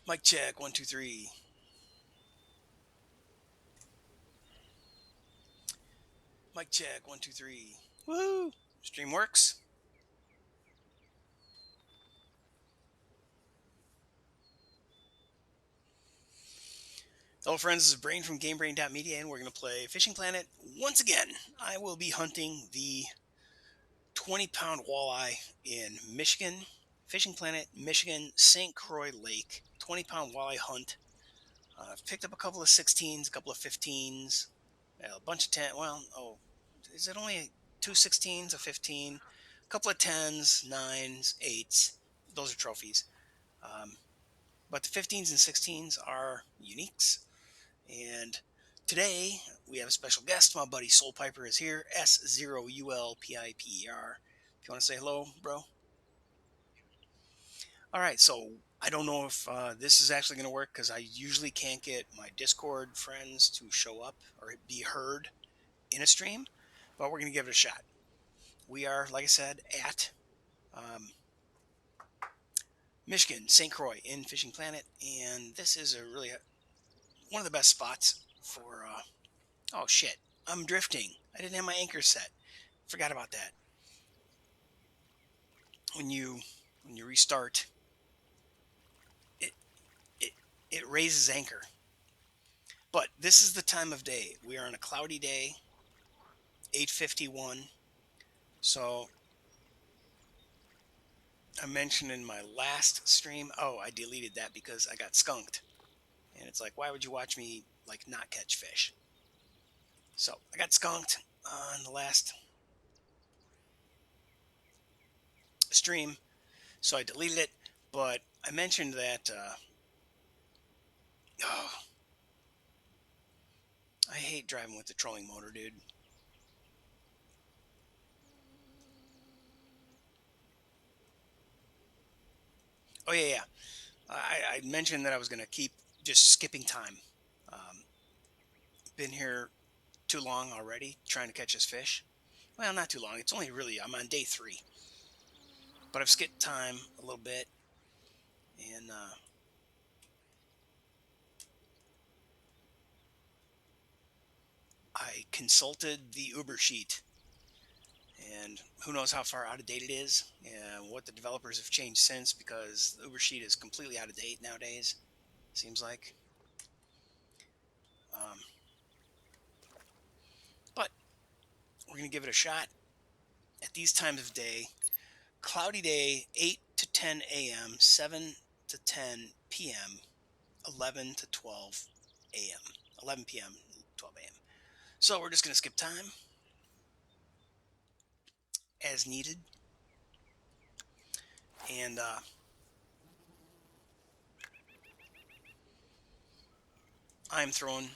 Mic check, 1, 2, 3. Mic check, 1, 2, 3. Woo! Stream works. Hello, friends. This is Brain from GameBrain.media, and we're going to play Fishing Planet once again. I will be hunting the 20-pound walleye in Michigan. Fishing Planet, Michigan, St. Croix Lake. 20-pound walleye hunt. I've picked up a couple of 16s, a couple of 15s, a bunch of 10. Well, is it only two 16s, a 15, a couple of 10s, 9s, 8s? Those are trophies. But the 15s and 16s are uniques. And today we have a special guest. My buddy Soul Piper is here. S0ULPIPER. If you want to say hello, bro. All right. So I don't know if this is actually going to work because I usually can't get my Discord friends to show up or be heard in a stream, but we're going to give it a shot. We are, like I said, at Michigan, St. Croix in Fishing Planet, and this is one of the best spots for. Oh shit! I'm drifting. I didn't have my anchor set. Forgot about that. When you restart, it it it raises anchor. But this is the time of day. We are on a cloudy day, 8:51. So I mentioned in my last stream. Oh, I deleted that because I got skunked. And it's like, why would you watch me like not catch fish? So I got skunked on the last stream, so I deleted it. But I mentioned that oh, I hate driving with the trolling motor, dude. Oh yeah. I mentioned that I was gonna keep just skipping time. Um, been here too long already trying to catch this fish. Well, not too long. It's only really I'm on day 3, but I've skipped time a little bit, and I consulted the Uber sheet, and who knows how far out of date it is and what the developers have changed since, because the Uber sheet is completely out of date nowadays, seems like. Um, but we're going to give it a shot at these times of day. Cloudy day, 8 to 10 a.m., 7 to 10 p.m., 11 to 12 a.m., 11 p.m., 12 a.m. So we're just going to skip time as needed. And I'm throwing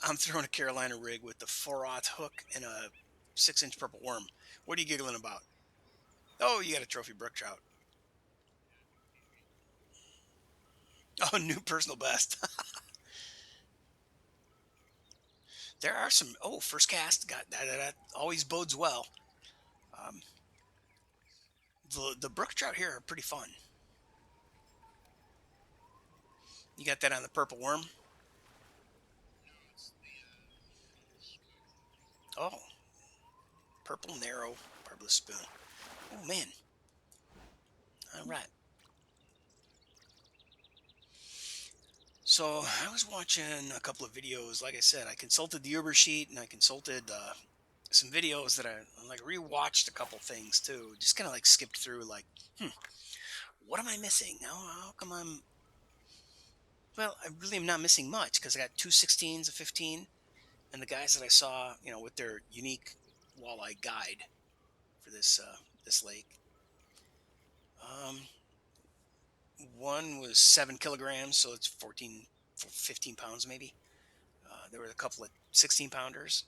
a Carolina rig with the 4/0 hook and a 6-inch purple worm. What are you giggling about? Oh, you got a trophy brook trout. Oh, new personal best. There are some. Oh, first cast. Got that always bodes well. Um, the brook trout here are pretty fun. You got that on the purple worm. Oh, purple narrow barbless spoon. Oh man. All right. So I was watching a couple of videos. Like I said, I consulted the Uber sheet and I consulted some videos that I like rewatched a couple things too. Just kind of like skipped through. Like, what am I missing? How come I'm? Well, I really am not missing much because I got two 16s, a 15, and the guys that I saw, with their unique walleye guide for this lake. Um, one was 7 kilograms, so it's 15 pounds maybe. There were a couple of 16 pounders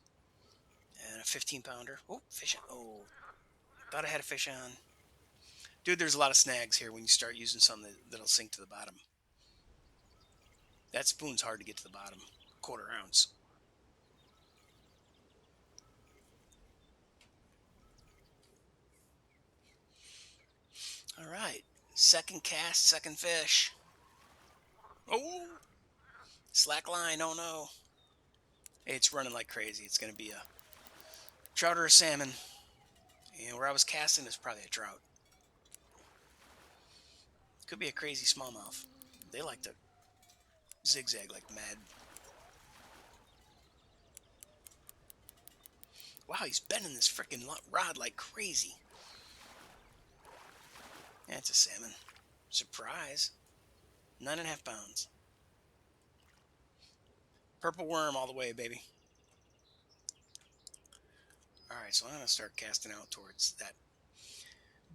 and a 15 pounder. Oh, fishing! Oh, thought I had a fish on. Dude, there's a lot of snags here when you start using something that'll sink to the bottom. That spoon's hard to get to the bottom. Quarter ounce. All right. Second cast, second fish. Oh, slack line. Oh no. It's running like crazy. It's going to be a trout or a salmon. And where I was casting is probably a trout. Could be a crazy smallmouth. They like to zigzag like mad. Wow, he's bending this freaking rod like crazy. That's a salmon. Surprise. 9.5 pounds. Purple worm all the way, baby. Alright, so I'm going to start casting out towards that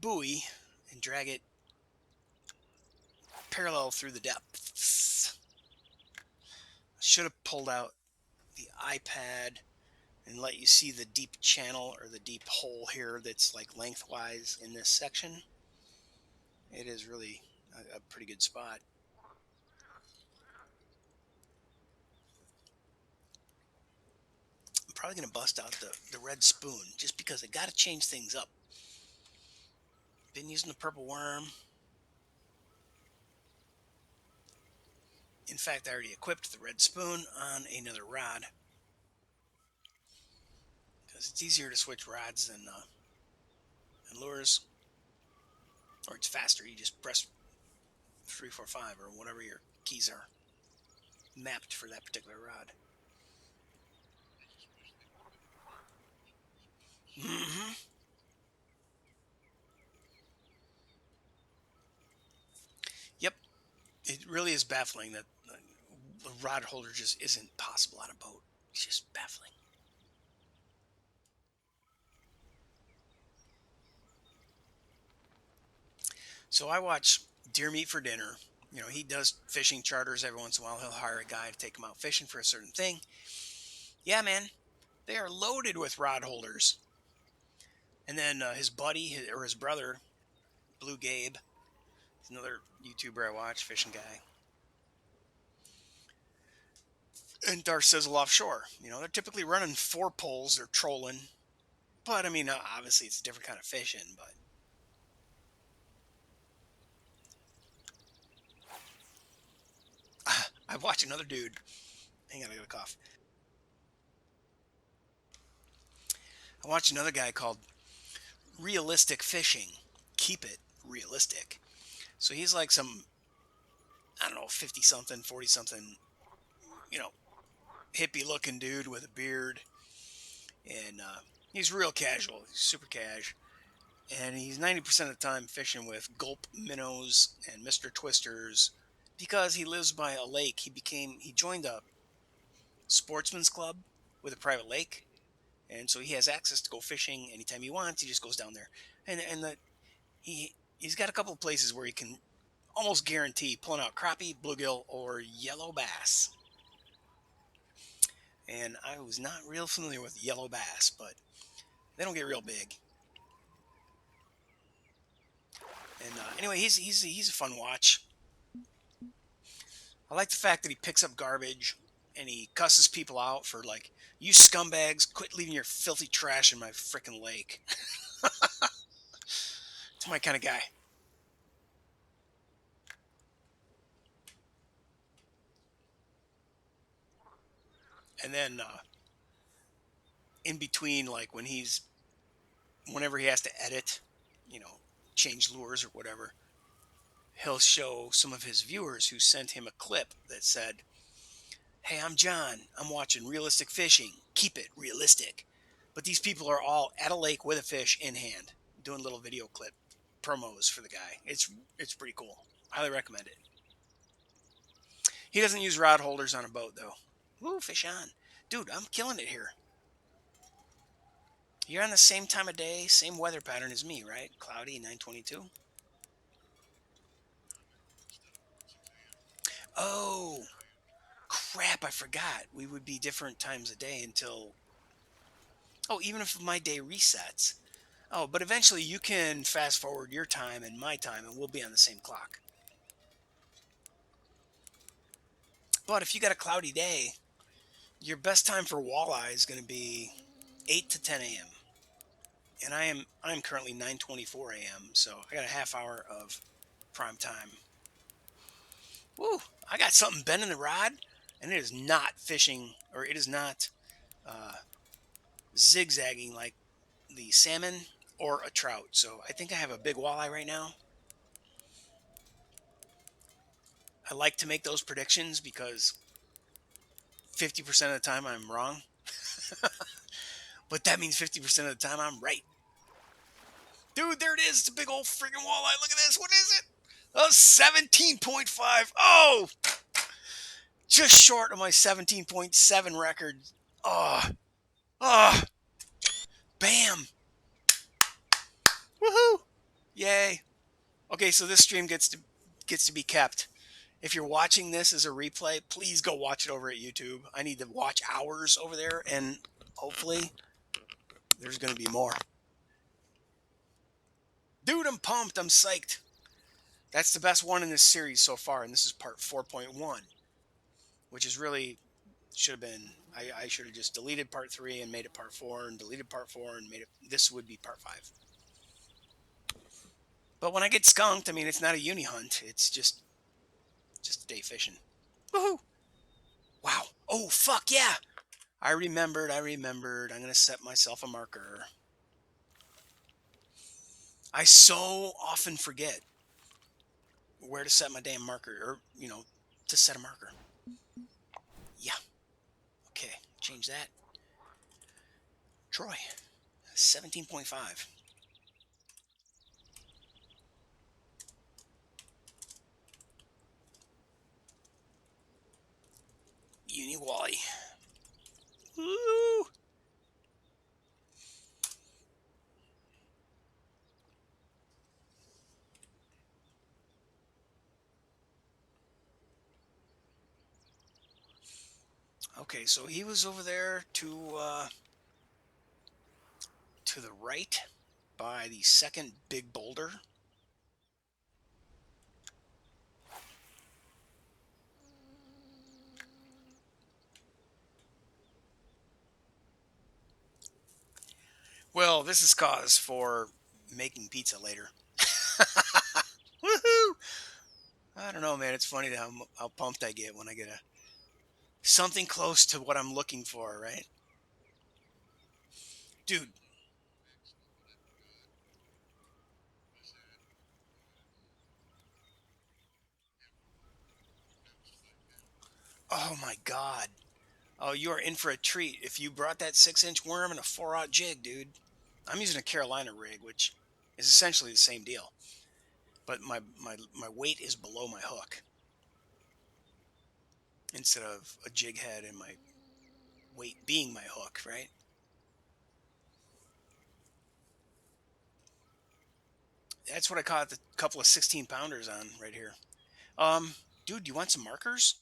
buoy and drag it parallel through the depths. I should have pulled out the iPad and let you see the deep channel or the deep hole here that's like lengthwise in this section. It is really a pretty good spot. I'm probably going to bust out the red spoon just because I got to change things up. Been using the purple worm. In fact, I already equipped the red spoon on another rod because it's easier to switch rods than lures, or it's faster. You just press 3, 4, 5 or whatever your keys are mapped for that particular rod. Mm-hmm. Yep. It really is baffling that the rod holder just isn't possible on a boat. It's just baffling. So I watch Deer Meat for Dinner. You know, he does fishing charters every once in a while. He'll hire a guy to take him out fishing for a certain thing. Yeah, man, they are loaded with rod holders. And then his buddy or his brother, Blue Gabe, is another YouTuber I watch, fishing guy, and Dark Sizzle offshore. You know, they're typically running 4 poles. They're trolling. But, I mean, obviously it's a different kind of fishing, but I watch another dude. Hang on, I got a cough. I watch another guy called Realistic Fishing. Keep it realistic. So he's like some, I don't know, 50 something, 40 something, you know, hippie looking dude with a beard. And he's real casual. He's super cash. And he's 90% of the time fishing with gulp minnows and Mr. Twisters because he lives by a lake. He joined a sportsman's club with a private lake, and so he has access to go fishing anytime he wants. He just goes down there, and he's got a couple of places where he can almost guarantee pulling out crappie, bluegill, or yellow bass. And I was not real familiar with yellow bass, but they don't get real big. And anyway, he's a fun watch. I like the fact that he picks up garbage and he cusses people out for like, you scumbags, quit leaving your filthy trash in my freaking lake. It's my kind of guy. And then in between, like whenever he has to edit, you know, change lures or whatever, he'll show some of his viewers who sent him a clip that said, "Hey, I'm John. I'm watching realistic fishing. Keep it realistic." But these people are all at a lake with a fish in hand, doing little video clip promos for the guy. It's pretty cool. Highly recommend it. He doesn't use rod holders on a boat though. Woo, fish on. Dude, I'm killing it here. You're on the same time of day, same weather pattern as me, right? Cloudy, 922. Oh, crap, I forgot. We would be different times a day until. Oh, even if my day resets. Oh, but eventually you can fast forward your time and my time and we'll be on the same clock. But if you got a cloudy day, your best time for walleye is going to be 8 to 10 a.m. And I'm currently 9:24 a.m. So I got a half hour of prime time. Woo! I got something bending the rod, and it is not fishing, or it is not uh, zigzagging like the salmon or a trout. So I think I have a big walleye right now. I like to make those predictions because 50% of the time I'm wrong, but that means 50% of the time I'm right. Dude, there it is. It's a big old freaking walleye. Look at this. What is it? Oh, 17.5. Oh, just short of my 17.7 record. Oh, oh, bam. Woohoo. Yay. Okay, so this stream gets to be kept. If you're watching this as a replay, please go watch it over at YouTube. I need to watch hours over there, and hopefully there's going to be more. Dude, I'm pumped. I'm psyched. That's the best one in this series so far, and this is part 4.1, which is really should have been. I should have just deleted part 3 and made it part 4, and deleted part 4 and made it. This would be part 5. But when I get skunked, I mean, it's not a uni hunt. It's just a day fishing. Woohoo! Wow. Oh fuck yeah! I remembered. I'm gonna set myself a marker. I so often forget where to set my damn marker, or to set a marker. Yeah. Okay. Change that. Troy. 17.5. Uni Wally. Woo! Okay, so he was over there to the right by the second big boulder. Well, this is cause for making pizza later. Woohoo! I don't know, man. It's funny how pumped I get when I get something close to what I'm looking for, right? Dude, oh my God. Oh, you are in for a treat if you brought that 6-inch worm and a 4-aught jig, dude. I'm using a Carolina rig, which is essentially the same deal. But my weight is below my hook instead of a jig head and my weight being my hook, right? That's what I caught the couple of 16 pounders on right here. Dude, you want some markers?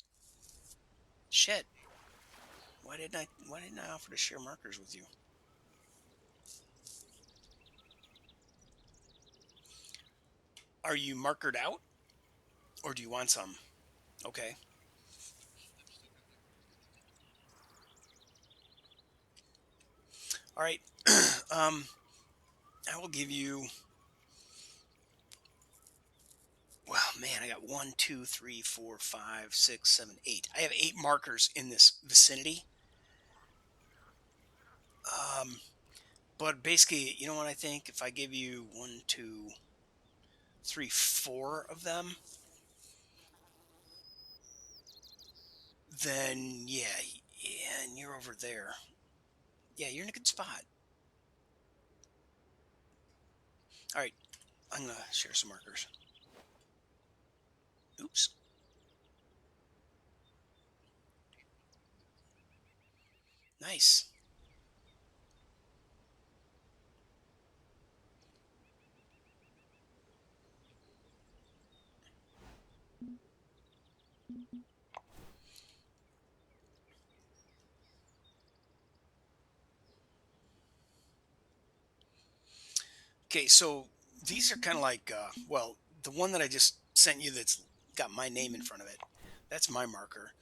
Shit. Why didn't I offer to share markers with you? Are you markered out? Or do you want some? Okay. All right. um, I will give you. Well, man, I got 1, 2, 3, 4, 5, 6, 7, 8. I have 8 markers in this vicinity. Um, but basically, you know what I think? If I give you 1, 2, 3, 4 of them, then yeah, and you're over there. Yeah, you're in a good spot. All right, I'm gonna share some markers. Oops. Nice. Okay, so these are kind of like, well, the one that I just sent you that's got my name in front of it. That's my marker.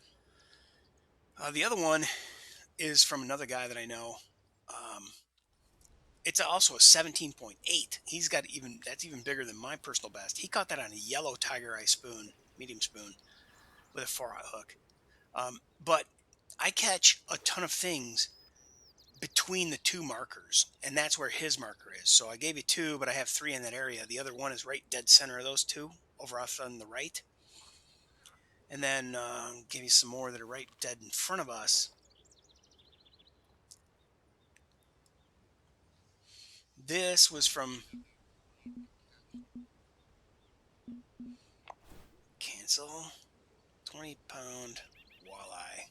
The other one is from another guy that I know. Um, it's also a 17.8. He's got even that's even bigger than my personal best. He caught that on a yellow tiger eye spoon, medium spoon. with a 4/0 hook. But I catch a ton of things between the two markers, and that's where his marker is. So I gave you two, but I have three in that area. The other one is right dead center of those two, over off on the right. And then give you some more that are right dead in front of us. This was from cancel 20-pound walleye.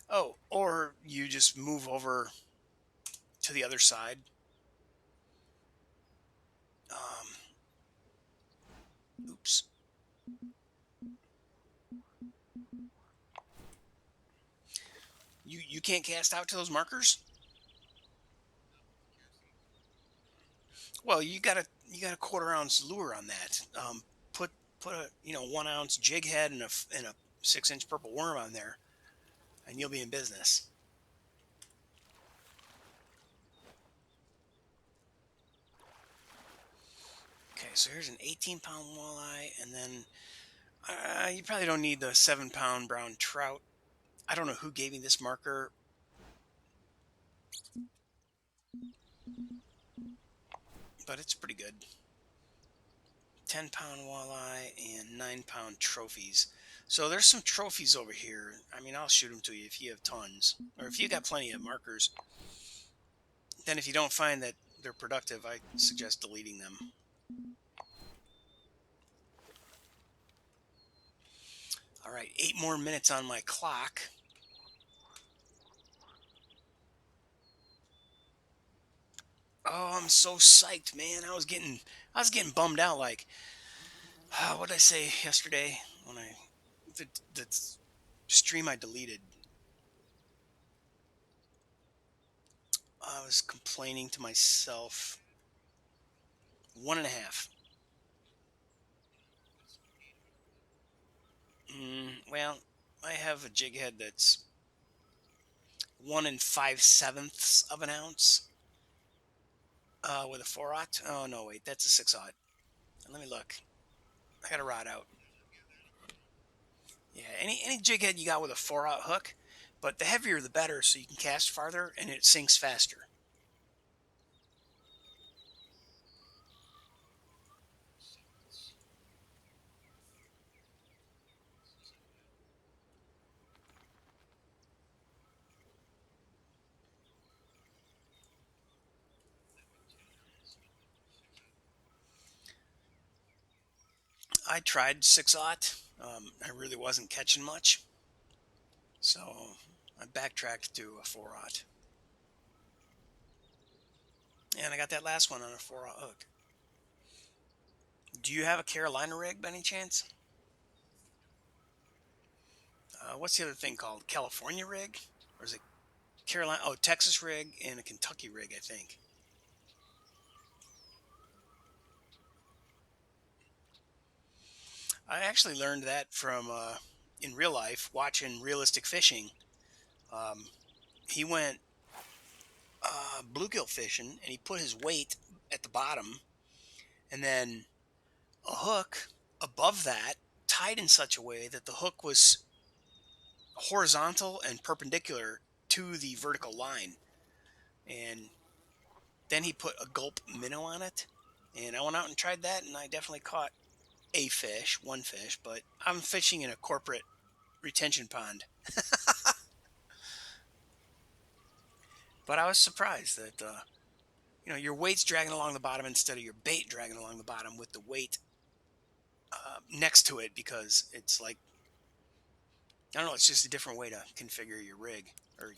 Oh, or you just move over to the other side. Oops. You can't cast out to those markers? Well, you got a 1/4 ounce lure on that. Put put a 1 ounce jig head and a 6-inch purple worm on there, and you'll be in business. Okay, so here's an 18-pound walleye, and then you probably don't need the 7-pound brown trout. I don't know who gave me this marker, but it's pretty good. 10-pound walleye and 9-pound trophies. So there's some trophies over here. I mean, I'll shoot them to you if you have tons, or if you got plenty of markers. Then if you don't find that they're productive, I suggest deleting them. All right, 8 more minutes on my clock. Oh, I'm so psyched, man. I was getting bummed out. Like, what did I say yesterday when the stream I deleted? I was complaining to myself. 1.5. Well, I have a jig head that's 1 5/7 of an ounce with a 4/0. Oh no, wait, that's a 6/0. Let me look. I got a rod out. Yeah, any jig head you got with a 4/0 hook, but the heavier the better, so you can cast farther and it sinks faster. I tried 6/0. I really wasn't catching much, so I backtracked to a 4/0. And I got that last one on a 4/0 hook. Do you have a Carolina rig by any chance? What's the other thing called? California rig? Or is it Carolina? Oh, Texas rig and a Kentucky rig, I think. I actually learned that from in real life watching realistic fishing. Um, he went bluegill fishing and he put his weight at the bottom and then a hook above that tied in such a way that the hook was horizontal and perpendicular to the vertical line. And then he put a gulp minnow on it. And I went out and tried that and I definitely caught a fish, one fish, but I'm fishing in a corporate retention pond. But I was surprised that your weight's dragging along the bottom instead of your bait dragging along the bottom with the weight next to it because it's like I don't know. It's just a different way to configure your rig or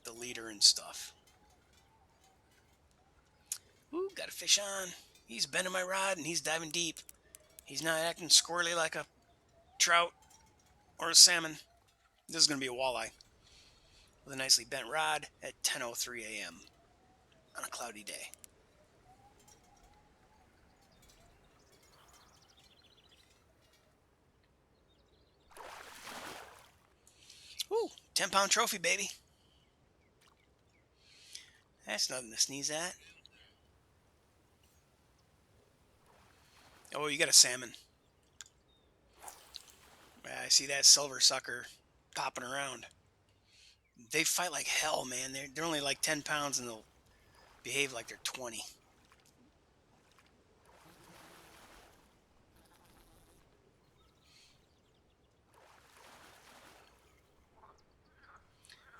the leader and stuff. Ooh, got a fish on. He's bending my rod and he's diving deep. He's not acting squirrely like a trout or a salmon. This is going to be a walleye with a nicely bent rod at 10:03 a.m. on a cloudy day. Ooh, 10-pound trophy, baby. That's nothing to sneeze at. Oh, you got a salmon. I see that silver sucker popping around. They fight like hell, man. They're only like 10 pounds and they'll behave like they're 20.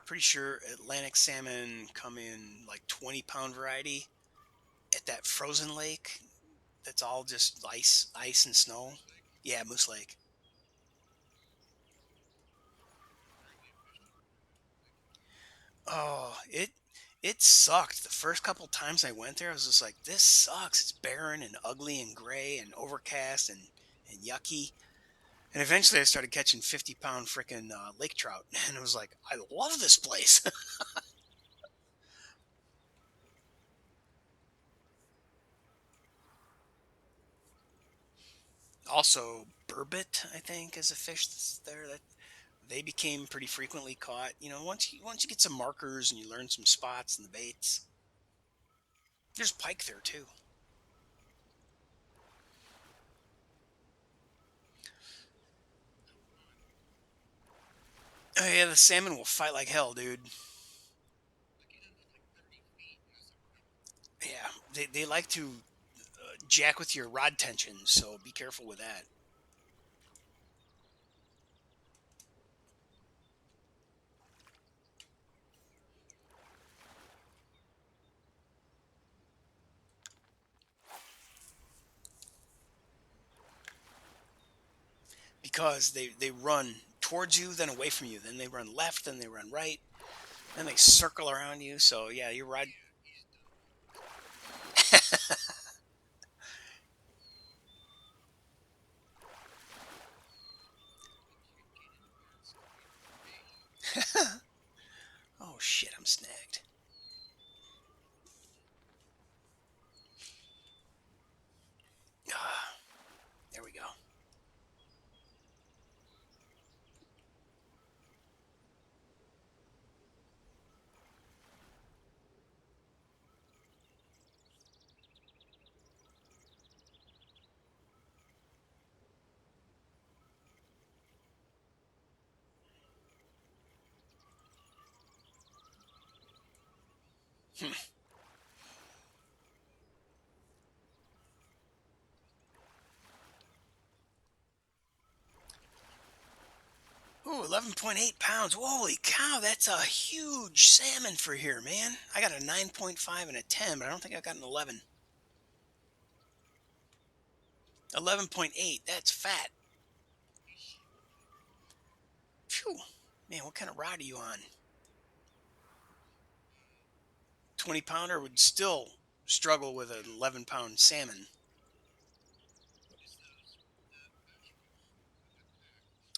Pretty sure Atlantic salmon come in like 20-pound variety at that frozen lake. That's all just ice and snow. Yeah, Moose Lake. Oh, it sucked. The first couple times I went there, I was just like, this sucks. It's barren and ugly and gray and overcast and yucky. And eventually I started catching 50-pound freaking lake trout. And I was like, I love this place. Also, burbot, I think, is a fish that's there that they became pretty frequently caught. Once you get some markers and you learn some spots and the baits. There's pike there too. Oh yeah, the salmon will fight like hell, dude. Yeah, they like to jack with your rod tension, so be careful with that. Because they run towards you, then away from you, then they run left, then they run right, then they circle around you. So yeah, your rod. Oh shit, I'm snagged. Ah, there we go. Hmm. Ooh, 11.8 pounds. Holy cow, that's a huge salmon for here, man. I got a 9.5 and a 10, but I don't think I got an 11. 11.8, that's fat. Phew. Man, what kind of rod are you on? 20-pounder would still struggle with an 11-pound salmon.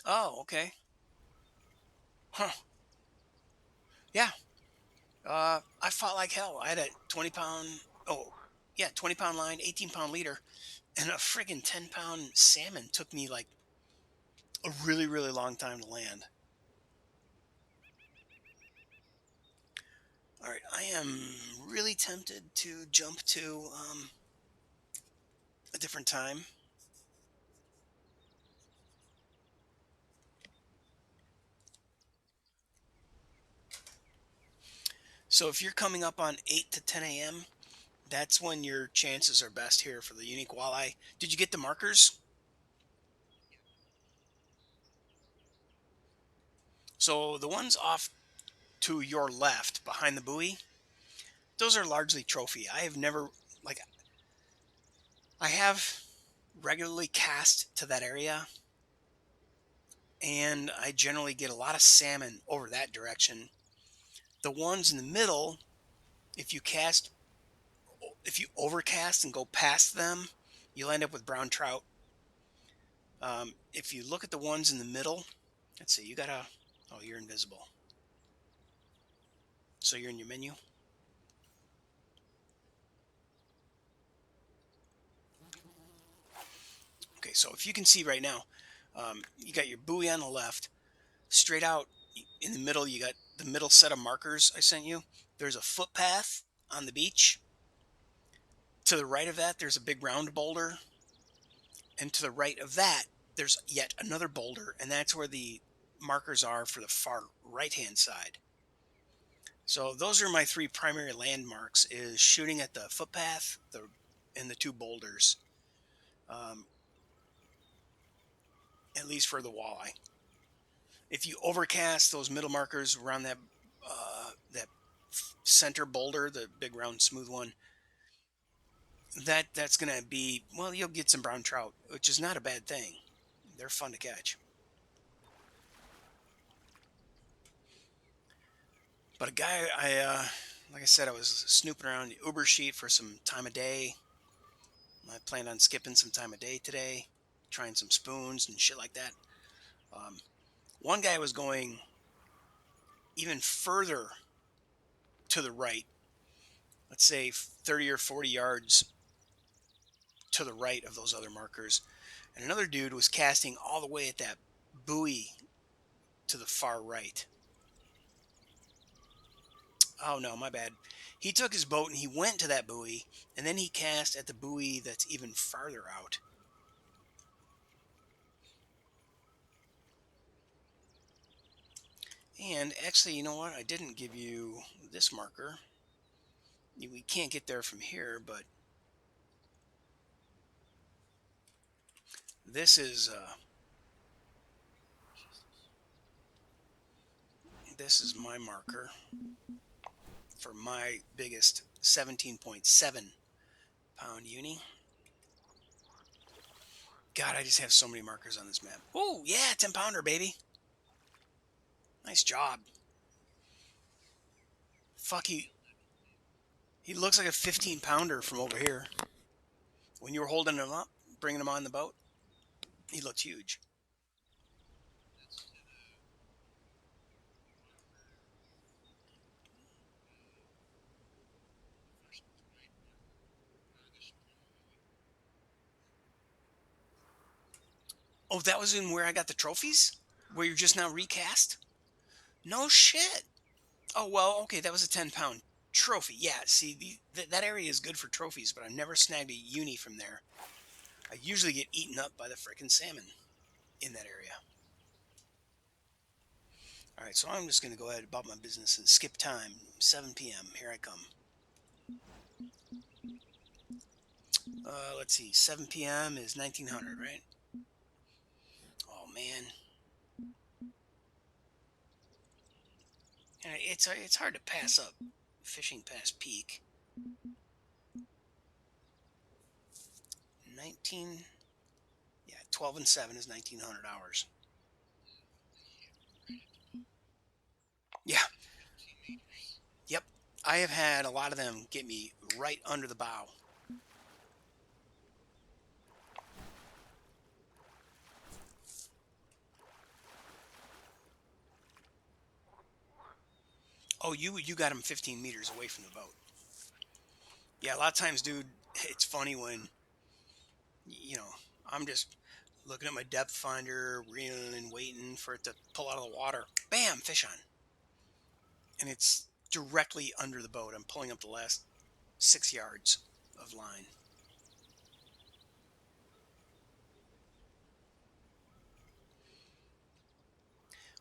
Oh, okay. Huh. Yeah. I fought like hell. I had a 20-pound, oh, yeah, 20-pound line, 18-pound leader, and a friggin' 10-pound salmon took me like a really, really long time to land. All right, I am really tempted to jump to a different time. So if you're coming up on 8 to 10 a.m., that's when your chances are best here for the unique walleye. Did you get the markers? So the ones off to your left behind the buoy, those are largely trophy. I have never, like, I have regularly cast to that area, and I generally get a lot of salmon over that direction. The ones in the middle, if you cast, if you overcast and go past them, you'll end up with brown trout. If you look at the ones in the middle, let's see, you got a, oh, you're invisible. So you're in your menu. Okay, so if you can see right now, you got your buoy on the left. Straight out in the middle, you got the middle set of markers I sent you. There's a footpath on the beach. To the right of that, there's a big round boulder. And to the right of that, there's yet another boulder, and that's where the markers are for the far right-hand side. So those are my three primary landmarks: is shooting at the footpath, and the two boulders, um, at least for the walleye. If you overcast those middle markers around that center boulder, the big round smooth one, that's gonna be, well, you'll get some brown trout, which is not a bad thing. They're fun to catch. But a guy, like I said, I was snooping around the Uber sheet for some time of day. I planned on skipping some time of day today, trying some spoons and shit like that. Um, One guy was going even further to the right, let's say 30 or 40 yards to the right of those other markers. And another dude was casting all the way at that buoy to the far right. Oh no, my bad. He took his boat and he went to that buoy, and then he cast at the buoy that's even farther out. And actually, you know what? I didn't give you this marker. We can't get there from here, but this is my marker for my biggest 17.7 pound uni. God, I just have so many markers on this map. Oh yeah, 10 pounder, baby. Nice job. Fuck, he looks like a 15 pounder from over here. When you were holding him up, bringing him on the boat, he looked huge. Oh, that was in where I got the trophies? Where you're just now recast? No shit. Oh, well, okay, that was a 10-pound trophy. Yeah, see, that area is good for trophies, but I've never snagged a uni from there. I usually get eaten up by the frickin' salmon in that area. All right, so I'm just going to go ahead about my business and skip time. 7 p.m. Here I come. Let's see. 7 p.m. is 1900, right? Oh man, and it's hard to pass up fishing past peak. 19, yeah, 12 and 7 is 1900 hours. Yeah, yep. I have had a lot of them get me right under the bow. Oh, you got them 15 meters away from the boat. Yeah, a lot of times, dude, it's funny when, you know, I'm just looking at my depth finder, reeling and waiting for it to pull out of the water. Bam, fish on. And it's directly under the boat. I'm pulling up the last 6 yards of line.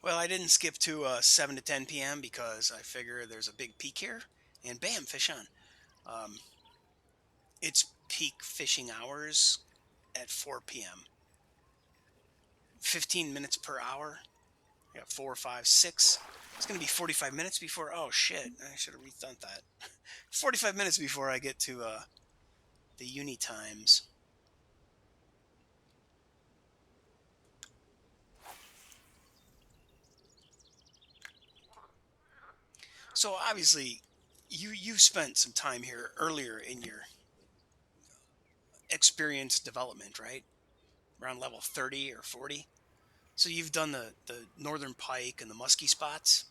Well, I didn't skip to 7 to 10 p.m. because I figure there's a big peak here, and bam, fish on. Um, it's peak fishing hours at 4 p.m. 15 minutes per hour. I got 4, 5, 6. It's going to be 45 minutes before. Oh, shit. I should have rethought that. 45 minutes before I get to the uni times. So obviously, you spent some time here earlier in your experience development, right? Around level 30 or 40. So you've done the northern pike and the musky spots.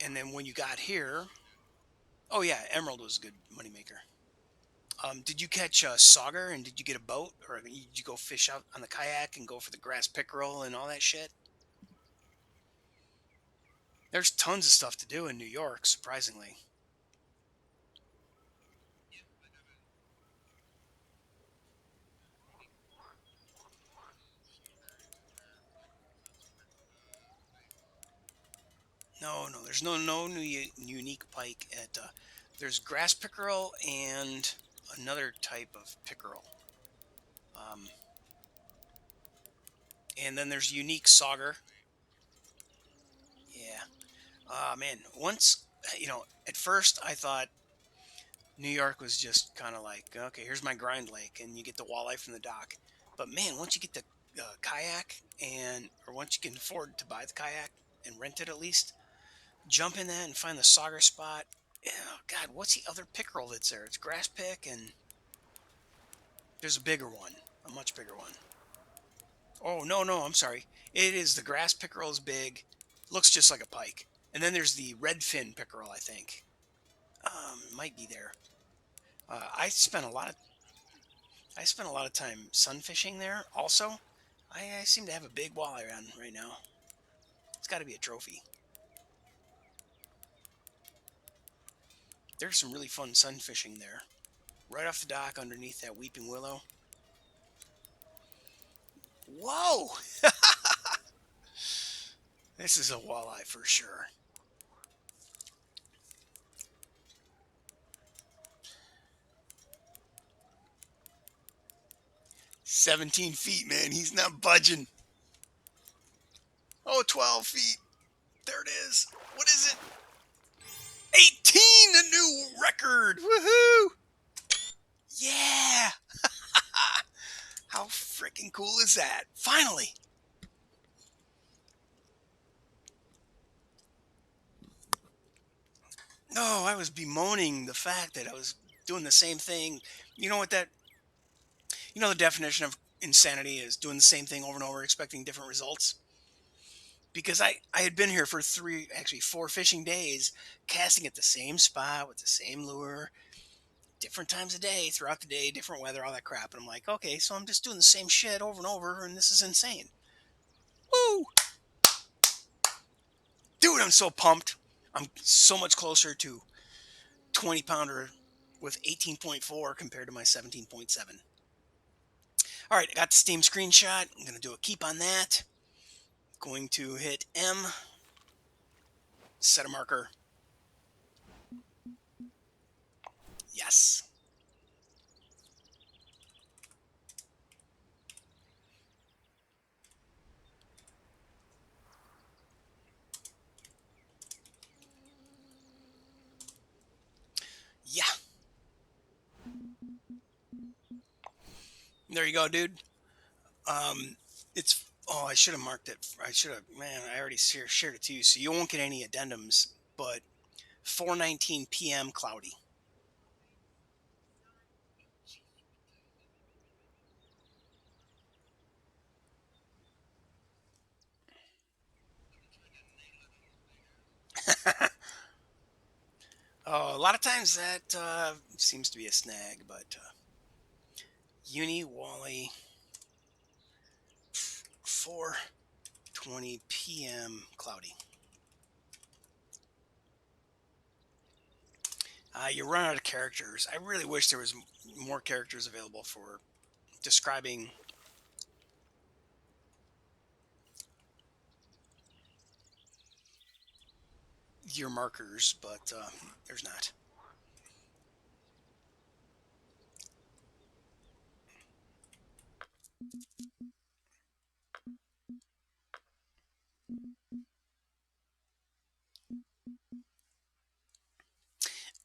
And then when you got here, oh yeah, emerald was a good moneymaker. Did you catch a sauger and did you get a boat, or did you go fish out on the kayak and go for the grass pickerel and all that shit? There's tons of stuff to do in New York, surprisingly. No, no, there's no unique pike at. There's grass pickerel and another type of pickerel. Um, and then there's unique sauger. Yeah. Man, once at first I thought New York was just kind of like, okay, here's my grind lake, and you get the walleye from the dock. But man, once you get the kayak, or once you can afford to buy the kayak and rent it at least, jump in that and find the sauger spot. Oh God, what's the other pickerel that's there? It's grass pick, and there's a bigger one, a much bigger one. Oh no, no, I'm sorry. It is the grass pickerel is big, looks just like a pike, and then there's the redfin pickerel. I think might be there. I spent a lot of time sun fishing there. Also, I seem to have a big walleye on right now. It's got to be a trophy. There's some really fun sun fishing there, right off the dock underneath that weeping willow. Whoa! This is a walleye for sure. 17 feet, man. He's not budging. Oh, 12 feet. There it is. What is it? 18, a new record. Woohoo! Yeah. How freaking cool is that? Finally. No, I was bemoaning the fact that I was doing the same thing. You know what that, the definition of insanity is doing the same thing over and over, expecting different results. Because I had been here for actually 4 fishing days, casting at the same spot with the same lure, different times of day, throughout the day, different weather, all that crap. And I'm like, okay, so I'm just doing the same shit over and over, and this is insane. Woo! Dude, I'm so pumped. I'm so much closer to 20 pounder with 18.4 compared to my 17.7. All right, I got the Steam screenshot. I'm going to do a keep on that. Going to hit M, set a marker. Yes. Yeah. There you go, dude. It's I should have marked it. I should have. Man, I already shared it to you, so you won't get any addendums. But 4:19 p.m. cloudy. Oh, a lot of times that seems to be a snag, but Uni Wally 4:20 p.m. cloudy. You run out of characters. I really wish there was more characters available for describing your markers, but there's not.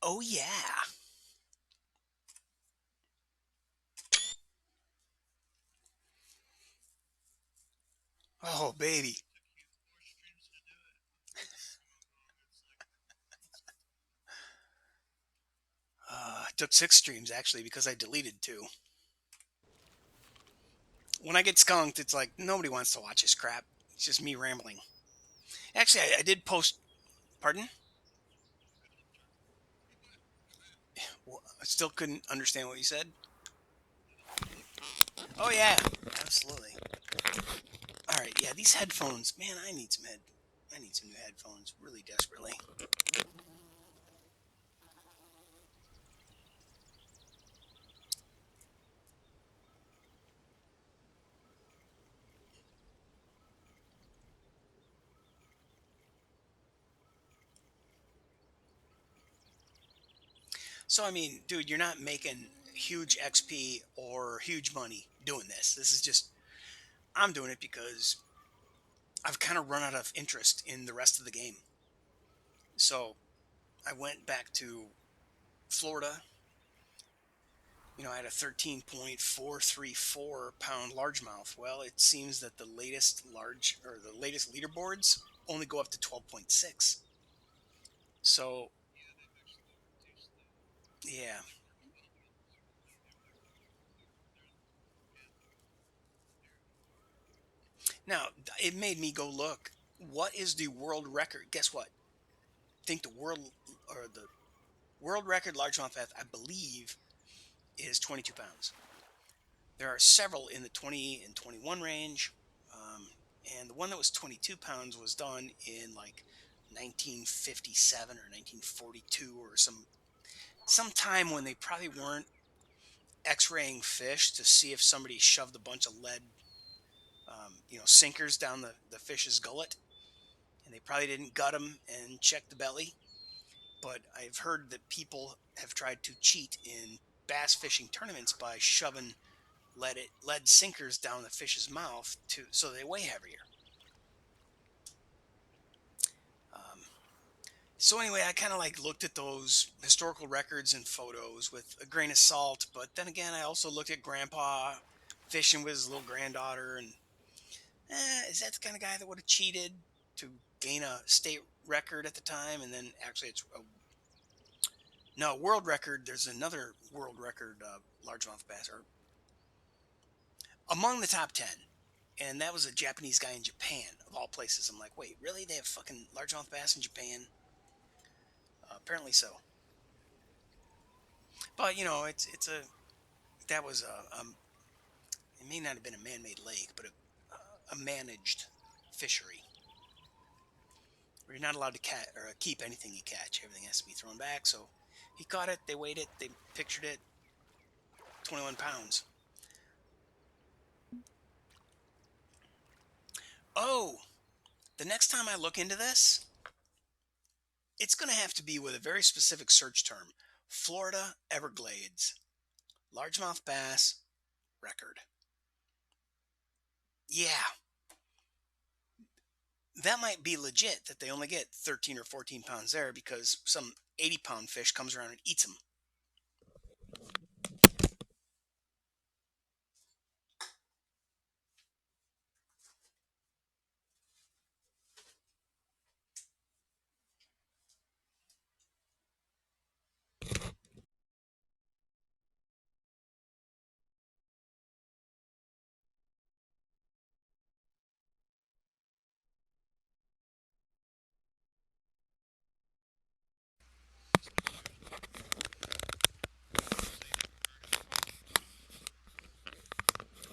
Oh yeah. Oh baby. It took 6 streams actually because I deleted 2. When I get skunked, it's like nobody wants to watch this crap. It's just me rambling. Actually, I did post. Pardon? Well, I still couldn't understand what you said. Oh yeah, absolutely. All right, yeah, these headphones, man, I need some I need some new headphones really desperately. So I mean, dude, you're not making huge XP or huge money doing this. This is just I'm doing it because I've kind of run out of interest in the rest of the game. So I went back to Florida. I had a 13.434 pound largemouth. Well, it seems that the latest leaderboards only go up to 12.6. So, yeah. Now, it made me go look. What is the world record? Guess what? Think the world record largemouth bass, I believe, is 22 pounds. There are several in the 20 and 21 range. Um, and the one that was 22 pounds was done in like 1957 or 1942 or some time when they probably weren't x-raying fish to see if somebody shoved a bunch of lead sinkers down the fish's gullet, and they probably didn't gut them and check the belly. But I've heard that people have tried to cheat in bass fishing tournaments by shoving lead sinkers down the fish's mouth so they weigh heavier. Um, so anyway, I kind of like looked at those historical records and photos with a grain of salt. But then again, I also looked at Grandpa fishing with his little granddaughter, and is that the kind of guy that would have cheated to gain a state record at the time? And then actually, it's a no world record. There's another world record largemouth bass, or among the top 10. And that was a Japanese guy in Japan, of all places. I'm like, wait, really? They have fucking largemouth bass in Japan? Apparently so. But it's a that was it may not have been a man-made lake, but a managed fishery where you're not allowed to catch or keep anything you catch. Everything has to be thrown back. So he caught it. They weighed it. They pictured it. 21 pounds. Oh, the next time I look into this, it's going to have to be with a very specific search term: Florida Everglades largemouth bass record. Yeah, that might be legit that they only get 13 or 14 pounds there because some 80-pound fish comes around and eats them.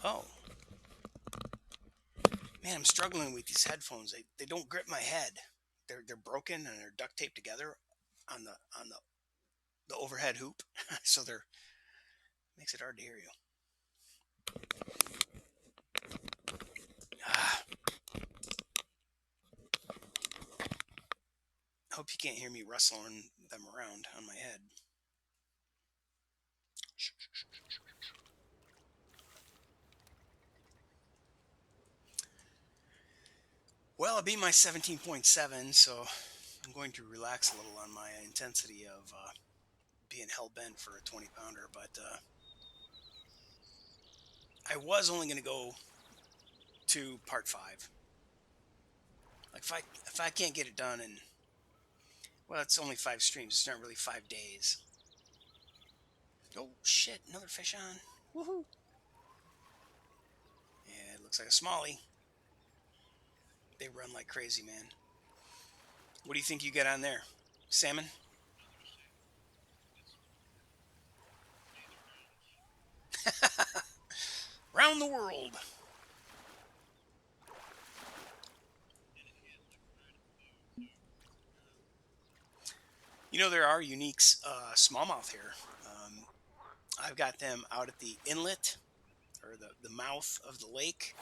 Oh, man, I'm struggling with these headphones. They don't grip my head. They're broken and they're duct taped together on the overhead hoop, so they're makes it hard to hear you. Ah, hope you can't hear me rustling them around on my head. Well, I beat my 17.7, so I'm going to relax a little on my intensity of being hell bent for a 20 pounder. But I was only going to go to part 5. Like if I can't get it done in, well, it's only 5 streams. It's not really 5 days. Oh shit! Another fish on. Woohoo! Yeah, it looks like a smallie. They run like crazy, man. What do you think you get on there? Salmon? Round the world. There are unique smallmouth here. Um, I've got them out at the inlet or the mouth of the lake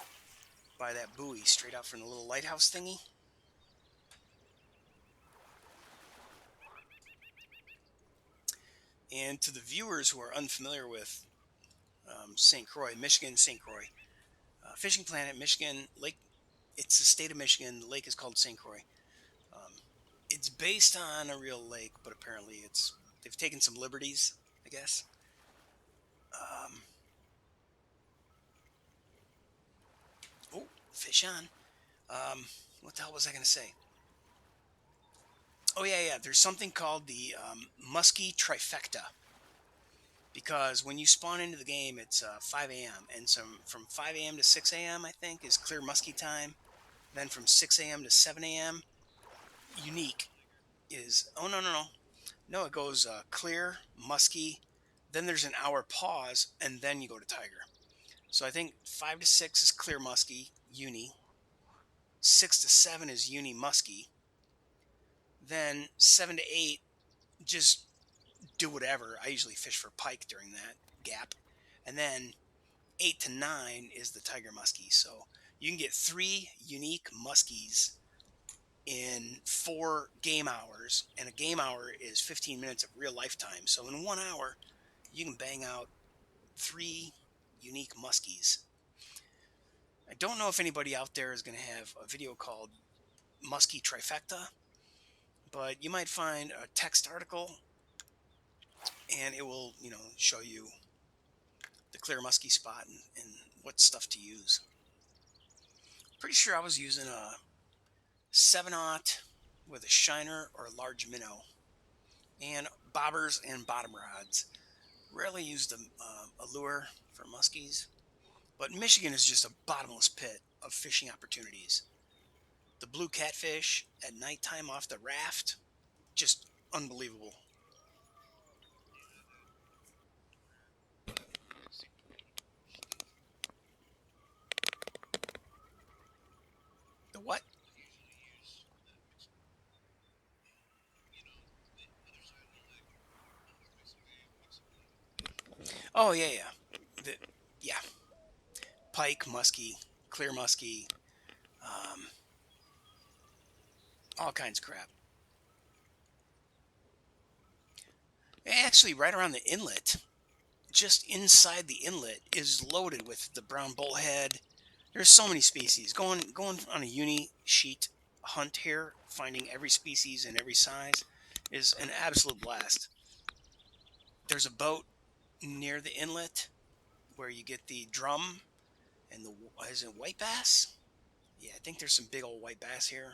by that buoy straight out from the little lighthouse thingy. And to the viewers who are unfamiliar with St. Croix, Michigan, St. Croix, Fishing Planet, Michigan, Lake, it's the state of Michigan. The lake is called St. Croix. Um, it's based on a real lake, but apparently they've taken some liberties, I guess. Um, oh, fish on. Um, what the hell was I going to say? Oh, yeah. There's something called the Muskie Trifecta because when you spawn into the game, it's 5 a.m. and from 5 a.m. to 6 a.m. I think is clear muskie time. Then from 6 a.m. to 7 a.m. unique is no, it goes clear muskie. Then there's an hour pause, and then you go to tiger. So I think 5 to 6 is clear muskie uni. 6 to 7 is uni muskie. Then 7 to 8 just do whatever. I usually fish for pike during that gap. And then 8 to 9 is the tiger muskie. So you can get 3 unique muskies in 4 game hours. And a game hour is 15 minutes of real life time. So in 1 hour, you can bang out 3 unique muskies. I don't know if anybody out there is going to have a video called Muskie Trifecta, but you might find a text article and it will, show you the clear muskie spot and what stuff to use. Pretty sure I was using a 7/0 with a shiner or a large minnow and bobbers and bottom rods. Rarely used a lure for muskies, but Michigan is just a bottomless pit of fishing opportunities. The blue catfish at nighttime off the raft, just unbelievable. The what? Oh yeah. Yeah, pike, muskie, clear muskie, um, all kinds of crap. Actually, right around the inlet, just inside the inlet, is loaded with the brown bullhead. There's so many species. Going on a uni sheet hunt here, finding every species and every size, is an absolute blast. There's a boat near the inlet where you get the drum and the is it white bass? Yeah, I think there's some big old white bass here.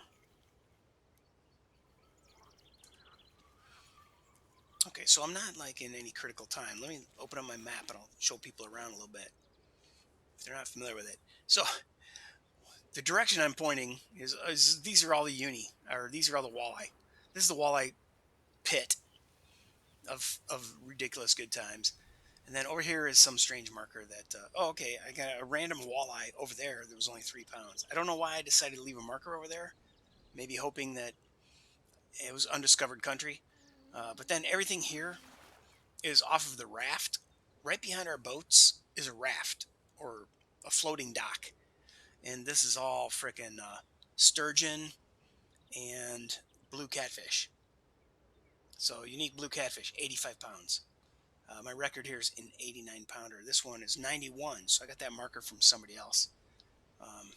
Okay, so I'm not like in any critical time. Let me open up my map and I'll show people around a little bit if they're not familiar with it. So the direction I'm pointing is these are all the uni, or these are all the walleye. This is the walleye pit of ridiculous good times. And then over here is some strange marker that, oh, okay, I got a random walleye over there that was only 3 pounds. I don't know why I decided to leave a marker over there. Maybe hoping that it was undiscovered country. But then everything here is off of the raft. Right behind our boats is a raft or a floating dock. And this is all frickin' sturgeon and blue catfish. So unique blue catfish, 85 pounds. My record here is an 89 pounder. This one is 91, so I got that marker from somebody else. Um,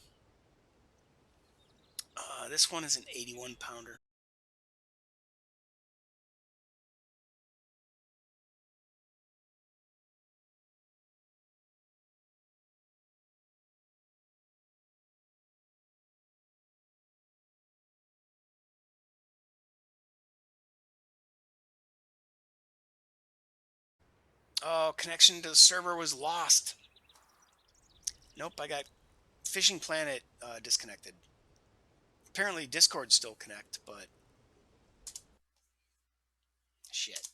this one is an 81 pounder. Oh, connection to the server was lost. Nope, I got Fishing Planet disconnected. Apparently Discord still connect, but shit.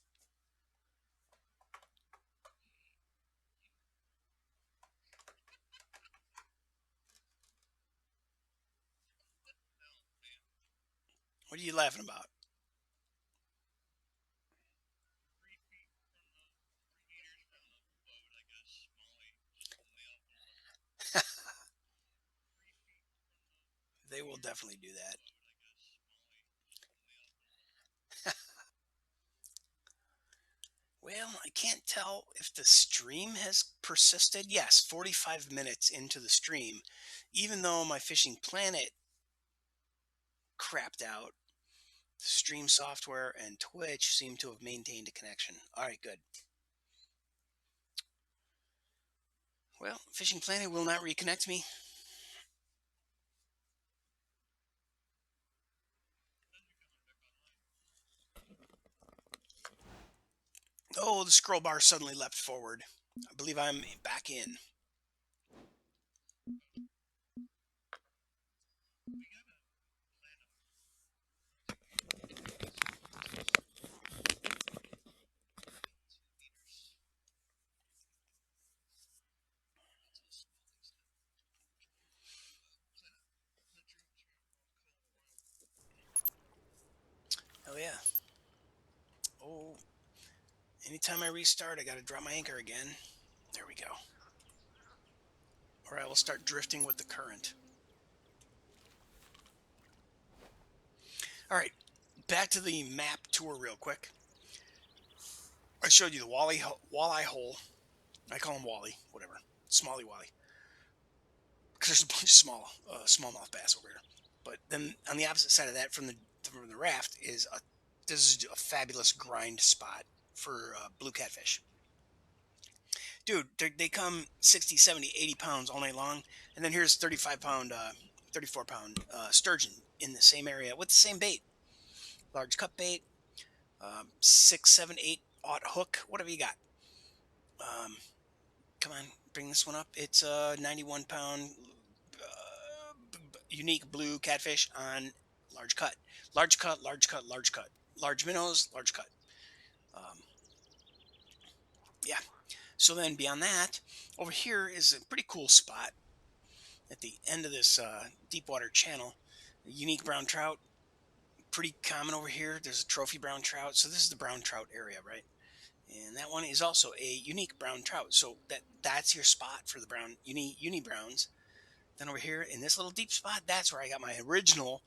What are you laughing about? they will definitely do that. Well, I can't tell if the stream has persisted. Yes, 45 minutes into the stream, even though my Fishing Planet crapped out, stream software and Twitch seem to have maintained a connection. All right, good. Well, Fishing Planet will not reconnect me. Oh, the scroll bar suddenly leapt forward. I believe I'm back in. Oh, yeah. Oh, anytime I restart, I got to drop my anchor again. There we go. Or I will start drifting with the current. All right, back to the map tour real quick. I showed you the walleye hole. I call him Wally, whatever. Smally Wally. Because there's a bunch of smallmouth bass over here. But then on the opposite side of that, from the raft, this is a fabulous grind spot for blue catfish. Dude, they come 60, 70, 80 pounds all night long. And then here's 35-pound, 34-pound sturgeon in the same area with the same bait. Large cut bait, 6, 7, 8 aught hook, whatever you got. Come on, bring this one up. It's a 91-pound unique blue catfish on large cut. Large cut, large cut, large cut. Large minnows, large cut. Um, yeah. So then beyond that, over here is a pretty cool spot at the end of this deep water channel. A unique brown trout, pretty common over here. There's a trophy brown trout. So this is the brown trout area, right? And that one is also a unique brown trout. So that's your spot for the brown uni browns. Then over here in this little deep spot, that's where I got my original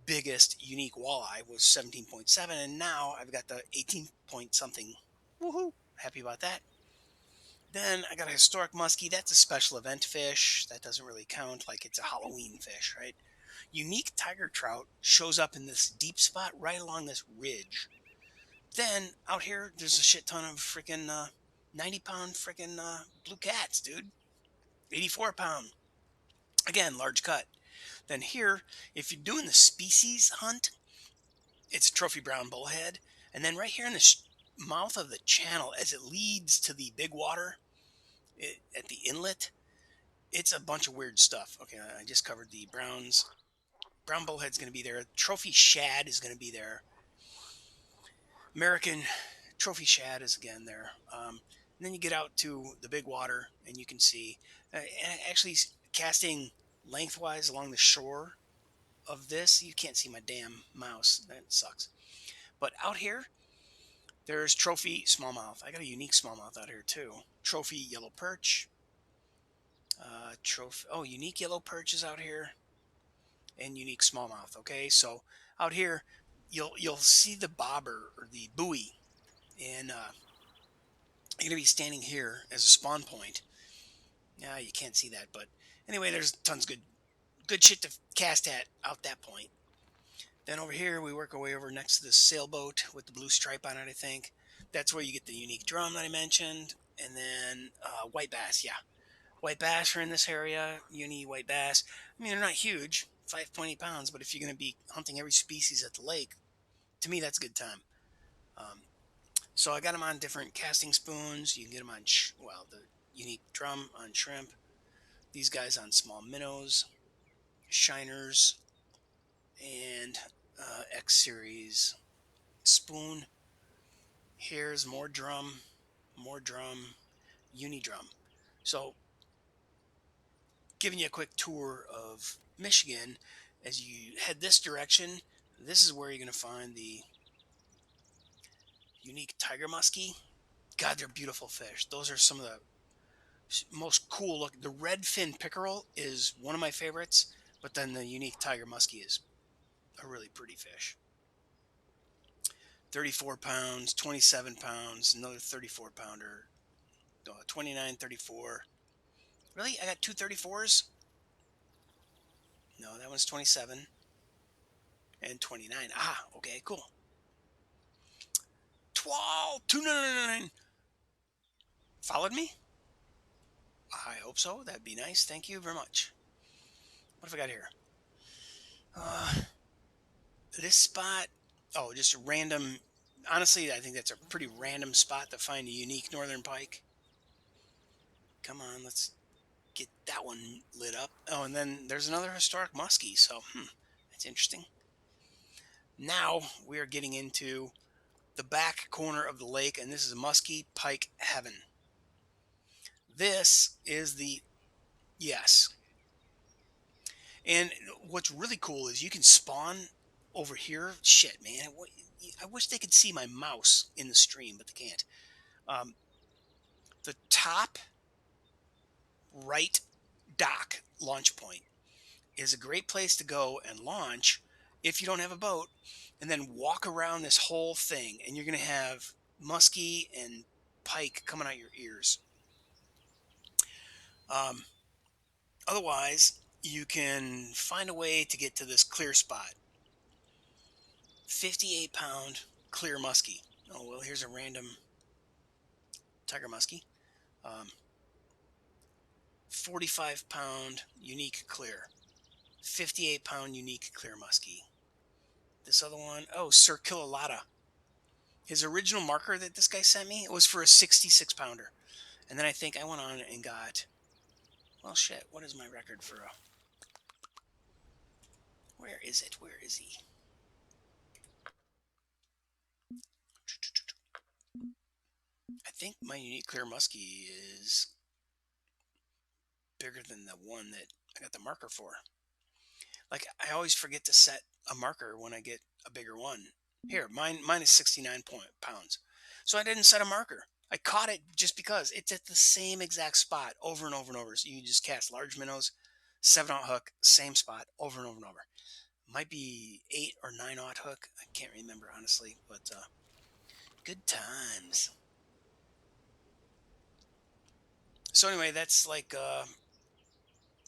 biggest unique walleye was 17.7, and now I've got the 18 point something. Woohoo! Happy about that. Then I got a historic muskie. That's a special event fish. That doesn't really count like it's a Halloween fish, right? Unique tiger trout shows up in this deep spot right along this ridge. Then out here, there's a shit ton of freaking 90-pound freaking blue cats, dude. 84-pound. Again, large cut. Then here, if you're doing the species hunt, it's a trophy brown bullhead. And then right here in the mouth of the channel, as it leads to the big water at the inlet, it's a bunch of weird stuff. Okay, I just covered the browns. Brown bullhead's going to be there. Trophy shad is going to be there. American trophy shad is again there. And then you get out to the big water, and you can see actually casting lengthwise along the shore of this. You can't see my damn mouse. That sucks. But out here, there's trophy smallmouth. I got a unique smallmouth out here too. Trophy yellow perch. Unique yellow perch is out here, and unique smallmouth. Okay, so out here, you'll see the bobber or the buoy, and you're gonna be standing here as a spawn point. Yeah, you can't see that, but anyway, there's tons of good shit to cast at out that point. Then over here, we work our way over next to the sailboat with the blue stripe on it, I think. That's where you get the unique drum that I mentioned. And then white bass, yeah. White bass are in this area, uni white bass. I mean, they're not huge, 5.8 pounds, but if you're going to be hunting every species at the lake, to me, that's a good time. Um, so I got them on different casting spoons. You can get them on, the unique drum on shrimp. These guys on small minnows, shiners, and X series spoon. Here's more drum, uni drum. So, giving you a quick tour of Michigan, as you head this direction, this is where you're going to find the unique tiger muskie. God, they're beautiful fish. Those are some of the most cool look. The red fin pickerel is one of my favorites. But then the unique tiger muskie is a really pretty fish. 34 pounds, 27 pounds, another 34 pounder, 29, 34. Really? I got two 34s? No, that one's 27 and 29. Ah, okay, cool. 12, 299. Followed me? I hope so. That'd be nice. Thank you very much. What have I got here? Uh, this spot. Oh, just a random. Honestly, I think that's a pretty random spot to find a unique northern pike. Come on, let's get that one lit up. Oh, and then there's another historic muskie. So, that's interesting. Now we are getting into the back corner of the lake, and this is muskie pike heaven. This is the yes. And what's really cool is you can spawn over here. Shit, man. I wish they could see my mouse in the stream, but they can't. Um, the top right dock launch point is a great place to go and launch if you don't have a boat, and then walk around this whole thing, and you're going to have muskie and pike coming out your ears. Um, Otherwise, you can find a way to get to this clear spot. 58-pound clear muskie. Oh, well, here's a random tiger muskie. 45-pound unique clear. 58-pound unique clear muskie. This other one, oh, Sir Killalata. His original marker that this guy sent me was for a 66-pounder. And then I think I went on and got, well, shit, what is my record for a, where is it? Where is he? I think my unique clear muskie is bigger than the one that I got the marker for. Like, I always forget to set a marker when I get a bigger one. Here, mine is 69 pounds. So I didn't set a marker. I caught it just because it's at the same exact spot over and over and over. So you just cast large minnows, 7/0 hook, same spot over and over and over. Might be 8 or 9/0 hook. I can't remember honestly, but good times. So anyway, that's like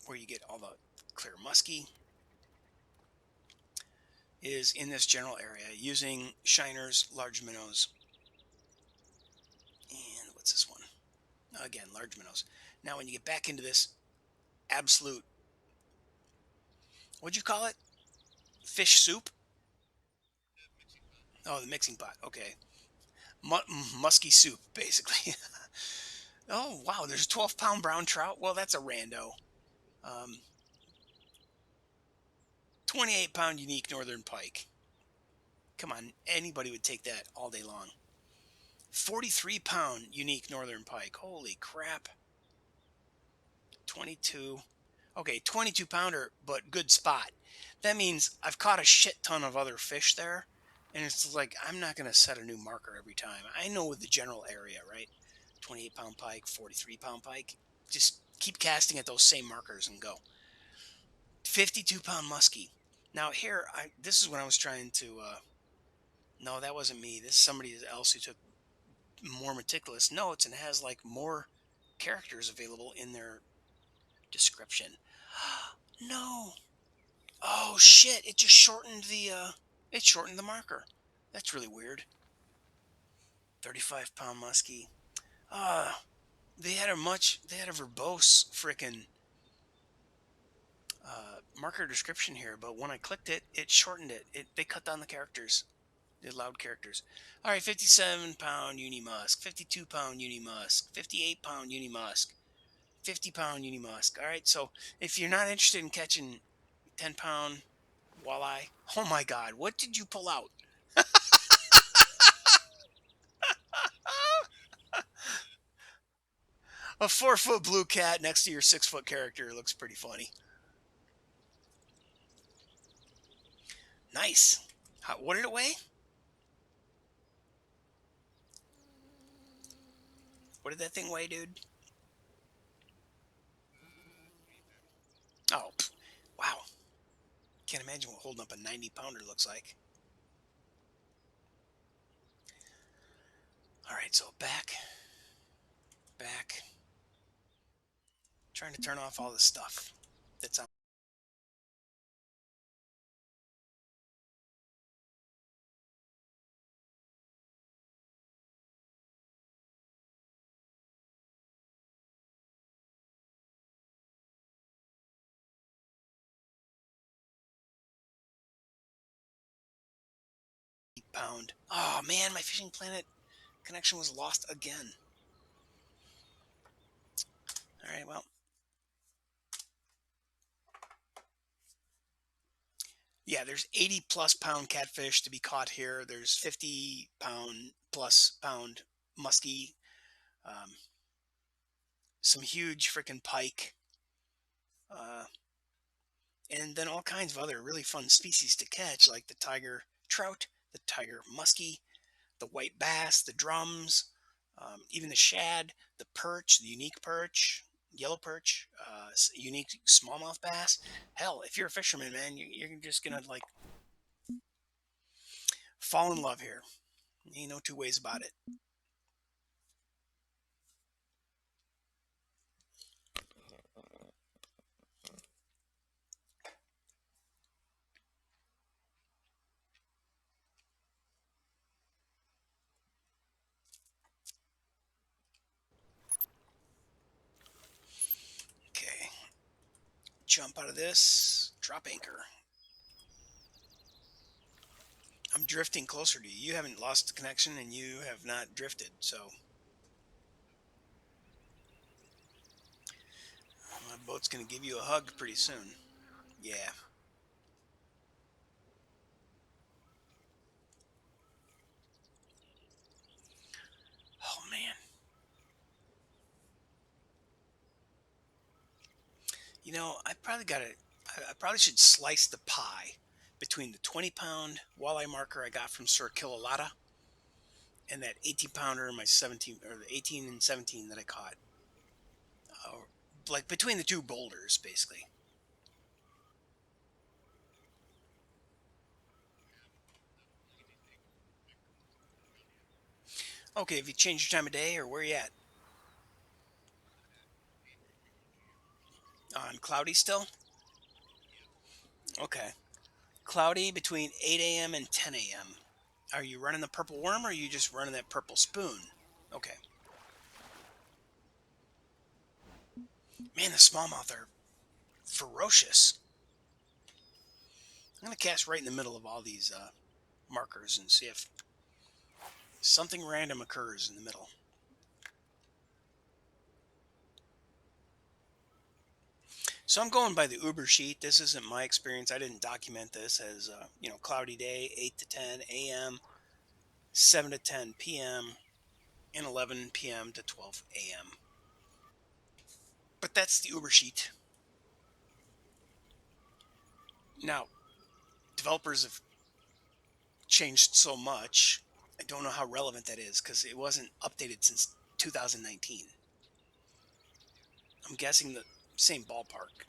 where you get all the clear muskie is in this general area using shiners, large minnows, and what's this one? Again, large minnows. Now, when you get back into this absolute, what'd you call it? Fish soup? Oh, the mixing pot. Okay. Musky soup, basically. Oh, wow. There's a 12-pound brown trout. Well, that's a rando. 28-pound unique northern pike. Come on. Anybody would take that all day long. 43-pound unique northern pike. Holy crap. 22. Okay, 22-pounder, but good spot. That means I've caught a shit ton of other fish there, and it's like I'm not going to set a new marker every time. I know the general area, right? 28-pound pike, 43-pound pike. Just keep casting at those same markers and go. 52-pound muskie. Now here, this is when I was trying to. No, that wasn't me. This is somebody else who took more meticulous notes and has like more characters available in their description. No. Oh shit! It just shortened the marker. That's really weird. 35-pound muskie. They had a verbose frickin' marker description here, but when I clicked it, it shortened it. They cut down the characters. They allowed characters. All right, 57-pound uni musk, 52-pound uni musk, 58-pound uni musk, 50-pound uni musk. All right, so if you're not interested in catching 10-pound walleye, oh my god, what did you pull out? A 4-foot blue cat next to your 6-foot character looks pretty funny. Nice. What did it weigh? What did that thing weigh, dude? Oh, wow. Can't imagine what holding up a 90 pounder looks like. All right, so back. Trying to turn off all the stuff that's on. Pound. Oh man, my Fishing Planet connection was lost again. All right, well. Yeah, there's 80 plus pound catfish to be caught here. There's 50 pound muskie, um, some huge freaking pike, uh, and then all kinds of other really fun species to catch, like the tiger trout, the tiger muskie, the white bass, the drums, even the shad, the perch, the unique perch, yellow perch, unique smallmouth bass. Hell, if you're a fisherman, man, you're just gonna like fall in love here. Ain't no two ways about it. Okay, jump out of this, drop anchor. I'm drifting closer to you. You haven't lost the connection and you have not drifted, so my boat's gonna give you a hug pretty soon. Yeah. Oh man. You know, I probably should slice the pie between the 20-pound walleye marker I got from Sir Killalata and that 18 pounder my 17 or the 18 and 17 that I caught. Uh, like between the two boulders, basically. Okay, have you changed your time of day or where you at? On cloudy still? Okay. Cloudy between 8 a.m. and 10 a.m. Are you running the purple worm or are you just running that purple spoon? Okay. Man, the smallmouth are ferocious. I'm going to cast right in the middle of all these markers and see if something random occurs in the middle. So I'm going by the Uber sheet. This isn't my experience. I didn't document this as, cloudy day, 8 to 10 a.m., 7 to 10 p.m., and 11 p.m. to 12 a.m. But that's the Uber sheet. Now, developers have changed so much. I don't know how relevant that is because it wasn't updated since 2019. I'm guessing the same ballpark.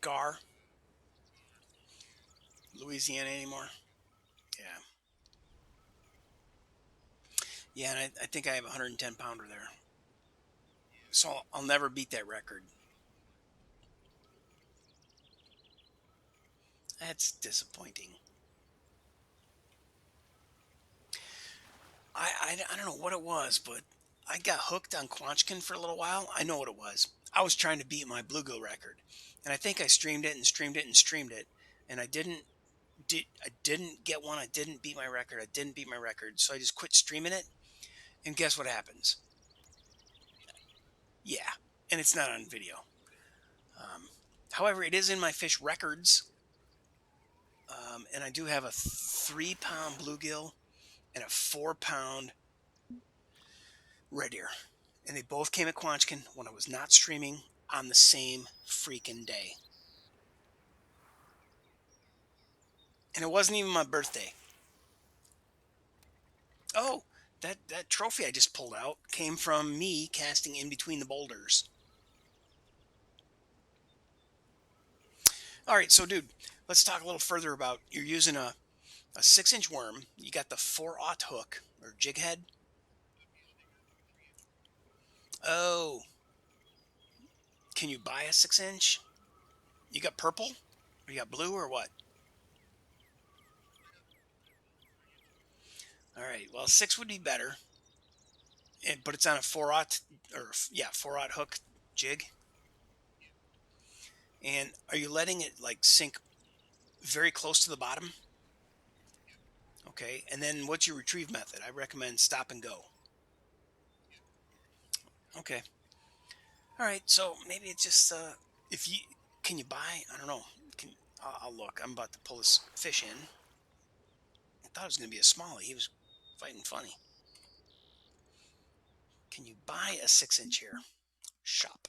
Gar, Louisiana anymore? Yeah. Yeah, and I think I have a 110 pounder there. So I'll never beat that record. That's disappointing. I don't know what it was, but I got hooked on Quanchkin for a little while. I know what it was. I was trying to beat my bluegill record, and I think I streamed it and streamed it and streamed it, and I didn't get one. I didn't beat my record. I didn't beat my record, so I just quit streaming it. And guess what happens? Yeah, and it's not on video. Um, However, it is in my fish records, and I do have a 3 pound bluegill and a 4 pound red ear. And they both came at Quanchkin when I was not streaming on the same freaking day. And it wasn't even my birthday. Oh, that trophy I just pulled out came from me casting in between the boulders. All right, so dude, let's talk a little further about you're using a 6 inch worm. You got the 4/0 hook or jig head. Oh, can you buy a 6 inch? You got purple? Or you got blue or what? All right, well, six would be better, but it's on a 4/0 or yeah, 4/0 hook jig. And are you letting it like sink very close to the bottom? Okay, and then what's your retrieve method? I recommend stop and go. Okay, all right, so maybe it's just if you can you buy? I don't know. Can I'll look. I'm about to pull this fish in. I thought it was gonna be a smallie. He was fighting funny. Can you buy a 6 inch here? Shop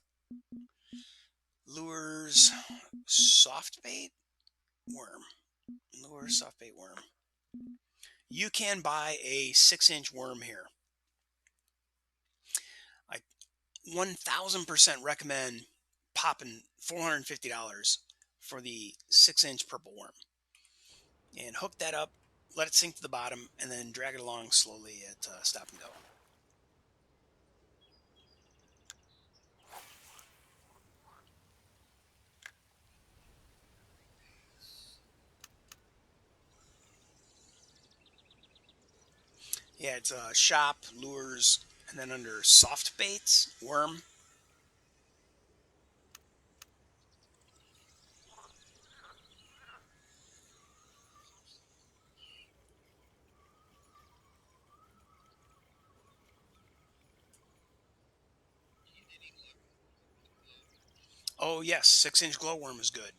lures, soft bait worm. Lures, soft bait worm. You can buy a 6 inch worm here. I 1000% recommend popping $450 for the 6 inch purple worm and hook that up, let it sink to the bottom, and then drag it along slowly at stop and go. Yeah, it's shop, lures, and then under soft baits, worm. Oh, yes, 6 inch glowworm is good.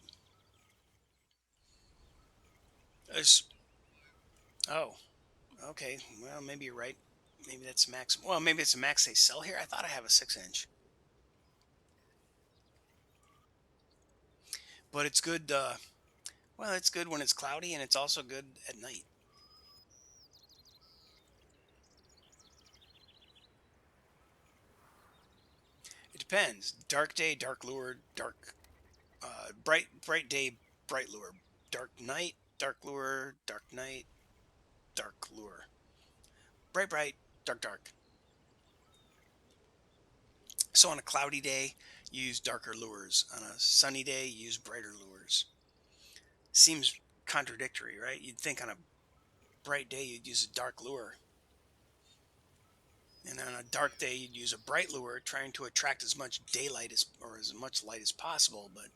There's, oh, okay. Well, maybe you're right. Maybe that's max. Well, maybe it's a max they sell here. I thought I have a 6 inch, but it's good. Well, it's good when it's cloudy, and it's also good at night. It depends. Dark day, dark lure. Bright day, bright lure. Dark night, dark lure. Dark night, dark lure. Bright, dark, dark. So on a cloudy day, use darker lures. On a sunny day, use brighter lures. Seems contradictory, right? You'd think on a bright day you'd use a dark lure, and on a dark day you'd use a bright lure, trying to attract as much daylight as or as much light as possible. But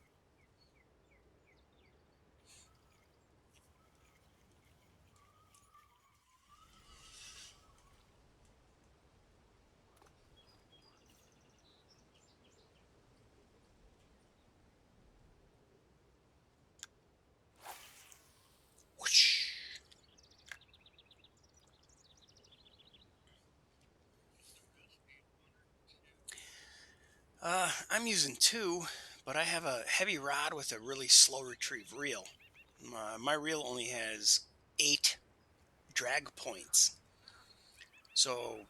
whoosh. I'm using two, but I have a heavy rod with a really slow retrieve reel. My reel only has 8 drag points. So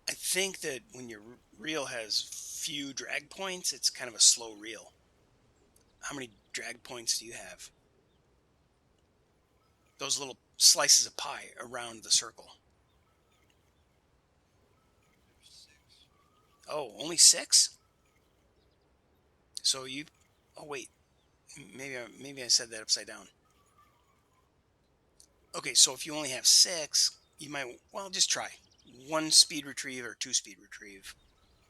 I think that when your reel has few drag points, it's kind of a slow reel. How many drag points do you have? Those little slices of pie around the circle. Oh, only 6? So you, oh wait, maybe I said that upside down. Okay, so if you only have 6, you might well just try one speed retrieve or two speed retrieve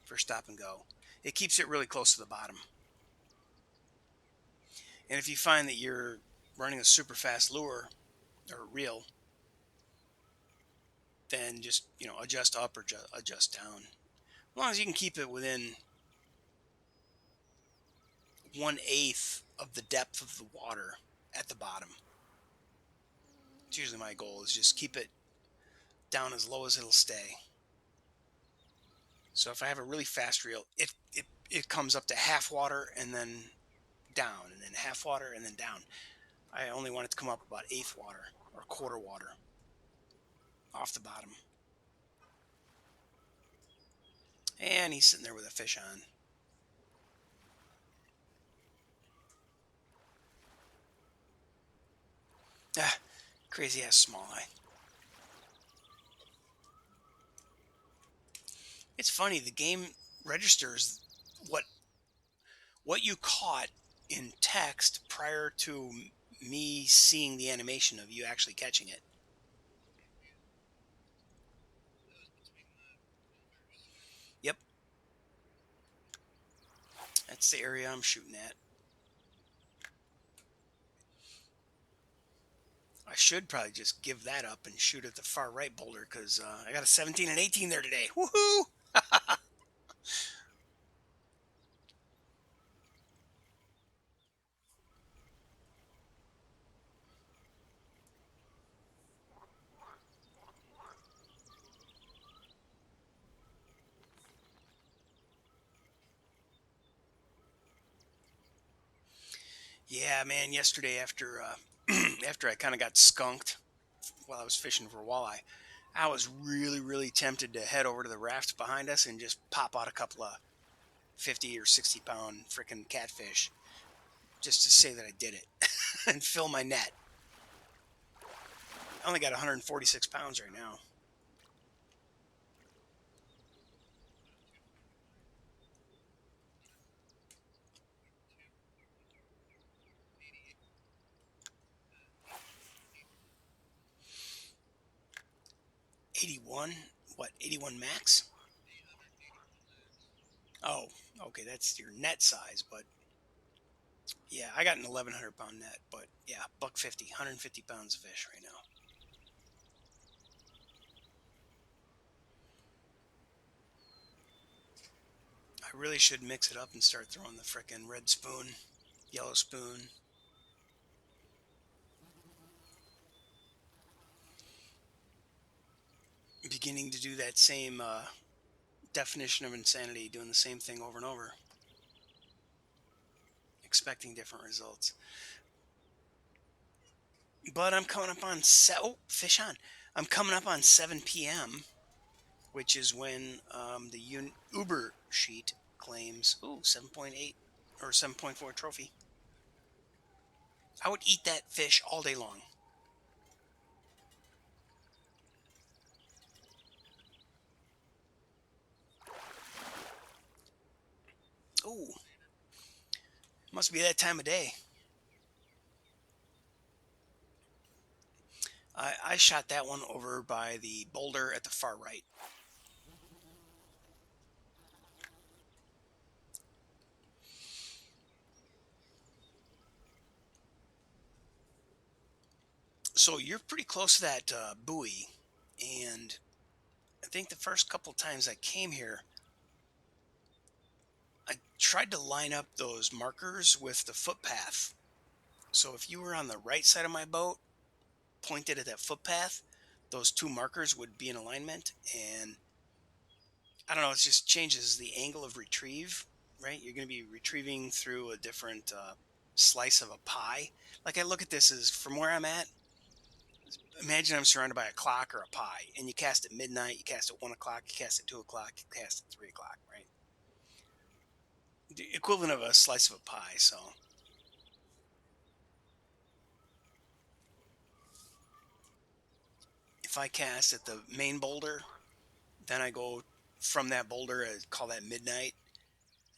for stop and go. It keeps it really close to the bottom. And if you find that you're running a super fast lure or reel, then just adjust up or adjust down. As long as you can keep it within 1/8 of the depth of the water at the bottom. It's usually my goal is just keep it down as low as it'll stay. So if I have a really fast reel, it comes up to half water and then down, and then half water and then down. I only want it to come up about eighth water or quarter water off the bottom. And he's sitting there with a fish on. Crazy ass smalleye. It's funny, the game registers what what you caught in text prior to me seeing the animation of you actually catching it. Yep, that's the area I'm shooting at. I should probably just give that up and shoot at the far right boulder because I got a 17 and 18 there today. Woohoo! Yeah, man. Yesterday, after after I kind of got skunked while I was fishing for walleye, I was really tempted to head over to the raft behind us and just pop out a couple of 50 or 60 pound freaking catfish, just to say that I did it and fill my net. I only got 146 pounds right now. '81. What? '81 max? Oh, okay. That's your net size, but yeah, I got an 1,100 pound net, but yeah, buck 50, 150 pounds of fish right now. I really should mix it up and start throwing the frickin' red spoon, yellow spoon. Beginning to do that same definition of insanity, doing the same thing over and over, expecting different results. But I'm coming up on oh, fish on. I'm coming up on 7 p.m., which is when the Uber sheet claims 7.8 or 7.4 trophy. I would eat that fish all day long. Oh, must be that time of day. I shot that one over by the boulder at the far right. So you're pretty close to that buoy, and I think the first couple times I came here, I tried to line up those markers with the footpath. So if you were on the right side of my boat, pointed at that footpath, those two markers would be in alignment. And I don't know, it just changes the angle of retrieve, right? You're going to be retrieving through a different slice of a pie. Like I look at this as from where I'm at, imagine I'm surrounded by a clock or a pie, and you cast at midnight, you cast at 1 o'clock, you cast at 2 o'clock, you cast at 3 o'clock, right? The equivalent of a slice of a pie. So if I cast at the main boulder, then I go from that boulder, I call that midnight,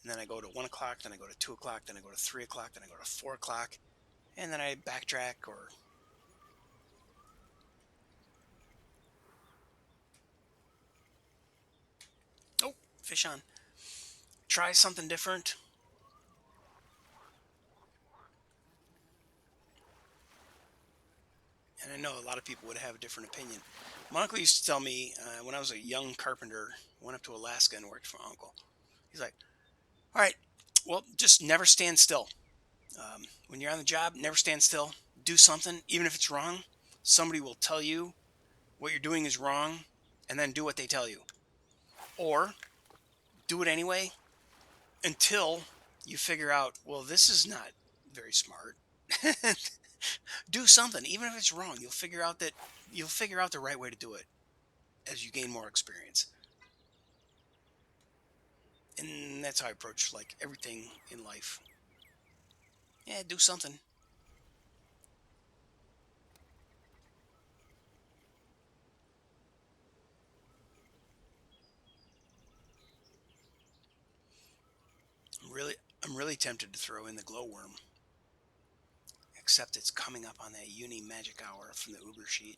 and then I go to 1 o'clock, then I go to 2 o'clock, then I go to 3 o'clock, then I go to 4 o'clock, and then I backtrack or oh, fish on. Try something different. And I know a lot of people would have a different opinion. My uncle used to tell me when I was a young carpenter, went up to Alaska and worked for my uncle. He's like, all right, well, just never stand still. When you're on the job, never stand still. Do something, even if it's wrong. Somebody will tell you what you're doing is wrong, and then do what they tell you. Or do it anyway until you figure out, well, this is not very smart. Do something, even if it's wrong. You'll figure out the right way to do it as you gain more experience. And that's how I approach like everything in life. Yeah, do something. I'm really tempted to throw in the glowworm, except it's coming up on that uni magic hour from the Uber sheet.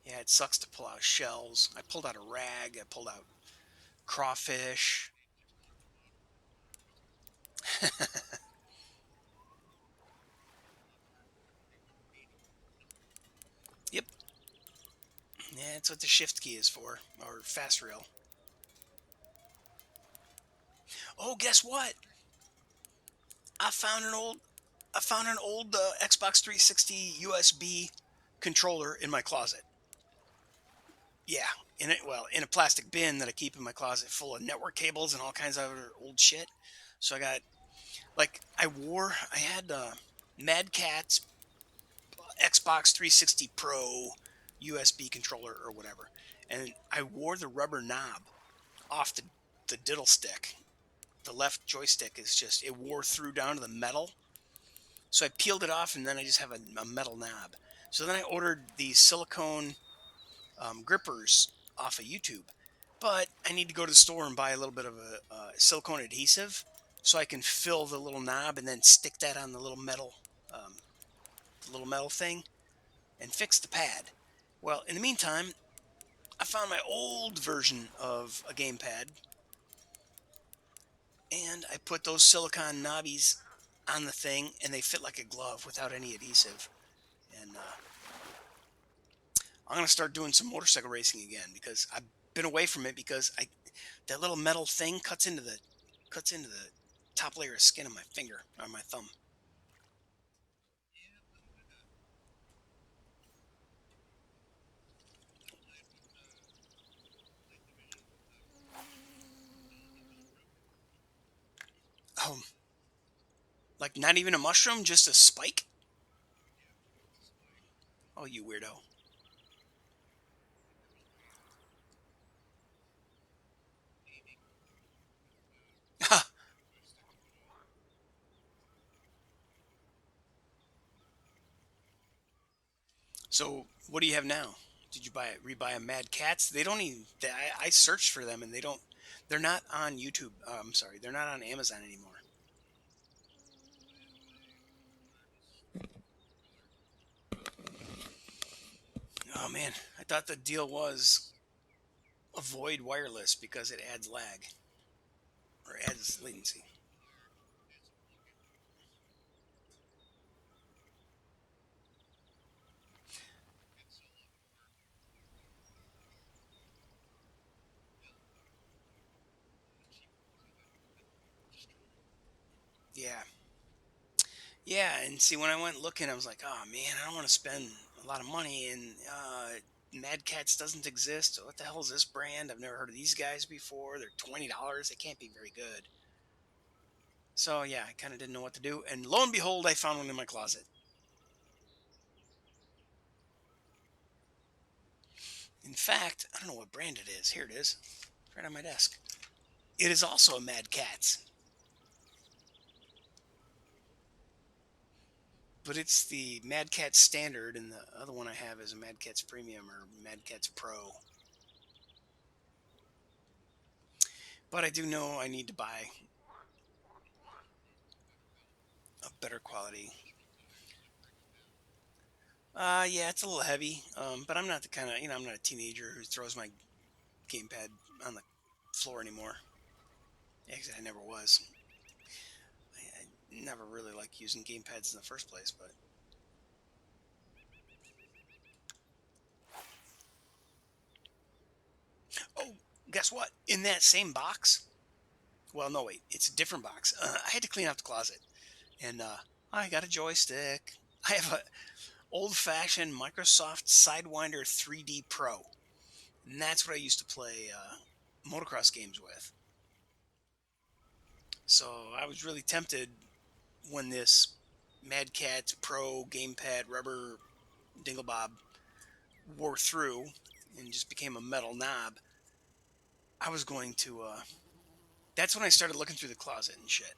Yeah, it sucks to pull out shells. I pulled out a rag. I pulled out crawfish. Yep. Yeah, that's what the shift key is for, or fast reel. Oh, guess what? I found an old Xbox 360 USB controller in my closet. Yeah, in a plastic bin that I keep in my closet, full of network cables and all kinds of other old shit. So I had Mad Cat's Xbox 360 Pro USB controller or whatever, and I wore the rubber knob off the diddle stick. The left joystick is just, it wore through down to the metal. So I peeled it off, and then I just have a metal knob. So then I ordered these silicone grippers off of YouTube. But I need to go to the store and buy a little bit of a silicone adhesive so I can fill the little knob and then stick that on um, the little metal thing and fix the pad. Well, in the meantime, I found my old version of a gamepad, and I put those silicone knobbies on the thing, and they fit like a glove without any adhesive. And I'm gonna start doing some motorcycle racing again because I've been away from it because I that little metal thing cuts into the top layer of skin on my finger, on my thumb. Oh, like not even a mushroom, just a spike? Oh, you weirdo. So, what do you have now? Did you rebuy a Mad Cats? They don't even. I searched for them and they don't. They're not on YouTube. I'm sorry, they're not on Amazon anymore. Oh man, I thought the deal was avoid wireless because it adds lag or adds latency. Yeah, yeah. And see, when I went looking, I was like, oh man, I don't want to spend a lot of money, and Mad Cats doesn't exist. What the hell is this brand? I've never heard of these guys before. They're $20. They can't be very good. So yeah, I kind of didn't know what to do, and lo and behold, I found one in my closet. In fact, I don't know what brand it is. Here it is, right on my desk. It is also a Mad Catz, but it's the Mad Catz Standard, and the other one I have is a Mad Catz Premium or Mad Catz Pro. But I do know I need to buy a better quality. Yeah, it's a little heavy, but I'm not the kind of, I'm not a teenager who throws my gamepad on the floor anymore. Actually, I never was. I never really liked using gamepads in the first place, but oh, guess what? In that same box, well, no, wait, it's a different box. I had to clean out the closet, and I got a joystick. I have a old-fashioned Microsoft Sidewinder 3D Pro, and that's what I used to play motocross games with. So I was really tempted when this Mad Catz Pro gamepad rubber dinglebob wore through and just became a metal knob. I was going to. That's when I started looking through the closet and shit.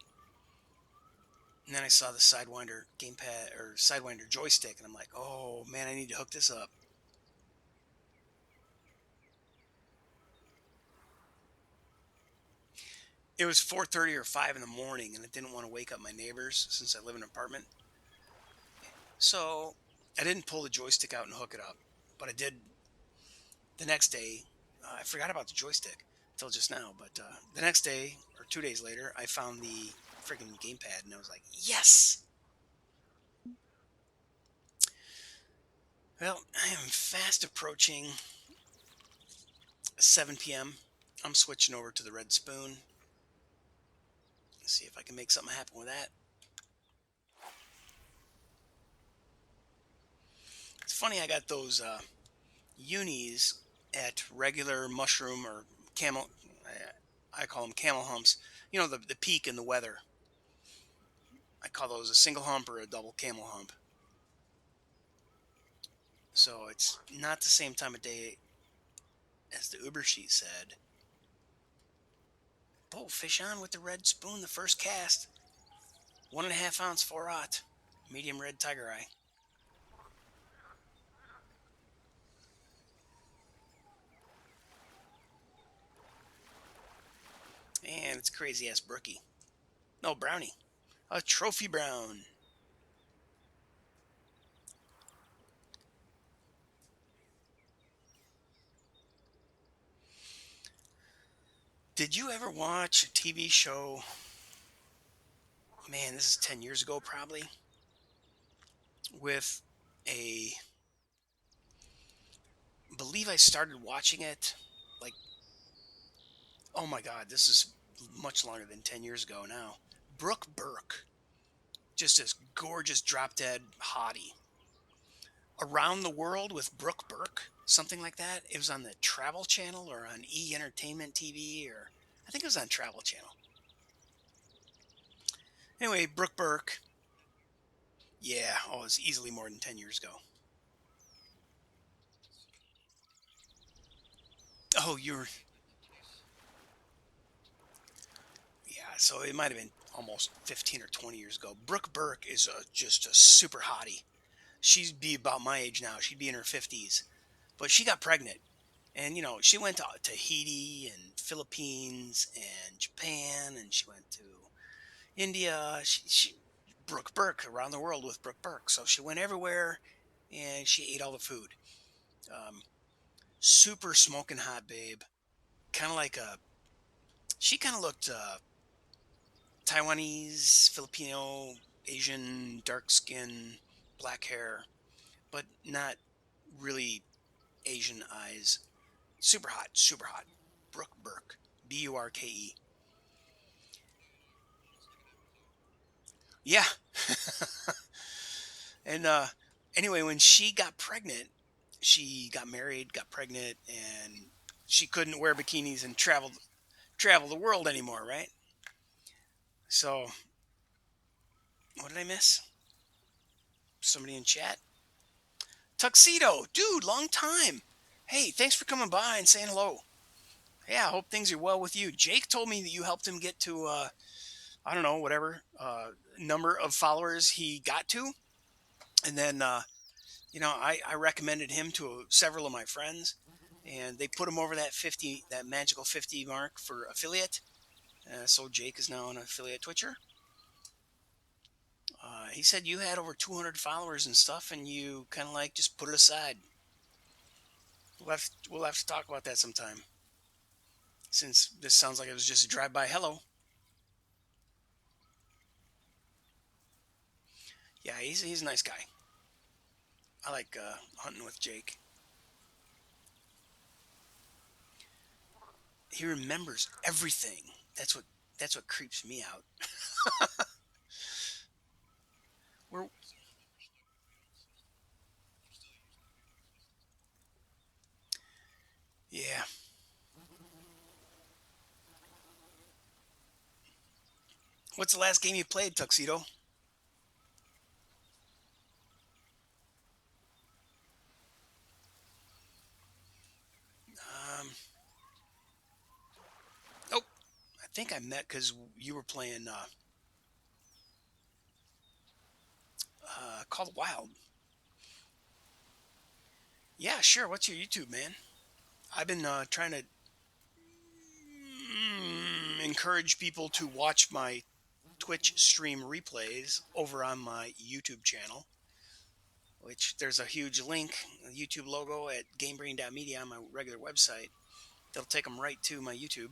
And then I saw the Sidewinder gamepad or Sidewinder joystick, and I'm like, oh man, I need to hook this up. It was 4:30 or 5 in the morning, and I didn't want to wake up my neighbors since I live in an apartment. So I didn't pull the joystick out and hook it up, but I did the next day. I forgot about the joystick until just now, but the next day or 2 days later, I found the freaking gamepad, and I was like, yes. Well, I am fast approaching 7 p.m. I'm switching over to the red spoon. Let's see if I can make something happen with that. It's funny, I got those unis at regular mushroom or camel. I call them camel humps. You know, the peak in the weather. I call those a single hump or a double camel hump. So it's not the same time of day as the Uber sheet said. Oh, fish on with the red spoon, the first cast. 1.5 ounce 4/0. Medium red tiger eye. And it's crazy ass brookie. No, brownie. A trophy brown. Did you ever watch a TV show? Man, this is 10 years ago probably. With a. Believe I started watching it like, oh my god, this is much longer than 10 years ago now. Brooke Burke. Just this gorgeous drop dead hottie. Around the World with Brooke Burke, something like that. It was on the Travel Channel or on E Entertainment TV, or I think it was on Travel Channel. Anyway, Brooke Burke. Yeah, oh, it was easily more than 10 years ago. Oh, you're. Yeah, so it might have been almost 15 or 20 years ago. Brooke Burke is just a super hottie. She'd be about my age now. She'd be in her 50s. But she got pregnant. And, she went to Tahiti and Philippines and Japan, and she went to India. Brooke Burke, around the world with Brooke Burke. So she went everywhere, and she ate all the food. Um, Super smoking hot babe. Kind of like a. She kind of looked Taiwanese, Filipino, Asian, dark skin, black hair, but not really Asian eyes. Super hot, super hot. Brooke Burke. Burke. Yeah. And anyway, when she got pregnant, she got married, got pregnant, and she couldn't wear bikinis and travel the world anymore, right? So, what did I miss? Somebody in chat? Tuxedo, dude, long time. Hey, thanks for coming by and saying hello. Yeah, I hope things are well with you. Jake told me that you helped him get to I don't know, whatever number of followers he got to, and then I recommended him to several of my friends, and they put him over that magical 50 mark for affiliate. So Jake is now an affiliate Twitcher. He said you had over 200 followers and stuff, and you kind of like just put it aside. We'll have to talk about that sometime, since this sounds like it was just a drive-by hello. Yeah, he's a nice guy. I like hunting with Jake. He remembers everything. That's what creeps me out. We're Yeah. What's the last game you played, Tuxedo? Um, oh, I think I met because you were playing Call of Wild. Yeah, sure. What's your YouTube, man? I've been trying to encourage people to watch my Twitch stream replays over on my YouTube channel, which there's a huge link, a YouTube logo at GameBrain.media on my regular website. That'll take them right to my YouTube.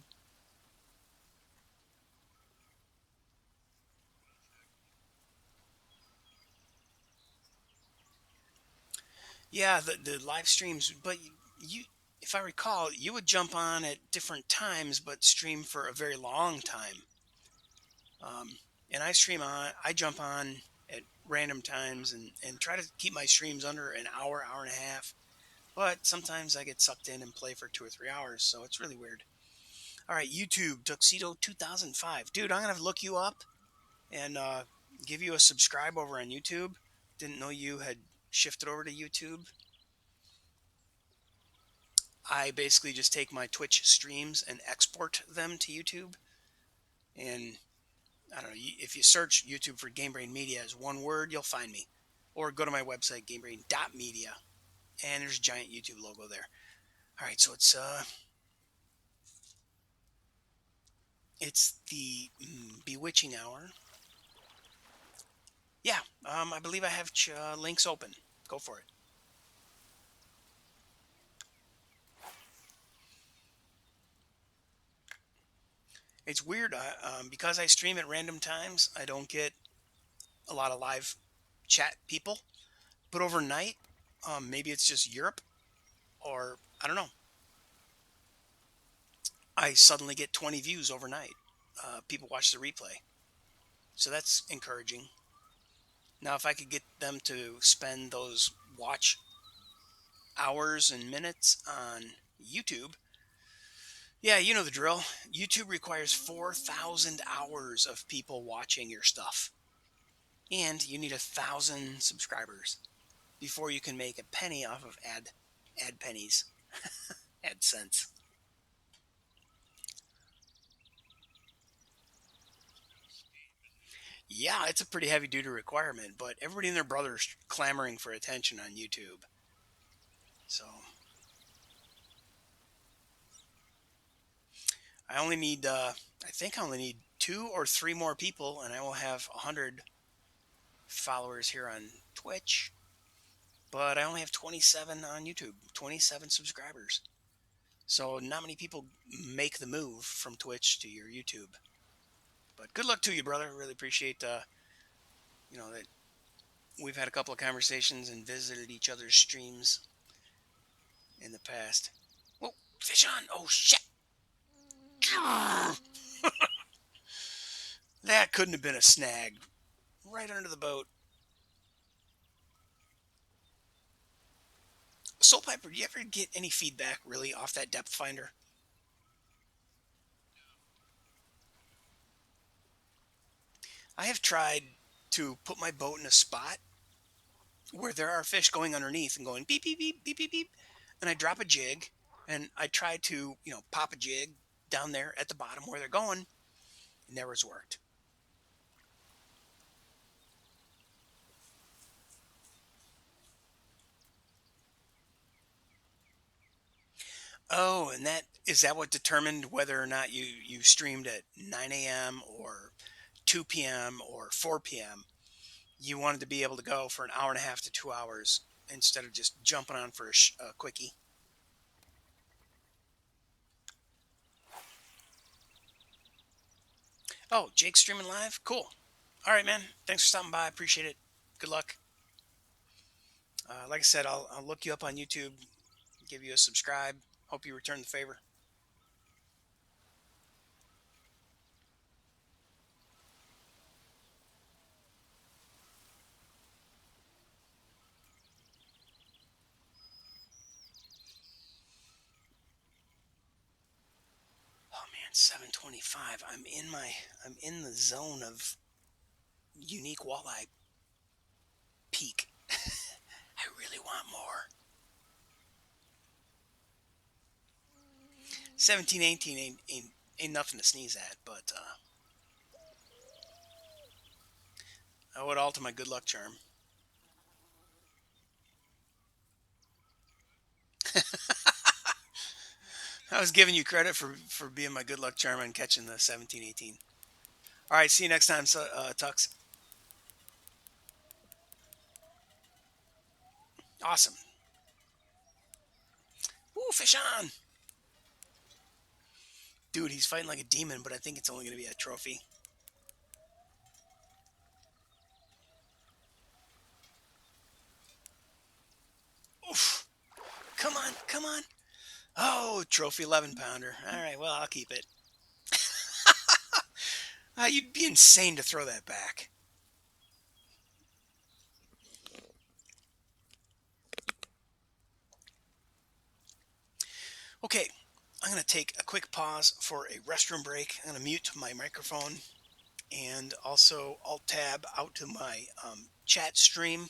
Yeah, the live streams, but you, if I recall, you would jump on at different times, but stream for a very long time. Um, and I jump on at random times and try to keep my streams under an hour, hour and a half. But sometimes I get sucked in and play for 2 or 3 hours, so it's really weird. All right, YouTube Tuxedo 2005, dude. I'm gonna look you up and give you a subscribe over on YouTube. Didn't know you had shifted over to YouTube. I basically just take my Twitch streams and export them to YouTube. And I don't know, if you search YouTube for GameBrain.media as one word, you'll find me. Or go to my website, GameBrain.media, and there's a giant YouTube logo there. All right, so it's the bewitching hour. Yeah, I believe I have links open. Go for it. It's weird because I stream at random times. I don't get a lot of live chat people, but overnight, maybe it's just Europe, or I don't know. I suddenly get 20 views overnight. People watch the replay, so that's encouraging. Now, if I could get them to spend those watch hours and minutes on YouTube, yeah, you know the drill. YouTube requires 4,000 hours of people watching your stuff, and you need 1,000 subscribers before you can make a penny off of ad pennies, AdSense. Yeah, it's a pretty heavy duty requirement, but everybody and their brother's clamoring for attention on YouTube. So I only need, I think I only need 2 or 3 more people, and I will have 100 followers here on Twitch. But I only have 27 on YouTube, 27 subscribers. So not many people make the move from Twitch to your YouTube. But good luck to you, brother. Really appreciate, that we've had a couple of conversations and visited each other's streams in the past. Whoa, fish on! Oh shit! That couldn't have been a snag. Right under the boat. Soul Piper, do you ever get any feedback really off that depth finder? I have tried to put my boat in a spot where there are fish going underneath and going beep beep beep beep beep beep, and I drop a jig and I try to pop a jig down there at the bottom where they're going. It never has worked. Oh, and that what determined whether or not you streamed at 9 a.m. or 2 p.m. or 4 p.m. You wanted to be able to go for an hour and a half to 2 hours instead of just jumping on for a quickie. Oh, Jake's streaming live? Cool. All right, man. Thanks for stopping by. I appreciate it. Good luck. Like I said, I'll look you up on YouTube, give you a subscribe. Hope you return the favor. Oh man, 725. I'm in the zone of unique walleye peak. I really want more. 1718 ain't nothing to sneeze at, but I owe it all to my good luck charm. I was giving you credit for being my good luck charm and catching the 17-18. All right, see you next time, Tux. Awesome. Ooh, fish on. Dude, he's fighting like a demon, but I think it's only going to be a trophy. Oof. Come on, come on. Oh, trophy 11 pounder. All right, well, I'll keep it. You'd be insane to throw that back. Okay, I'm going to take a quick pause for a restroom break. I'm going to mute my microphone and also alt tab out to my chat stream.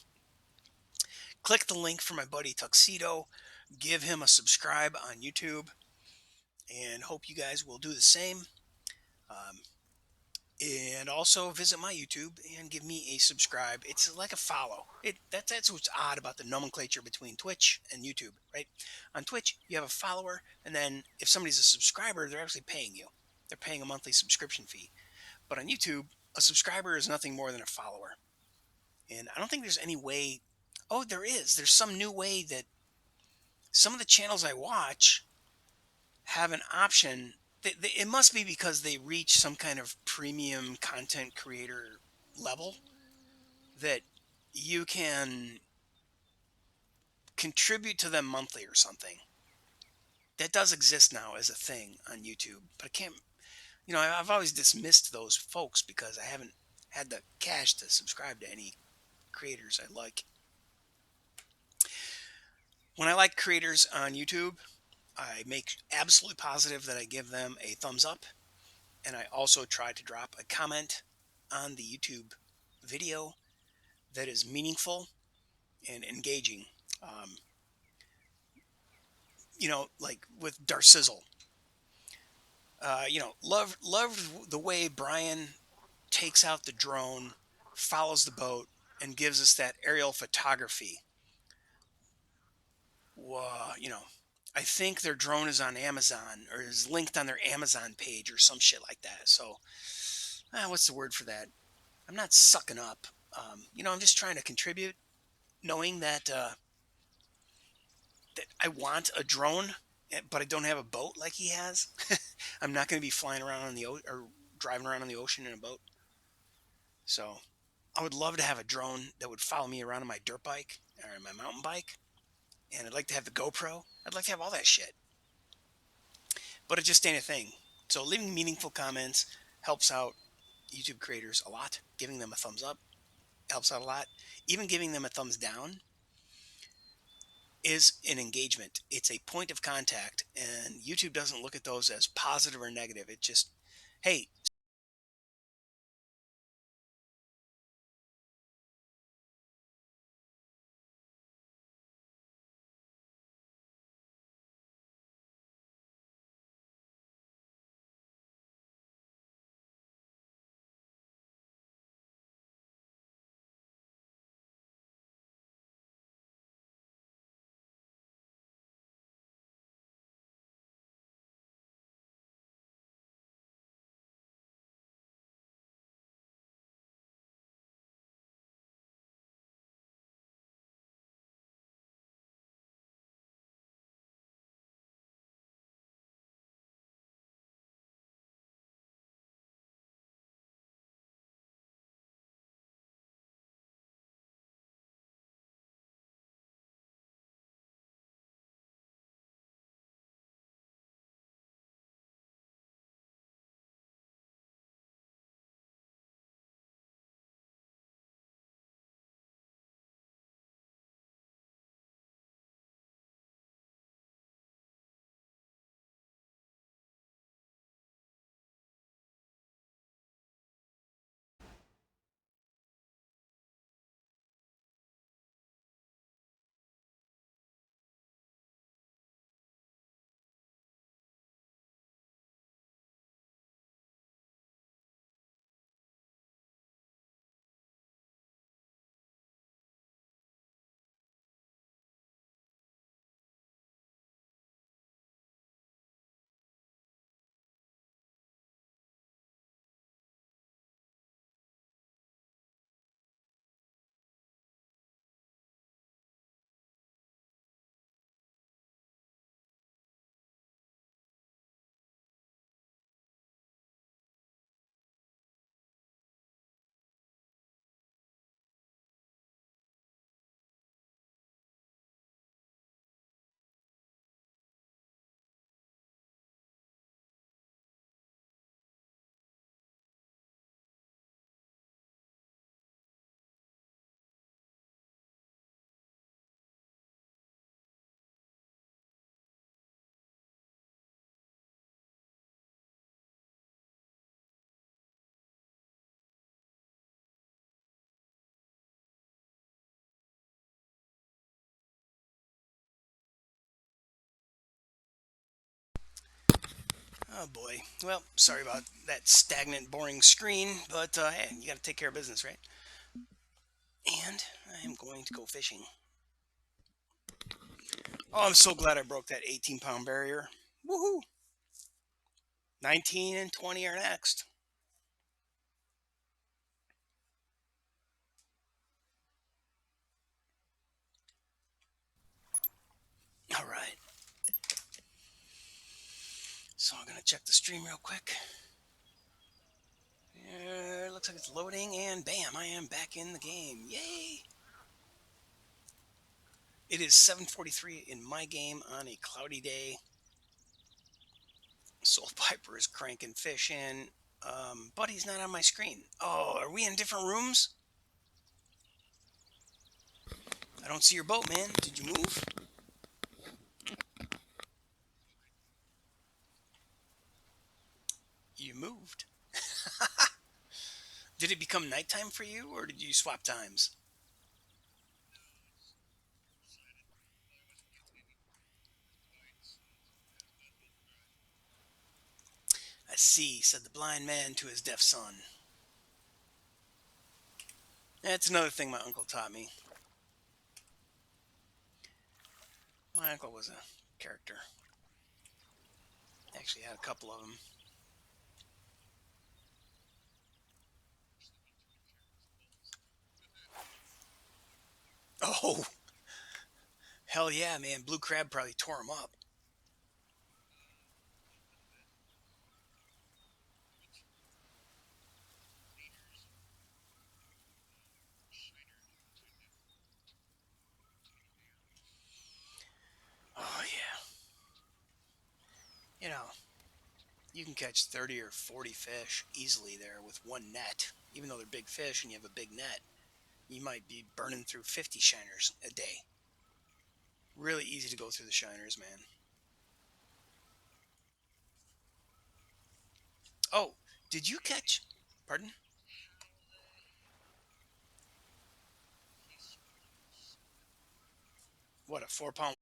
Click the link for my buddy Tuxedo. Give him a subscribe on YouTube, and hope you guys will do the same. Um, and also visit my YouTube and give me a subscribe. It's like a follow. That's what's odd about the nomenclature between Twitch and YouTube, right? On Twitch, you have a follower, and then if somebody's a subscriber, they're actually paying you. They're paying a monthly subscription fee. But on YouTube, a subscriber is nothing more than a follower. And I don't think there's any way. Oh, there is. There's some new way that some of the channels I watch have an option. It must be because they reach some kind of premium content creator level that you can contribute to them monthly or something. That does exist now as a thing on YouTube, but I can't. I've always dismissed those folks because I haven't had the cash to subscribe to any creators I like. When I like creators on YouTube, I make absolutely positive that I give them a thumbs up, and I also try to drop a comment on the YouTube video that is meaningful and engaging. Um, like with Darcizzle. Loved the way Brian takes out the drone, follows the boat, and gives us that aerial photography. Whoa, I think their drone is on Amazon or is linked on their Amazon page or some shit like that. So, what's the word for that? I'm not sucking up. I'm just trying to contribute, knowing that I want a drone, but I don't have a boat like he has. I'm not going to be flying around on the or driving around on the ocean in a boat. So I would love to have a drone that would follow me around on my dirt bike or my mountain bike, and I'd like to have the GoPro. I'd like to have all that shit, but it just ain't a thing. So leaving meaningful comments helps out YouTube creators a lot. Giving them a thumbs up helps out a lot. Even giving them a thumbs down is an engagement. It's a point of contact, and YouTube doesn't look at those as positive or negative. It just, hey, Oh boy. Well, sorry about that stagnant, boring screen, but hey, you got to take care of business, right? And I am going to go fishing. Oh, I'm so glad I broke that 18-pound barrier. Woohoo! 19 and 20 are next. All right. So I'm going to check the stream real quick. Looks like it's loading, and bam, I am back in the game. Yay! It is 7:43 in my game on a cloudy day. Soul Piper is cranking fish in, but he's not on my screen. Oh, are we in different rooms? I don't see your boat, man. Did you move? You moved. Did it become nighttime for you, or did you swap times? I see, said the blind man to his deaf son. That's another thing my uncle taught me. My uncle was a character. Actually, had a couple of them. Oh, hell yeah, man. Blue crab probably tore him up. Oh, yeah. You know, you can catch 30 or 40 fish easily there with one net. Even though they're big fish and you have a big net, you might be burning through 50 shiners a day. Really easy to go through the shiners, man. Oh, did you catch? Pardon? What, a 4 pound?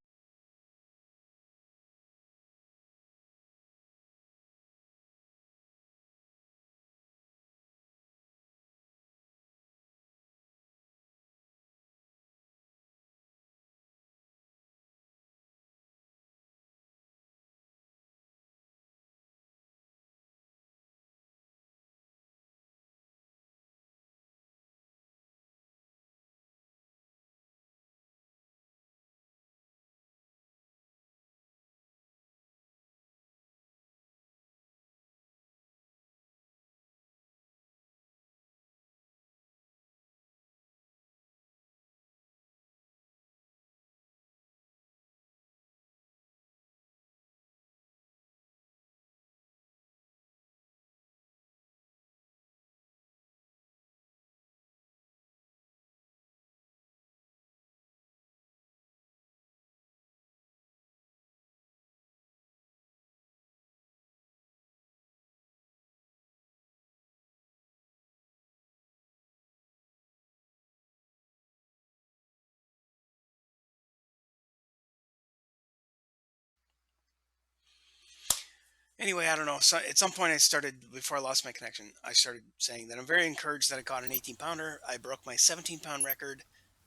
Anyway, I don't know. So at some point, I started, before I lost my connection, I started saying that I'm very encouraged that I caught an 18 pounder. I broke my 17-pound record.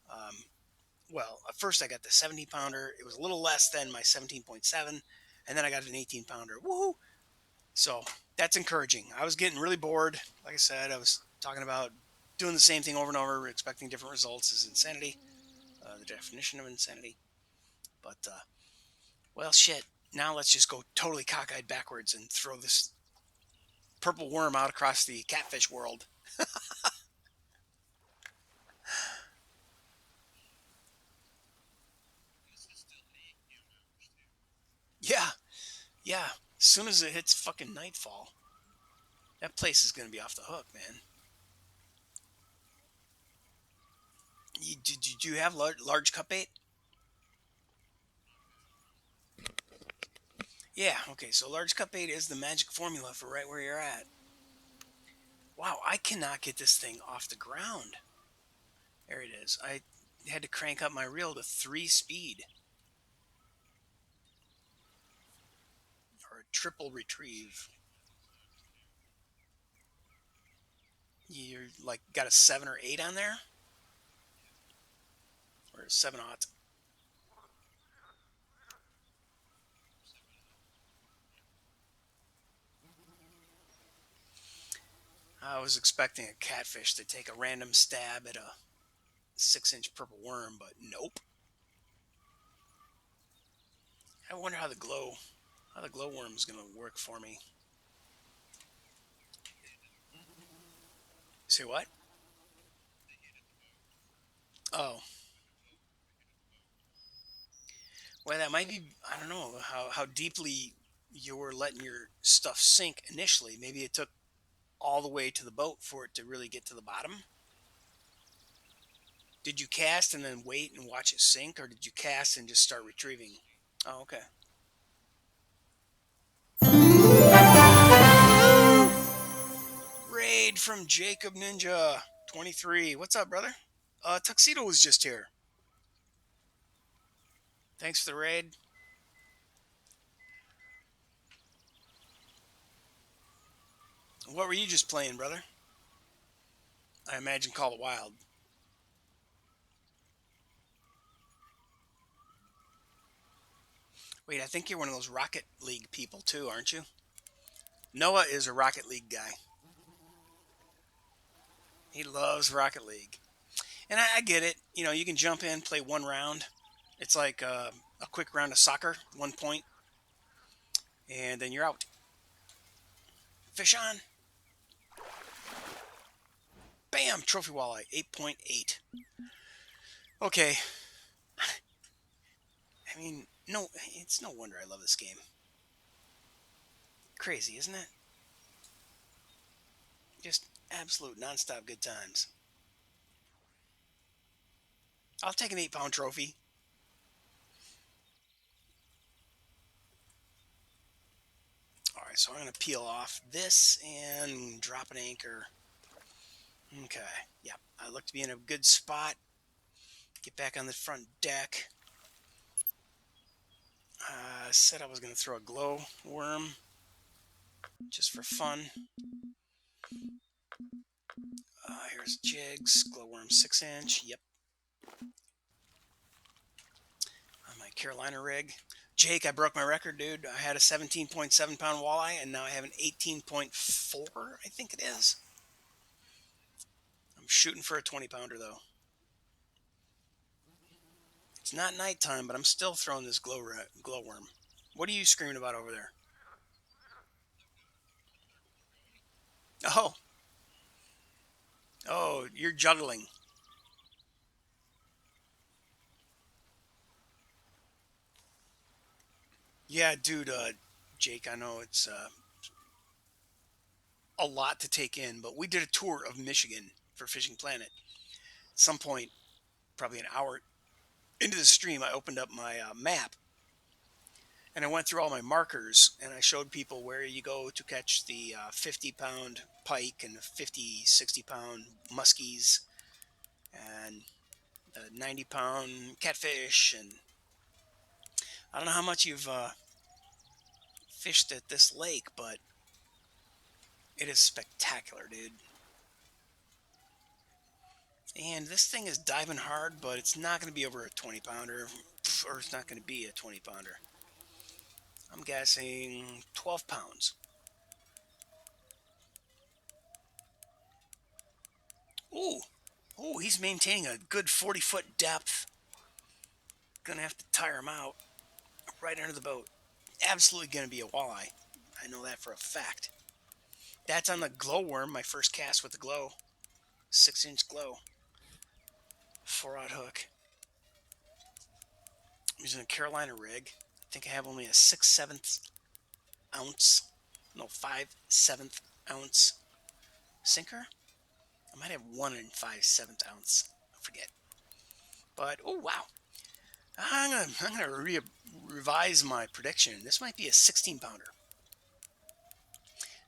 Um, well, at first I got the 17 pounder. It was a little less than my 17.7. And then I got an 18 pounder. Woohoo! So that's encouraging. I was getting really bored. Like I said, I was talking about doing the same thing over and over, expecting different results is insanity, the definition of insanity. But, well, shit. Now let's just go totally cockeyed backwards and throw this purple worm out across the catfish world. Yeah, yeah. As soon as it hits fucking nightfall, that place is going to be off the hook, man. Did you have large cup bait? Yeah, okay, so large cup bait is the magic formula for right where you're at. Wow, I cannot get this thing off the ground. There it is. I had to crank up my reel to 3 speed. Or triple retrieve. You're like got a 7 or 8 on there? Or 7 aught? I was expecting a catfish to take a random stab at a 6-inch purple worm, but nope. I wonder how the glowworm is gonna work for me. Say what? Oh, well, that might be. I don't know how deeply you were letting your stuff sink initially. Maybe it took all the way to the boat for it to really get to the bottom. Did you cast and then wait and watch it sink, or did you cast and just start retrieving? Oh, okay. Raid from Jacob Ninja 23. What's up, brother? Tuxedo was just here. Thanks for the raid. What were you just playing, brother? I imagine Call of Wild. Wait, I think you're one of those Rocket League people too, aren't you? Noah is a Rocket League guy. He loves Rocket League. And I get it. You know, you can jump in, play one round. It's like a quick round of soccer, 1 point, and then you're out. Fish on. Bam! Trophy walleye, 8.8. Okay. I mean, no, it's no wonder I love this game. Crazy, isn't it? Just absolute nonstop good times. I'll take an 8-pound trophy. Alright, so I'm going to peel off this and drop an anchor. Okay, yep. I look to be in a good spot. Get back on the front deck. I said I was going to throw a glow worm just for fun. Here's jigs, glowworm 6-inch. Yep. On my Carolina rig. Jake, I broke my record, dude. I had a 17.7-pound walleye, and now I have an 18.4, I think it is. I'm shooting for a 20-pounder, though. It's not nighttime, but I'm still throwing this glowworm. What are you screaming about over there? Oh. Oh, you're juggling. Yeah, dude, Jake, I know it's a lot to take in, but we did a tour of Michigan for Fishing Planet. At some point, probably an hour into the stream, I opened up my map and I went through all my markers and I showed people where you go to catch the 50-pound pike and the 50, 60-pound muskies and the 90-pound catfish. And I don't know how much you've fished at this lake, but it is spectacular, dude. And this thing is diving hard, but it's not going to be over a 20-pounder, or it's not going to be a 20-pounder. I'm guessing 12 pounds. Ooh, ooh, he's maintaining a good 40-foot depth. Gonna have to tire him out right under the boat. Absolutely gonna be a walleye. I know that for a fact. That's on the glowworm, my first cast with the glow. 6-inch glow. 4-aught hook. I'm using a Carolina rig. I think I have only a 6/7 ounce. No, 5/7 ounce sinker. I might have 1 5/7 ounce. I forget. But oh wow, I'm gonna revise my prediction. This might be a 16-pounder.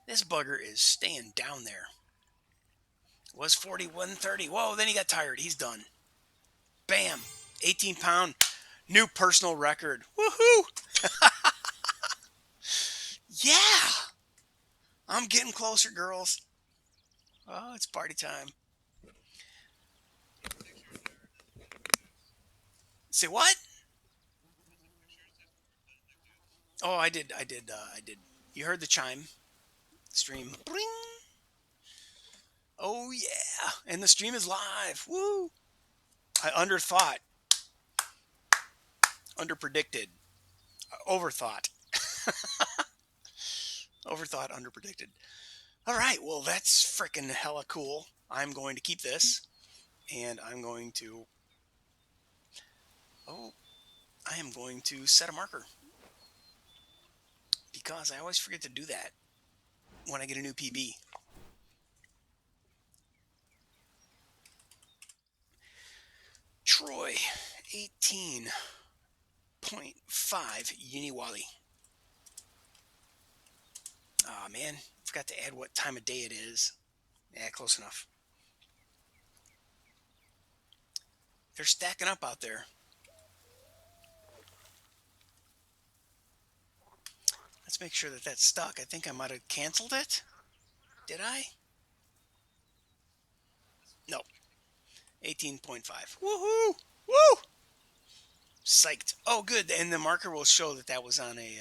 This bugger is staying down there. Was 41.30. Whoa, then he got tired. He's done. Bam, 18-pound, new personal record. Woohoo! Yeah, I'm getting closer, girls. Oh, it's party time. Say what? Oh, I did. I did. You heard the chime stream. Bling. Oh yeah, and the stream is live. Woo! I underthought, underpredicted, overthought, overthought, underpredicted. All right, well that's freaking hella cool. I'm going to keep this, and I'm going to. Oh, I am going to set a marker because I always forget to do that when I get a new PB. Troy, 18.5 Wally. Oh man, forgot to add what time of day it is. Yeah, close enough. They're stacking up out there. Let's make sure that that's stuck. I think I might have canceled it. Did I? No. 18.5. Woohoo! Woo! Psyched. Oh, good. And the marker will show that that was on a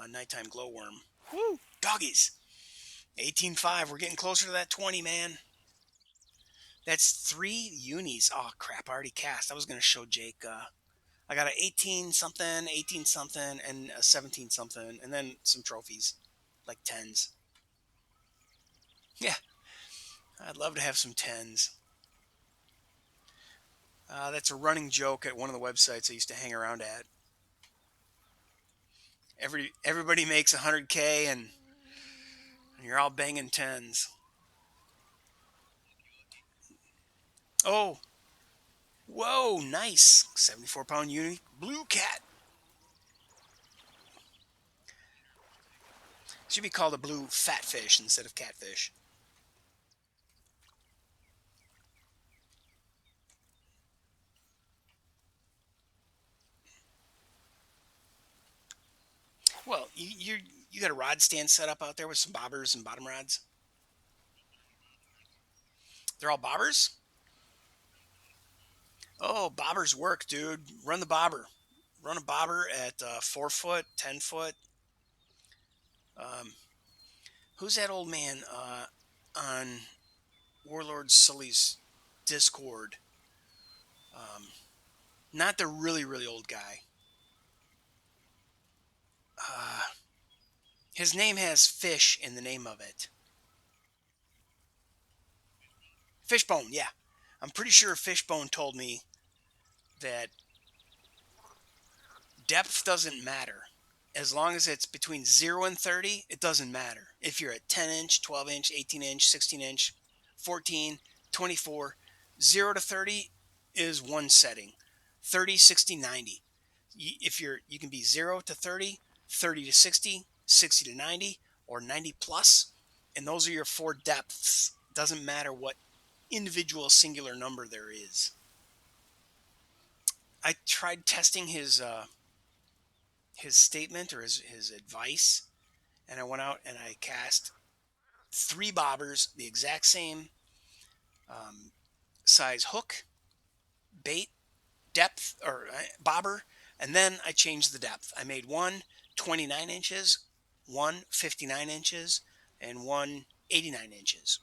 nighttime glowworm. Woo! Doggies. 18.5. We're getting closer to that 20, man. That's 3 unis. Oh, crap. I already cast. I was going to show Jake. I got an 18 something, 18 something, and a 17 something, and then some trophies, like 10s. Yeah, I'd love to have some 10s. That's a running joke at one of the websites I used to hang around at. Everybody makes 100K and you're all banging 10s. Oh, whoa, nice. 74-pound uni blue cat. Should be called a blue fat fish instead of catfish. Well, you got a rod stand set up out there with some bobbers and bottom rods. They're all bobbers. Oh, bobbers work, dude. Run the bobber. Run a bobber at 4 foot, 10 foot. Um, who's that old man on Warlord Sully's Discord? Um, not the really really old guy. Uh, his name has fish in the name of it. Fishbone, yeah. I'm pretty sure Fishbone told me that depth doesn't matter. As long as it's between 0 and 30, it doesn't matter. If you're at 10 inch, 12 inch, 18 inch, 16 inch, 14, 24, 0 to 30 is one setting. 30, 60, 90. If you can be 0 to 30, 30 to 60, 60 to 90, or 90 plus, and those are your four depths. Doesn't matter what individual singular number there is. I tried testing his statement or his advice, and I went out and I cast 3 bobbers, the exact same um, size hook, bait, depth, or bobber, and then I changed the depth. I made one 29 inches, one 59 inches, and one 89 inches.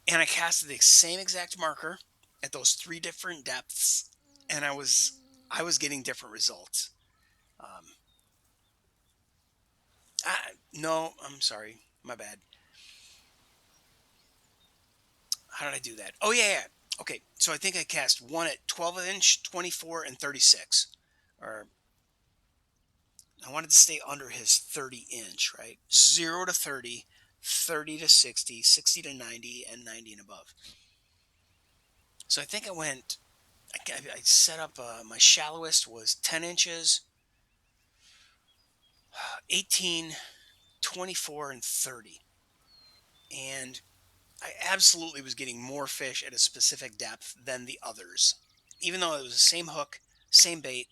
And I casted the same exact marker at those 3 different depths, and I was getting different results. Um, no, I'm sorry, my bad. How did I do that? Oh yeah, yeah. Okay, so I think I cast one at 12 inch, 24, and 36. Or I wanted to stay under his 30 inch, right? 0 to 30, 30 to 60, 60 to 90, and 90 and above. So I think I set up, my shallowest was 10 inches, 18, 24, and 30. And I absolutely was getting more fish at a specific depth than the others. Even though it was the same hook, same bait,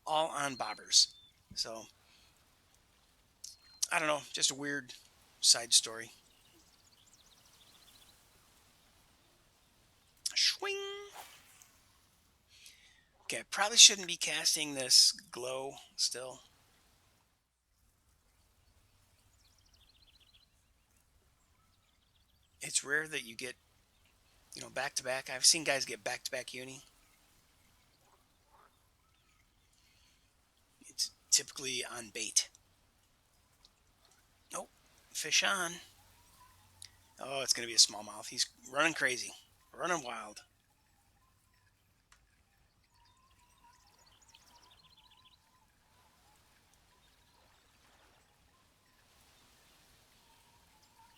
all on bobbers. So I don't know, just a weird side story. Swing. Okay, I probably shouldn't be casting this glow still. It's rare that you get, back to back. I've seen guys get back to back uni. It's typically on bait. Nope. Fish on. Oh, it's going to be a smallmouth. He's running crazy, running wild.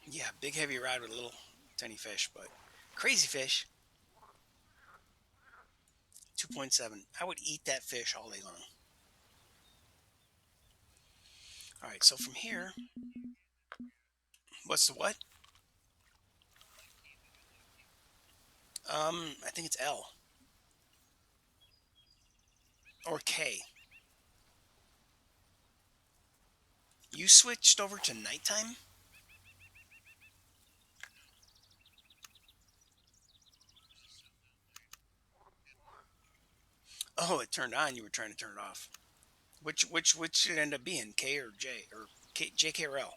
Yeah, big heavy rod with a little tiny fish, but crazy fish. 2.7. I would eat that fish all day long. All right, so from here, what's the what? I think it's L or K. You switched over to nighttime? Oh, it turned on. You were trying to turn it off. Which should end up being K or J or K, J, K or L?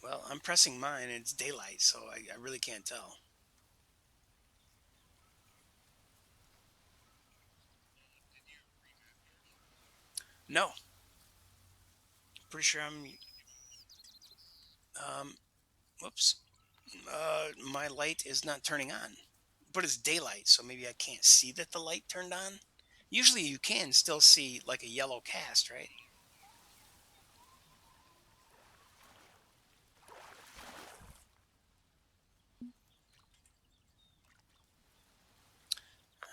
Well, I'm pressing mine and it's daylight, so I really can't tell. No, pretty sure I'm. Um, whoops. My light is not turning on, but it's daylight, so maybe I can't see that the light turned on. Usually, you can still see like a yellow cast, right?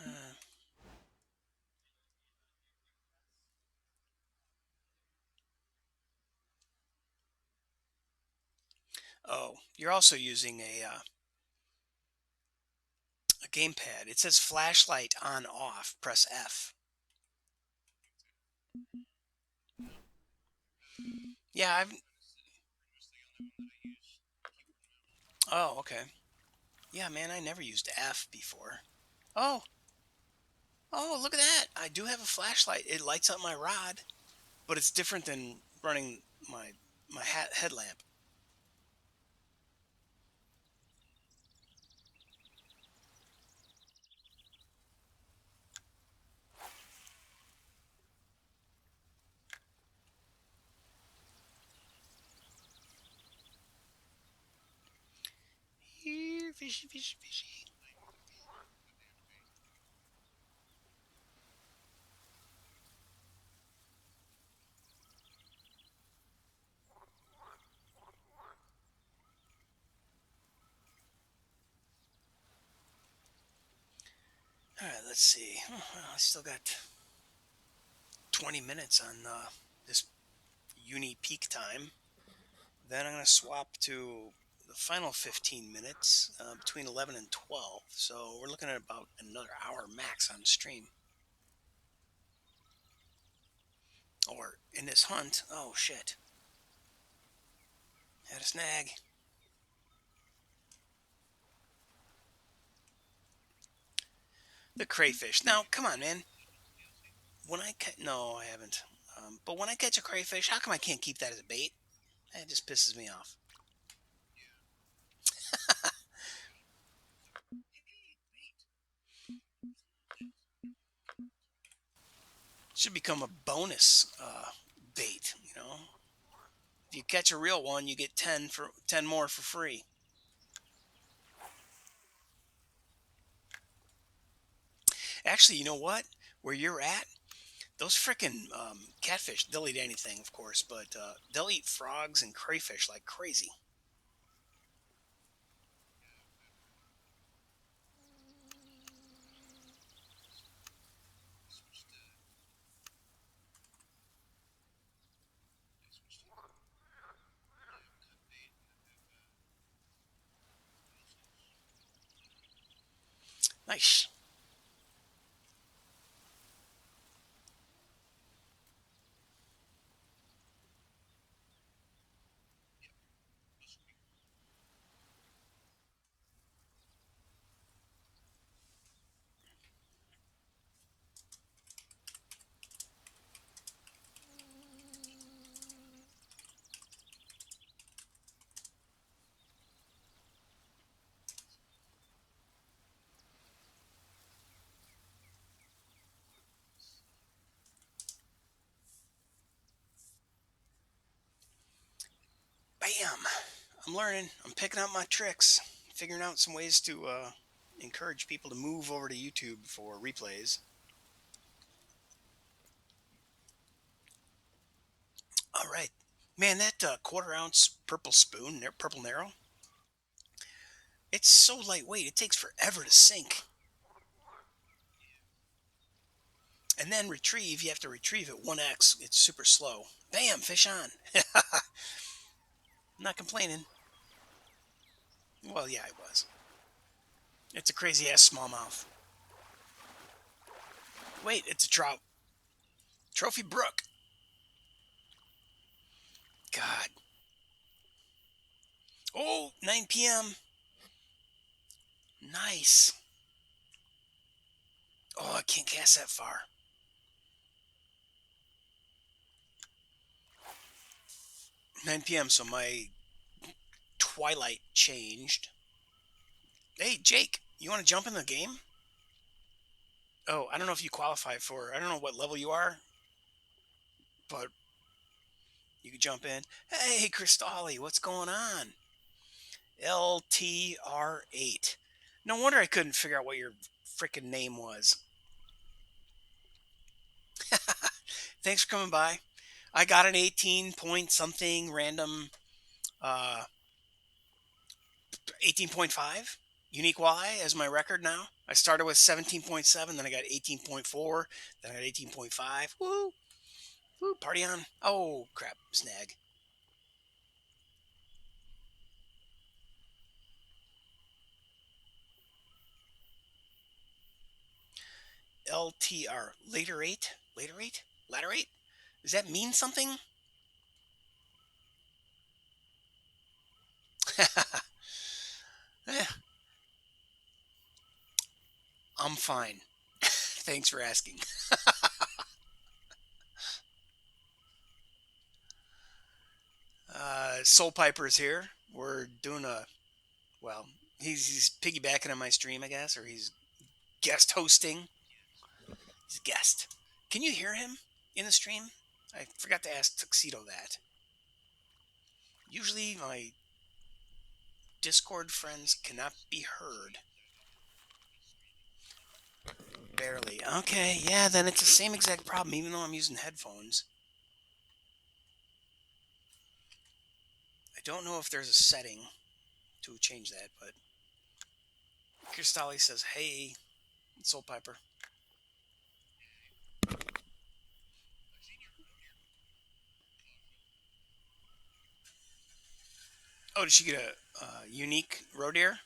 Uh, oh, you're also using a gamepad. It says flashlight on off. Press F. Yeah, I've. Oh, okay. Yeah, man, I never used F before. Oh, oh, look at that! I do have a flashlight. It lights up my rod, but it's different than running my headlamp. Here, fishy, fishy, fishy. All right, let's see. Oh, well, I still got 20 minutes on this uni peak time. Then I'm going to swap to the final 15 minutes between 11 and 12. So we're looking at about another hour max on stream. Or in this hunt, oh shit, had a snag. The crayfish. Now, come on, man. When I catch, no, I haven't. But when I catch a crayfish, how come I can't keep that as a bait? That just pisses me off. Should become a bonus bait. If you catch a real one, you get 10 more for free. Actually, you know what? Where you're at, those frickin' catfish, they'll eat anything, of course, but they'll eat frogs and crayfish like crazy. Nice. Bam. I'm learning. I'm picking up my tricks, figuring out some ways to encourage people to move over to YouTube for replays. All right. Man, that quarter ounce purple spoon, purple narrow, it's so lightweight. It takes forever to sink. And then retrieve, you have to retrieve at 1x. It's super slow. Bam, fish on. I'm not complaining. Well, yeah, I was. It's a crazy ass smallmouth. Wait, it's a trout. Trophy Brook. God. Oh, 9 p.m. Nice. Oh, I can't cast that far. 9 p.m. So my twilight changed. Hey, Jake, you want to jump in the game? Oh, I don't know if you qualify for. I don't know what level you are, but you can jump in. Hey, Cristali, what's going on? LTR8. No wonder I couldn't figure out what your freaking name was. Thanks for coming by. I got an 18 point something random, uh, 18.5 unique Wally as my record now. I started with 17.7, then I got 18.4, then I got 18.5. Woo! Woo! Party on. Oh, crap. Snag. LTR. Later 8? Later 8? Ladder 8? Does that mean something? Eh, I'm fine. Thanks for asking. Soul Piper's here. We're doing a, well, he's piggybacking on my stream, I guess, or he's guest hosting. He's a guest. Can you hear him in the stream? I forgot to ask Tuxedo that. Usually my Discord friends cannot be heard. Barely. Okay, yeah, then it's the same exact problem, even though I'm using headphones. I don't know if there's a setting to change that, but Kristali says, hey, Soul Piper. Oh, did she get a unique roe deer?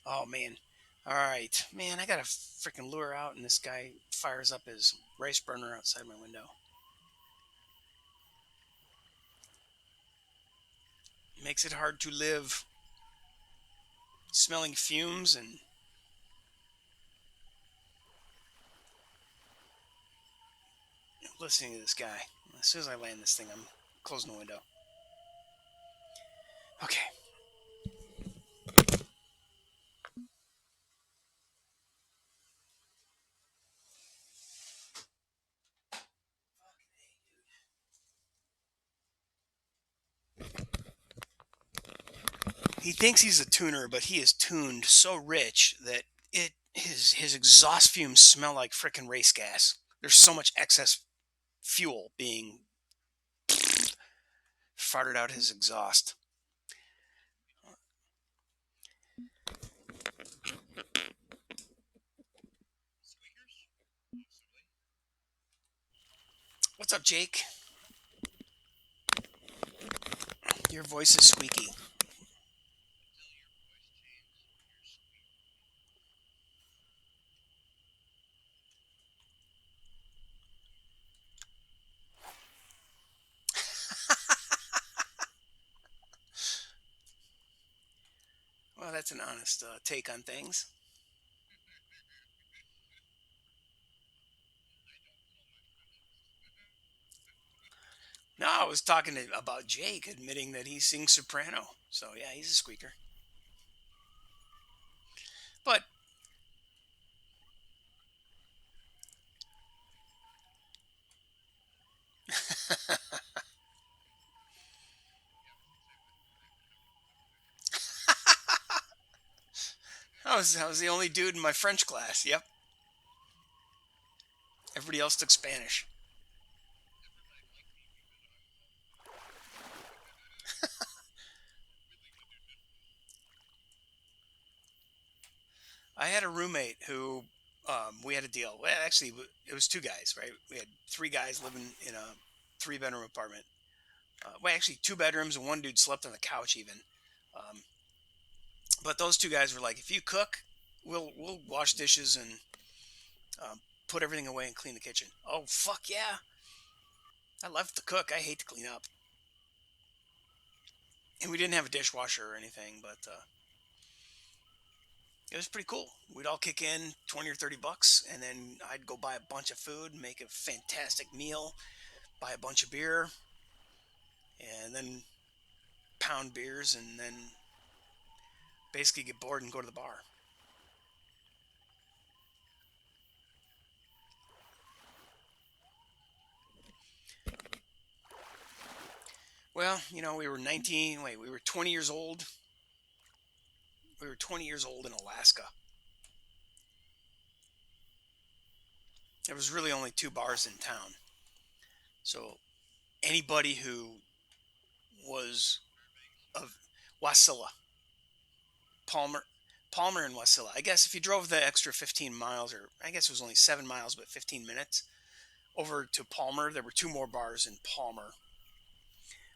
Oh, man. All right. Man, I got to freaking lure out, and this guy fires up his rice burner outside my window. Makes it hard to live. Smelling fumes and listening to this guy. As soon as I land this thing, I'm closing the window. Okay. He thinks he's a tuner, but he is tuned so rich that his exhaust fumes smell like frickin' race gas. There's so much excess fuel being farted out his exhaust. What's up, Jake? Your voice is squeaky. that's an honest take on things. No, I was talking about Jake admitting that he sings soprano. So yeah, he's a squeaker. But I was the only dude in my French class. Yep, everybody else took Spanish. I had a roommate who we had a deal. Well, actually, it was two guys, right? We had three guys living in a three-bedroom apartment. Well, actually, two bedrooms, and one dude slept on the couch even. Um, but those two guys were like, if you cook, we'll wash dishes and put everything away and clean the kitchen. Oh fuck yeah! I love to cook. I hate to clean up. And we didn't have a dishwasher or anything, but it was pretty cool. We'd all kick in 20 or 30 bucks, and then I'd go buy a bunch of food, make a fantastic meal, buy a bunch of beer, and then pound beers, and then basically get bored and go to the bar. Well, we were 19. Wait, we were 20 years old. We were 20 years old in Alaska. There was really only two bars in town. So anybody who was of Wasilla, Palmer, Palmer and Wasilla. I guess if you drove the extra 15 miles, or I guess it was only 7 miles, but 15 minutes over to Palmer, there were two more bars in Palmer.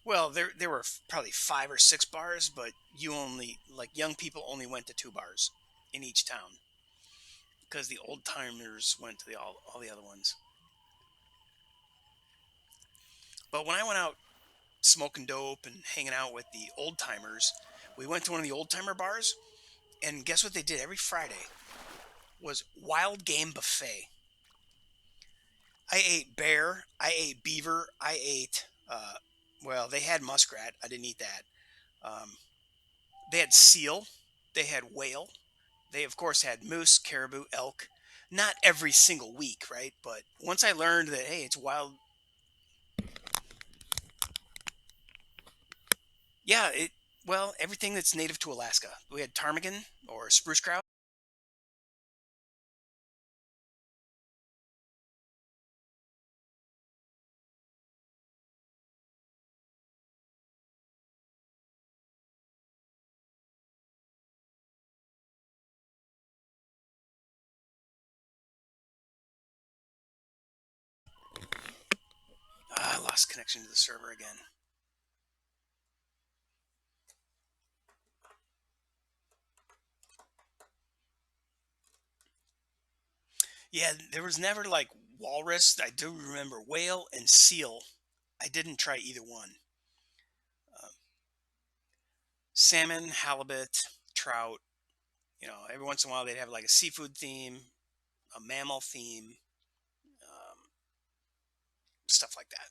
Well, there were probably five or six bars, but you only like young people only went to two bars in each town because the old timers went to all the other ones. But when I went out smoking dope and hanging out with the old timers, we went to one of the old timer bars, and guess what they did every Friday was wild game buffet. I ate bear, I ate beaver, I ate well, they had muskrat. I didn't eat that. Um, they had seal, they had whale, they of course had moose, caribou, elk. Not every single week, right? But once I learned that hey, it's wild. Yeah, it well, everything that's native to Alaska. We had ptarmigan or spruce grouse. I lost connection to the server again. Yeah, there was never like walrus. I do remember whale and seal. I didn't try either one. Um, Salmon, halibut, trout. Every once in a while they'd have like a seafood theme, a mammal theme, stuff like that.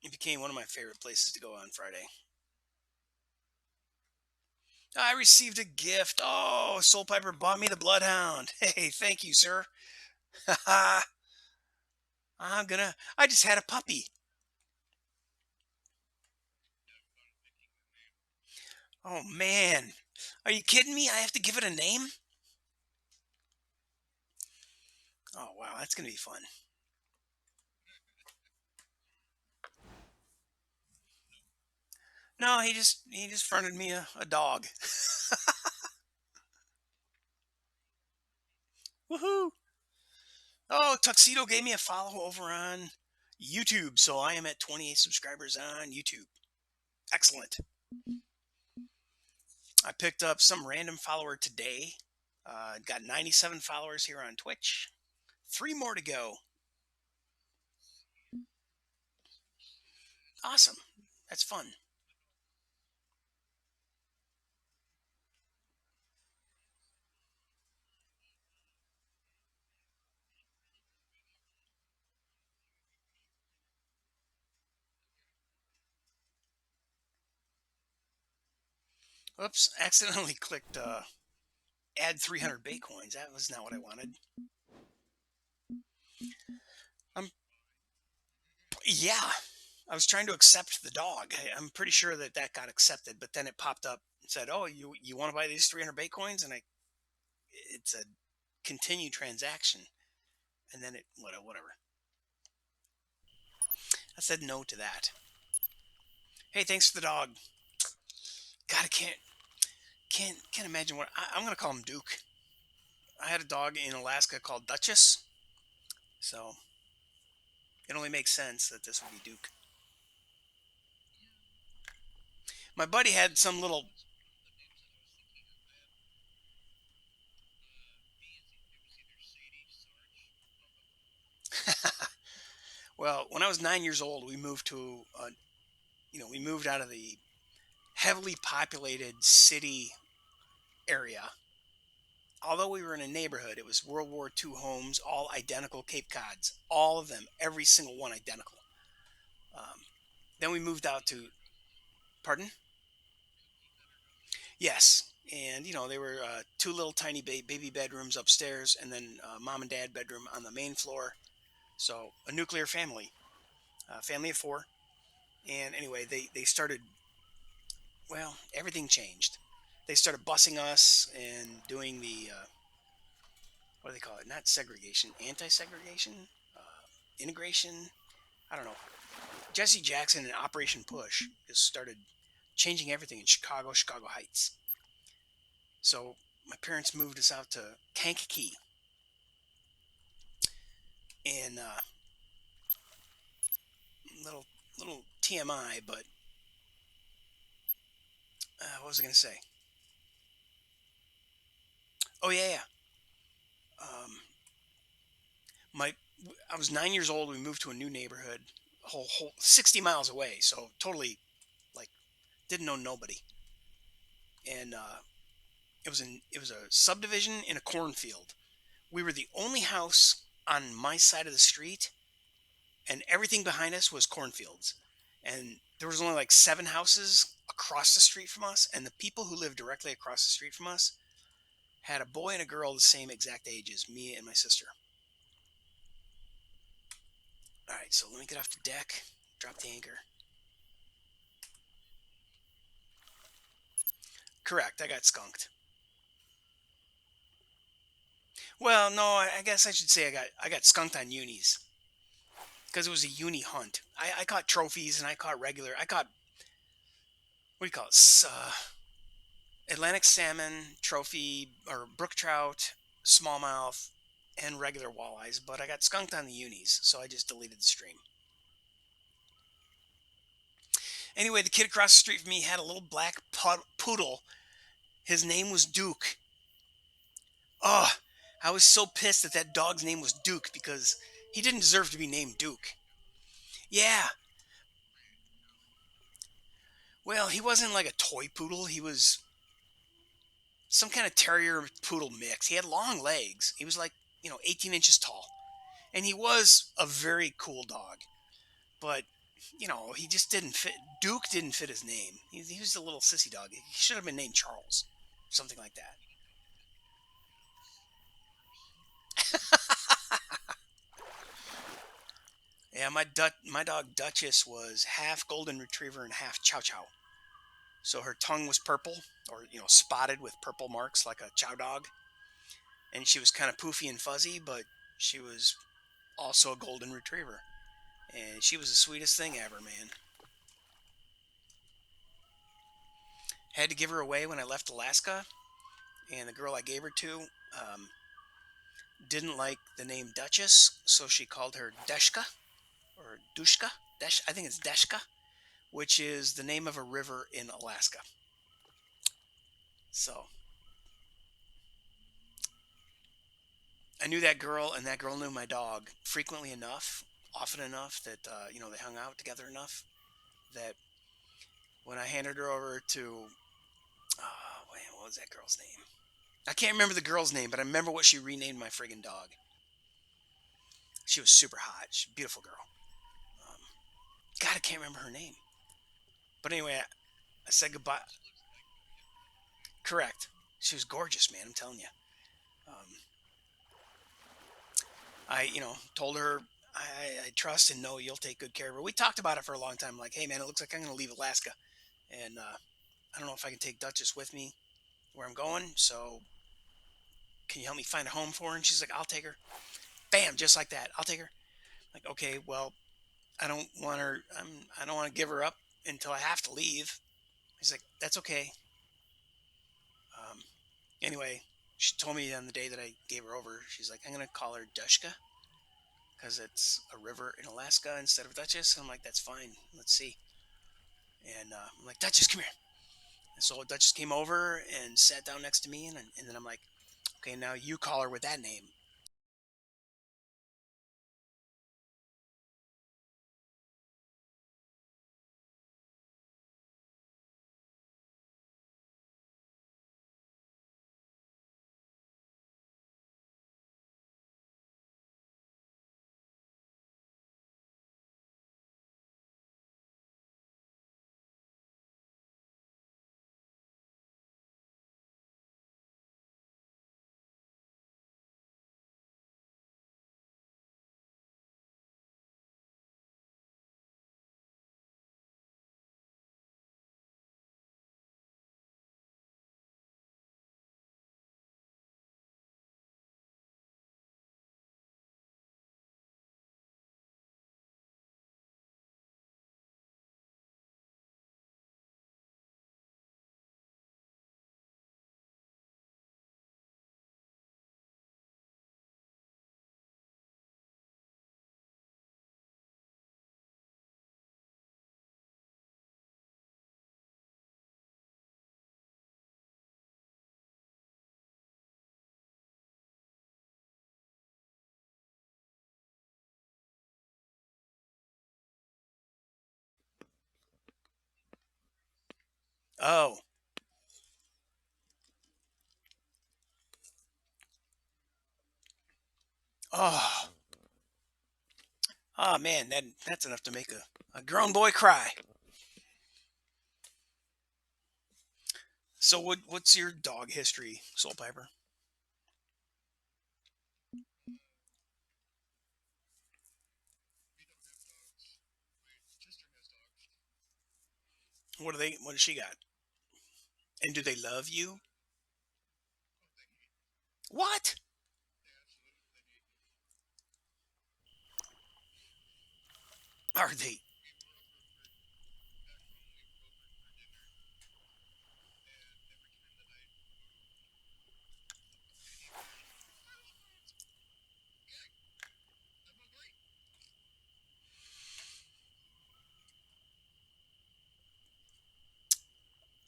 It became one of my favorite places to go on Friday. I received a gift. Oh, Soul Piper bought me the Bloodhound. Hey, thank you, sir. Haha. I just had a puppy. Oh, man. Are you kidding me? I have to give it a name? Oh, wow. That's going to be fun. No, he just fronted me a dog. Woohoo! Oh, Tuxedo gave me a follow over on YouTube, so I am at 28 subscribers on YouTube. Excellent. I picked up some random follower today. Got 97 followers here on Twitch. Three more to go. Awesome. That's fun. Oops, accidentally clicked add 300 Bitcoins. That was not what I wanted. I'm Yeah, I was trying to accept the dog. I'm pretty sure that that got accepted, but then it popped up and said, "Oh, you want to buy these 300 Bitcoins?" And it said continue transaction, and then it whatever. I said no to that. Hey, thanks for the dog. God, I can't imagine what I'm gonna call him Duke. I had a dog in Alaska called Duchess, so it only makes sense that this would be Duke. My buddy had some little. Well, when I was 9 years old, we moved to we moved out of the heavily populated city area. Although we were in a neighborhood, it was World War II homes, all identical Cape Cods, all of them, every single one identical. Um, then we moved out to, pardon? Yes, and they were two little tiny baby bedrooms upstairs, and then mom and dad bedroom on the main floor. So a nuclear family, family of four. And anyway, they started. Well, everything changed. They started busing us and doing the what do they call it? Not segregation, anti-segregation, integration. I don't know. Jesse Jackson and Operation Push just started changing everything in Chicago, Chicago Heights. So my parents moved us out to Kankakee, and little little TMI, but what was I going to say? Oh yeah. Um, my I was 9 years old. We moved to a new neighborhood, whole 60 miles away. So totally like didn't know nobody, and it was a subdivision in a cornfield. We were the only house on my side of the street, and everything behind us was cornfields. And there was only like seven houses across the street from us, and the people who lived directly across the street from us had a boy and a girl the same exact age as me and my sister. All right, so let me get off the deck, drop the anchor. Correct, I got skunked. Well, no, I guess I should say I got skunked on unis because it was a uni hunt. I caught trophies and I caught regular. I caught what do you call it? Atlantic salmon, trophy, or brook trout, smallmouth, and regular walleyes. But I got skunked on the unis, so I just deleted the stream. Anyway, the kid across the street from me had a little black poodle. His name was Duke. Oh, I was so pissed that that dog's name was Duke because he didn't deserve to be named Duke. Yeah, well, he wasn't like a toy poodle. He was some kind of terrier poodle mix. He had long legs. He was like, 18 inches tall. And he was a very cool dog. But, he just didn't fit. Duke didn't fit his name. He was a little sissy dog. He should have been named Charles. Something like that. Yeah, my dog Duchess was half golden retriever and half chow chow. So her tongue was purple, or spotted with purple marks like a chow dog, and she was kind of poofy and fuzzy, but she was also a golden retriever, and she was the sweetest thing ever, man. Had to give her away when I left Alaska, and the girl I gave her to didn't like the name Duchess, so she called her Deshka or Dushka. I think it's Deshka, which is the name of a river in Alaska. So I knew that girl, and that girl knew my dog frequently enough, often enough that they hung out together enough that when I handed her over to, wait, what was that girl's name? I can't remember the girl's name, but I remember what she renamed my friggin' dog. She was super hot. She's a beautiful girl. Um, God, I can't remember her name. But anyway, I said goodbye. Correct. She was gorgeous, man. I'm telling you. Um, I told her I trust and know you'll take good care of her. We talked about it for a long time. Like, hey, man, it looks like I'm going to leave Alaska, and I don't know if I can take Duchess with me where I'm going. So, can you help me find a home for her? And she's like, I'll take her. Bam, just like that. I'll take her. Like, okay, well, I don't want her. I don't want to give her up until I have to leave. He's like, that's okay. Um, anyway, she told me on the day that I gave her over, she's like, I'm gonna call her Dushka because it's a river in Alaska instead of Duchess. I'm like, that's fine. Let's see. And I'm like, Duchess, come here. And so Duchess came over and sat down next to me, and then I'm like, okay, now you call her with that name. Oh, oh, oh, man, that's enough to make a grown boy cry. So what's your dog history, Soul Piper? What do they? What does she got? And do they love you? What? Are they?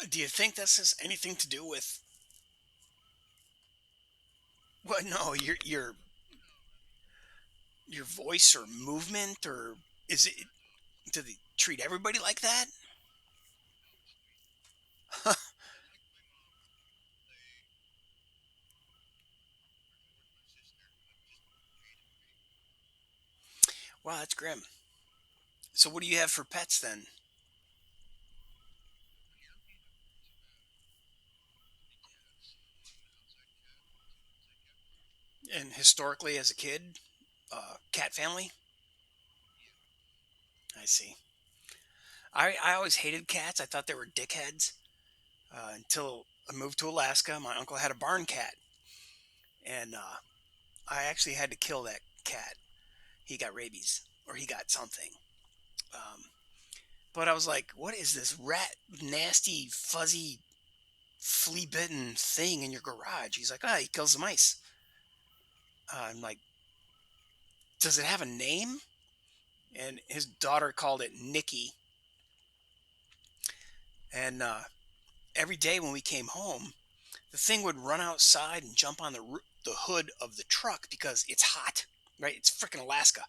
Do you think this has anything to do with what? No, your voice or movement, or is it? Do they treat everybody like that? Wow, that's grim. So what do you have for pets then? And historically, as a kid, cat family. I see. I always hated cats. I thought they were dickheads until I moved to Alaska. My uncle had a barn cat, and I actually had to kill that cat. He got rabies, or he got something. Um, but I was like, "What is this rat, nasty, fuzzy, flea-bitten thing in your garage?" He's like, "Ah, he kills the mice." I'm like, "Does it have a name?" And his daughter called it Nikki. And every day when we came home, the thing would run outside and jump on the hood of the truck because it's hot, right? It's freaking Alaska.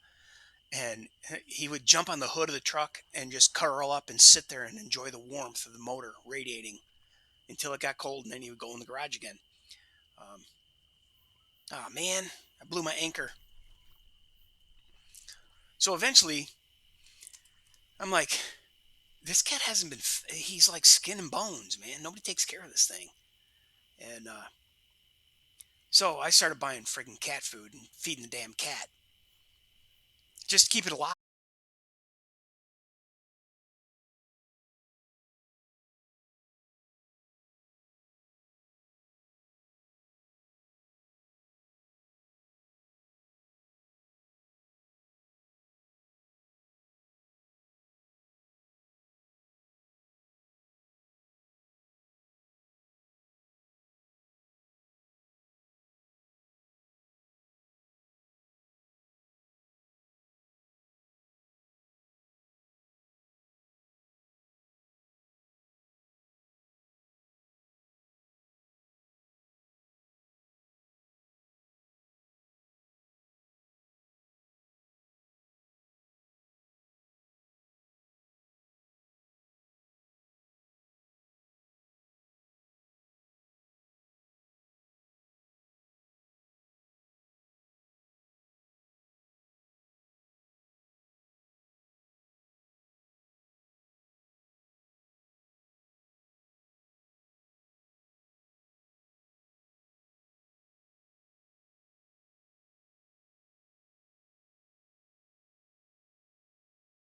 And he would jump on the hood of the truck and just curl up and sit there and enjoy the warmth of the motor radiating until it got cold, and then he would go in the garage again. Um, oh man, I blew my anchor. So eventually, I'm like, this cat hasn't been. He's like skin and bones, man. Nobody takes care of this thing. And so I started buying friggin' cat food and feeding the damn cat just to keep it alive.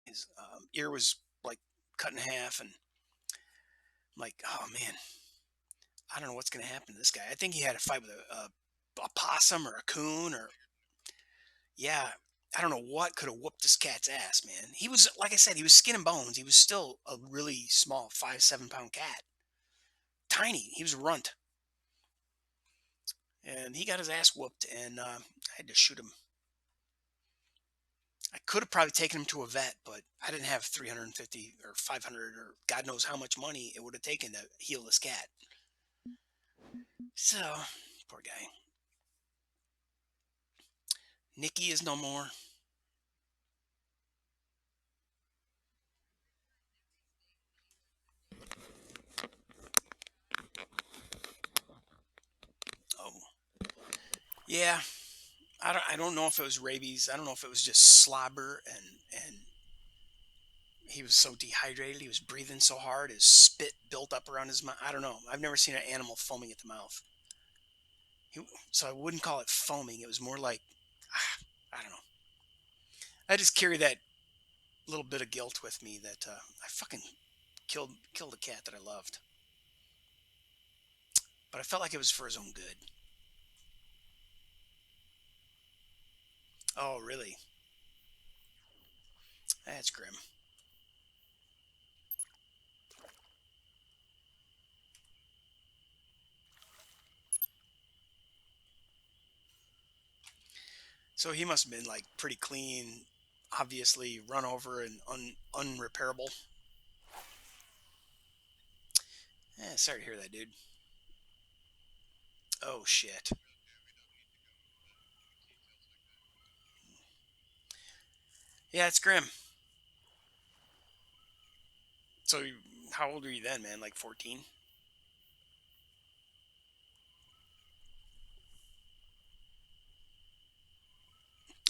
His ear was like cut in half, and I'm like, oh man, I don't know what's gonna happen to this guy. I think he had a fight with a possum or a coon or yeah. I don't know what could have whooped this cat's ass, man. He was like I said, he was skin and bones. He was still a really small 5, 7 pound cat, tiny. He was a runt, and he got his ass whooped, and I had to shoot him. I could have probably taken him to a vet, but I didn't have 350 or 500 or God knows how much money it would have taken to heal this cat. So, poor guy. Nikki is no more. Oh, yeah. I don't know if it was rabies. I don't know if it was just slobber and he was so dehydrated. He was breathing so hard. His spit built up around his mouth. I don't know. I've never seen an animal foaming at the mouth. He, so I wouldn't call it foaming. It was more like I don't know. I just carry that little bit of guilt with me that I fucking killed a cat that I loved, but I felt like it was for his own good. Oh, really? That's grim. So he must have been like pretty clean, obviously run over and unrepairable. Sorry to hear that, dude. Oh shit. Yeah, it's grim. So, how old were you then, man? Like 14?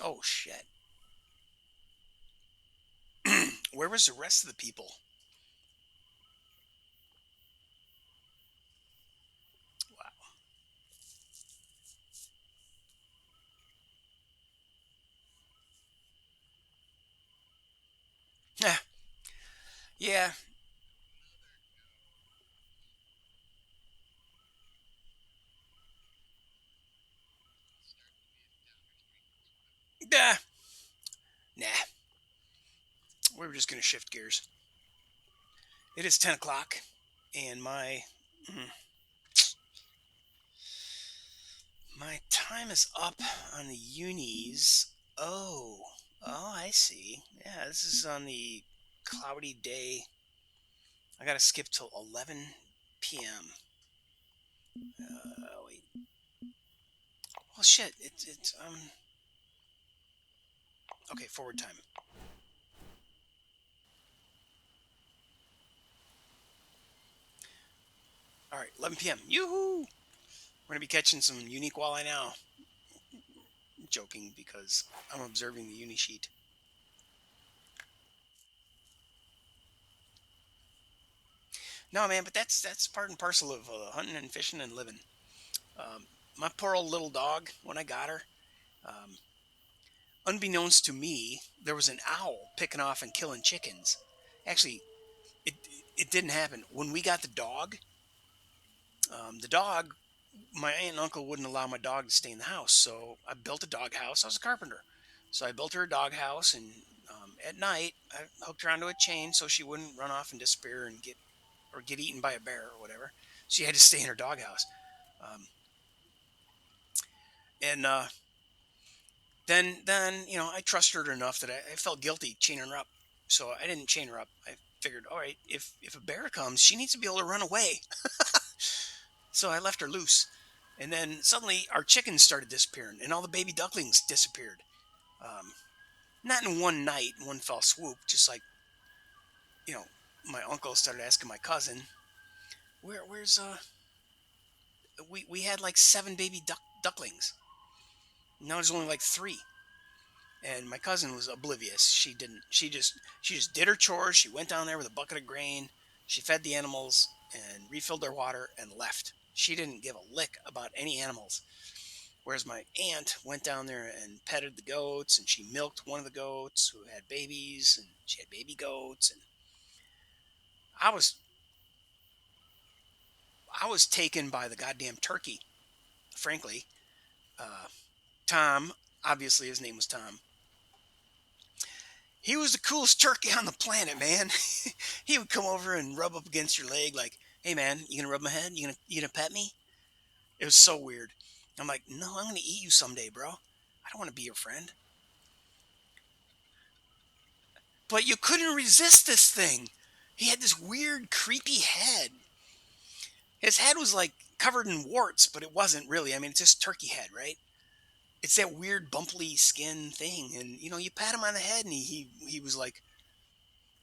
Oh shit. Where was the rest of the people? Wow. Yeah. Yeah. Nah. Nah. We were just gonna shift gears. It is 10 o'clock, and mm, my time is up on the unis. Oh. Oh, I see. Yeah, this is on the cloudy day. I gotta skip till 11 p.m. Wait. Well, shit. It's. Okay, forward time. All right, 11 p.m. Yoo-hoo! We're gonna be catching some unique walleye now. Joking because I'm observing the uni sheet. No, man, but that's part and parcel of hunting and fishing and living. Um, my poor old little dog, when I got her, um, unbeknownst to me, there was an owl picking off and killing chickens. Actually, it it didn't happen when we got the dog. The dog, my aunt and uncle wouldn't allow my dog to stay in the house, so I built a dog house. I was a carpenter, so I built her a dog house, and at night I hooked her onto a chain so she wouldn't run off and disappear and get eaten by a bear or whatever. She had to stay in her dog house. Um, and then I trusted her enough that I felt guilty chaining her up, so I didn't chain her up. I figured, all right, if a bear comes, she needs to be able to run away. So I left her loose, and then suddenly our chickens started disappearing, and all the baby ducklings disappeared. Um, Not in one night, in one fell swoop. Just like you know, my uncle started asking my cousin, where's we had like seven baby ducklings. Now there's only like three. And my cousin was oblivious. She didn't. She just did her chores. She went down there with a bucket of grain. She fed the animals and refilled their water and left. She didn't give a lick about any animals. Whereas my aunt went down there and petted the goats, and she milked one of the goats who had babies, and she had baby goats. And I was I was taken by the goddamn turkey. Frankly, uh, Tom, obviously his name was Tom. He was the coolest turkey on the planet, man. He would come over and rub up against your leg, like, "Hey, man, you gonna rub my head? You gonna pet me?" It was so weird. I'm like, "No, I'm gonna eat you someday, bro. I don't want to be your friend." But you couldn't resist this thing. He had this weird, creepy head. His head was like covered in warts, but it wasn't really. I mean, it's just turkey head, right? It's that weird, bumpy skin thing, and you pat him on the head, and he was like,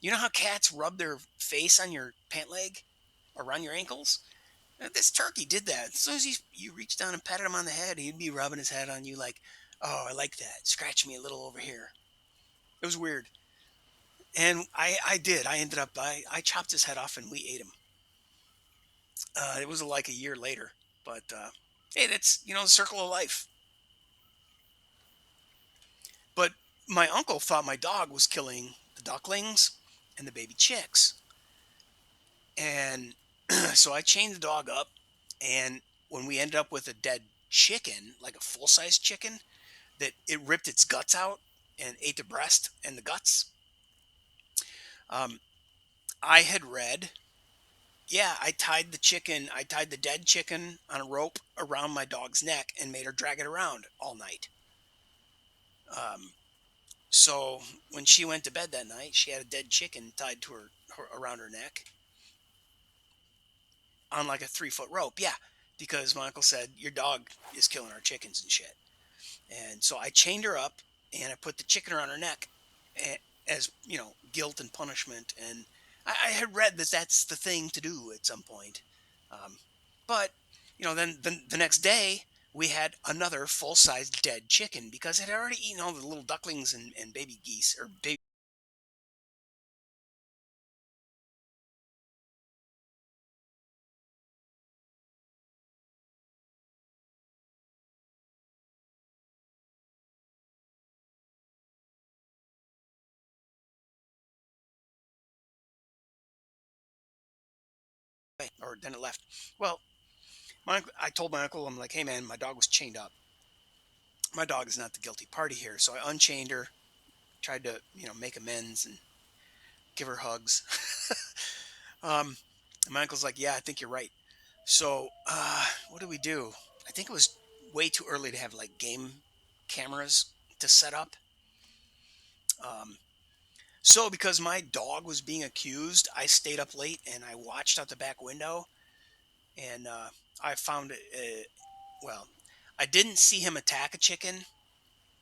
you know how cats rub their face on your pant leg, around your ankles? This turkey did that. As soon as you reached down and patted him on the head, he'd be rubbing his head on you like, "Oh, I like that. Scratch me a little over here." It was weird, and I did. I ended up I chopped his head off and we ate him. It was like a year later, but hey, that's the circle of life. But my uncle thought my dog was killing the ducklings and the baby chicks, and so I chained the dog up, and when we ended up with a dead chicken, like a full size chicken, that it ripped its guts out and ate the breast and the guts. Um, I had read, yeah, I tied the dead chicken on a rope around my dog's neck and made her drag it around all night. Um, so when she went to bed that night, she had a dead chicken tied to her around her neck on like a 3 foot rope. Yeah, because my uncle said your dog is killing our chickens and shit. And so I chained her up and I put the chicken around her neck as, guilt and punishment. And I had read that that's the thing to do at some point. Um, but, then the next day we had another full sized dead chicken because it had already eaten all the little ducklings and baby geese or baby. Or then it left. Well, I told my uncle, I'm like, hey man, my dog was chained up. My dog is not the guilty party here. So I unchained her, tried to, make amends and give her hugs. And my uncle's like, yeah, I think you're right. So, what do we do? I think it was way too early to have like game cameras to set up. Um, so, because my dog was being accused, I stayed up late and I watched out the back window, and I found well, I didn't see him attack a chicken,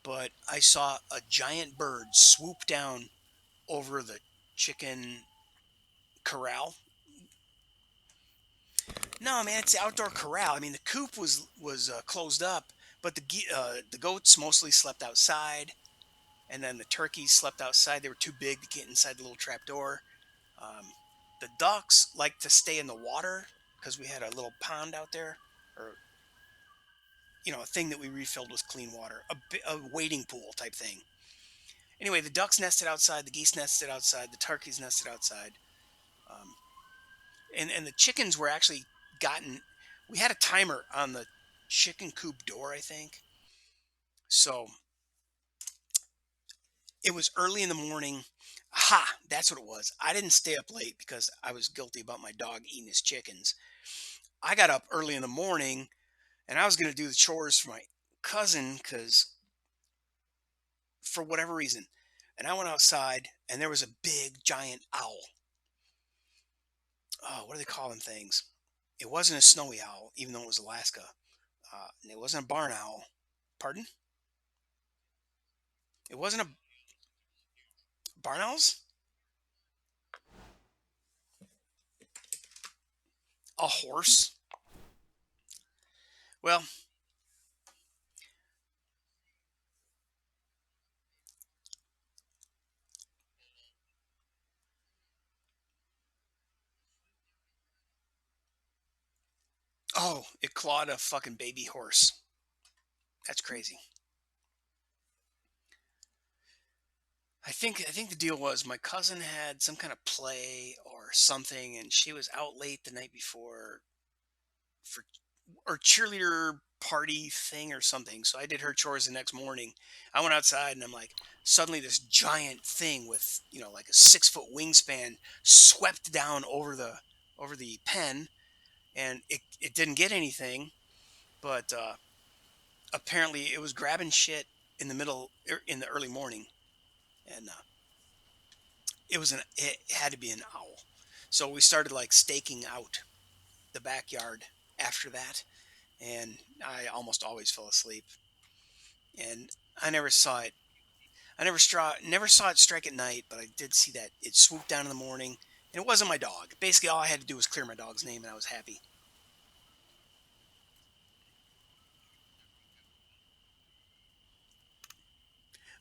but I saw a giant bird swoop down over the chicken corral. No, man, it's the outdoor corral. I mean, the coop was closed up, but the goats mostly slept outside, and then the turkeys slept outside. They were too big to get inside the little trap door. Um, The ducks like to stay in the water because we had a little pond out there, or a thing that we refilled with clean water, a wading pool type thing. Anyway, the ducks nested outside, the geese nested outside, the turkeys nested outside, um, and the chickens were actually gotten. We had a timer on the chicken coop door, I think. So it was early in the morning. Ha! That's what it was. I didn't stay up late because I was guilty about my dog eating his chickens. I got up early in the morning and I was going to do the chores for my cousin because for whatever reason. And I went outside and there was a big giant owl. Oh, what do they call them things? It wasn't a snowy owl, even though it was Alaska. And it wasn't a barn owl. Pardon? It wasn't a barn owls? A horse? Well, oh, it clawed a fucking baby horse. That's crazy. I think the deal was my cousin had some kind of play or something, and she was out late the night before for or cheerleader party thing or something. So I did her chores the next morning. I went outside and I'm like, suddenly this giant thing with like a 6 foot wingspan swept down over the pen, and it didn't get anything, but apparently it was grabbing shit in the early morning, and it had to be an owl. So we started like staking out the backyard after that, and I almost always fell asleep. And I never saw it. I never saw it strike at night, but I did see that it swooped down in the morning, and it wasn't my dog. Basically, all I had to do was clear my dog's name, and I was happy.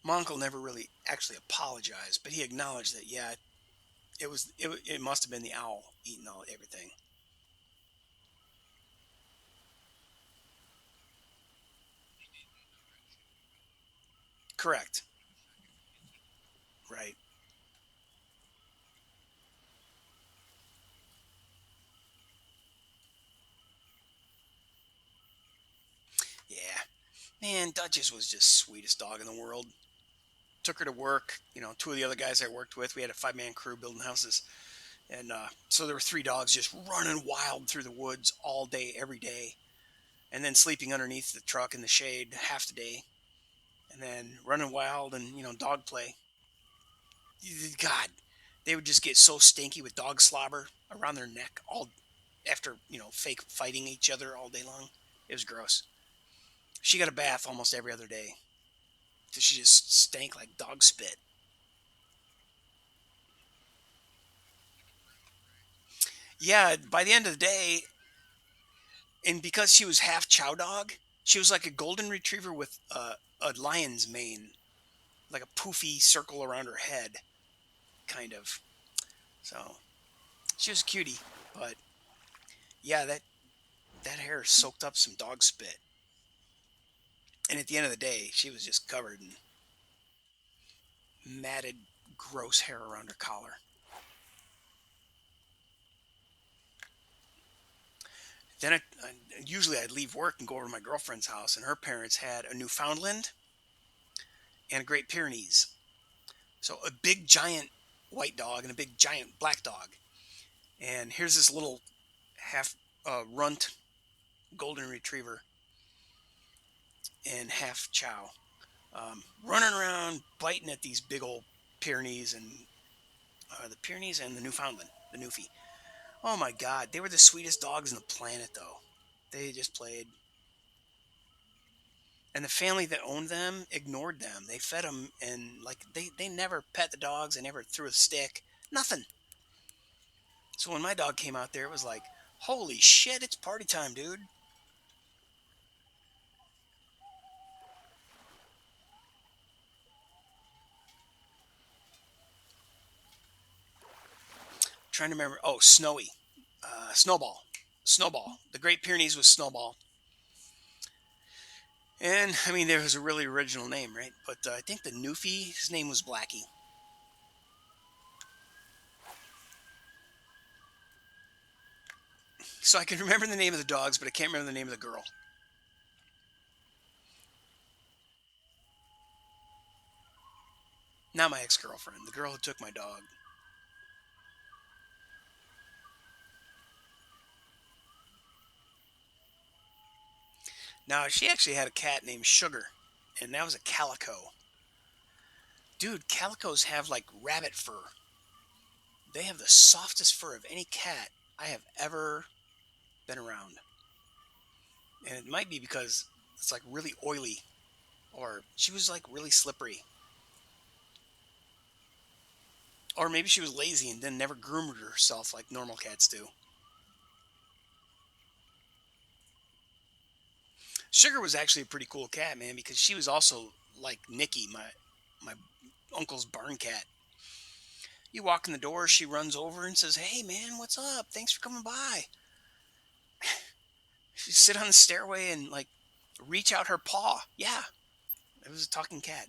My uncle never really actually apologized, but he acknowledged that yeah, it must have been the owl eating all everything. Correct. Right. Yeah. Man, Duchess was just sweetest dog in the world. Took her to work. Two of the other guys I worked with, we had a 5-man crew building houses. And so there were three dogs just running wild through the woods all day, every day. And then sleeping underneath the truck in the shade half the day. And then running wild and, dog play. God, they would just get so stinky with dog slobber around their neck all after, fake fighting each other all day long. It was gross. She got a bath almost every other day. So she just stank like dog spit. Yeah, by the end of the day, and because she was half chow dog, she was like a golden retriever with a lion's mane, like a poofy circle around her head, kind of. So she was a cutie, but yeah, that hair soaked up some dog spit, and at the end of the day, she was just covered in matted, gross hair around her collar. Then usually I'd leave work and go over to my girlfriend's house, and her parents had a Newfoundland and a Great Pyrenees. So a big giant white dog and a big giant black dog. And here's this little half runt golden retriever and half chow, running around biting at these big old Pyrenees and the Pyrenees and the Newfoundland, the Newfie. Oh my God, they were the sweetest dogs on the planet, though. They just played, and the family that owned them ignored them. They fed them, and like they never pet the dogs. They never threw a stick. Nothing. So when my dog came out there, it was like, holy shit, it's party time, dude. trying to remember. Oh, Snowy, Snowball, Snowball. The Great Pyrenees was Snowball, and I mean there was a really original name, right? But I think the Newfie, his name was Blackie. So I can remember the name of the dogs, but I can't remember the name of the girl. Not my ex-girlfriend, the girl who took my dog. Now she actually had a cat named Sugar, and that was a calico. Dude, calicos have like rabbit fur. They have the softest fur of any cat I have ever been around. And it might be because it's like really oily, or she was like really slippery. Or maybe she was lazy and then never groomed herself like normal cats do. Sugar was actually a pretty cool cat, man, because she was also like Nikki, my uncle's barn cat. You walk in the door, she runs over and says, "Hey, man, what's up? Thanks for coming by." She'd sit on the stairway and like reach out her paw. Yeah, it was a talking cat.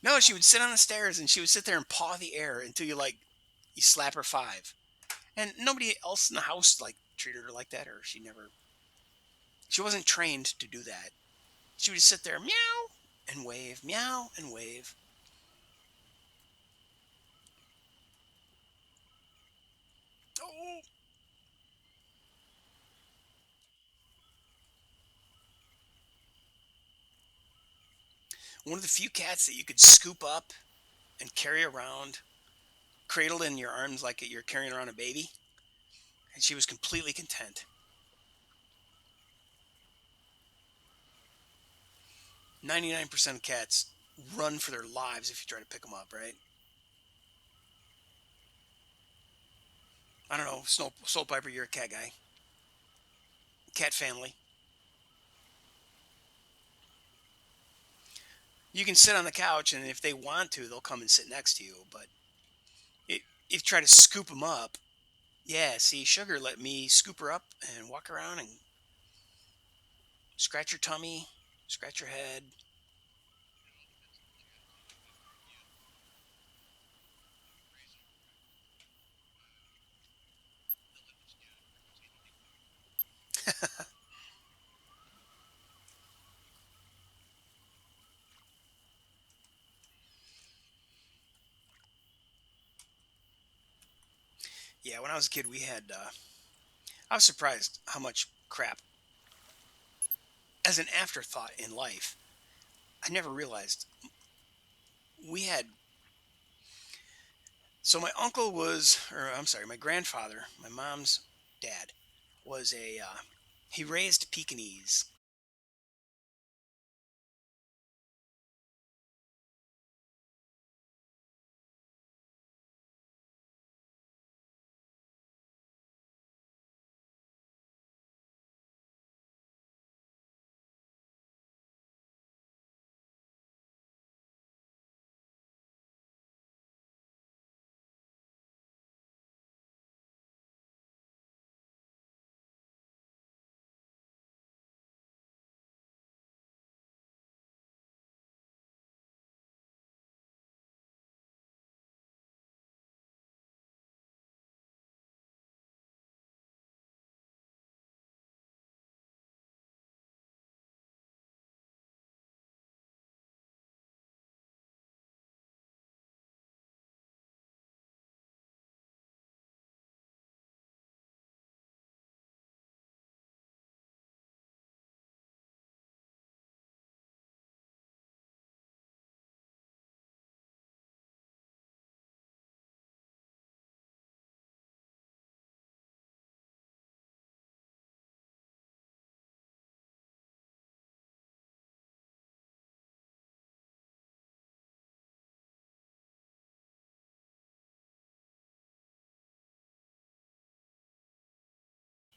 No, she would sit on the stairs and she would sit there and paw the air until you slap her five. And nobody else in the house like treated her like that, or she wasn't trained to do that. She would just sit there, meow and wave, meow and wave. Oh, one of the few cats that you could scoop up and carry around, cradled in your arms like you're carrying around a baby, and she was completely content. 99% of cats run for their lives if you try to pick them up, right? I don't know, Soul Piper, you're a cat guy. Cat family. You can sit on the couch, and if they want to, they'll come and sit next to you. But if you try to scoop them up, yeah, see, Sugar let me scoop her up and walk around and scratch your tummy, scratch your head. Yeah, when I was a kid, we had. I was surprised how much crap, as an afterthought in life, I never realized we had. So my uncle was, or I'm sorry, my grandfather, my mom's dad, was he raised Pekingese.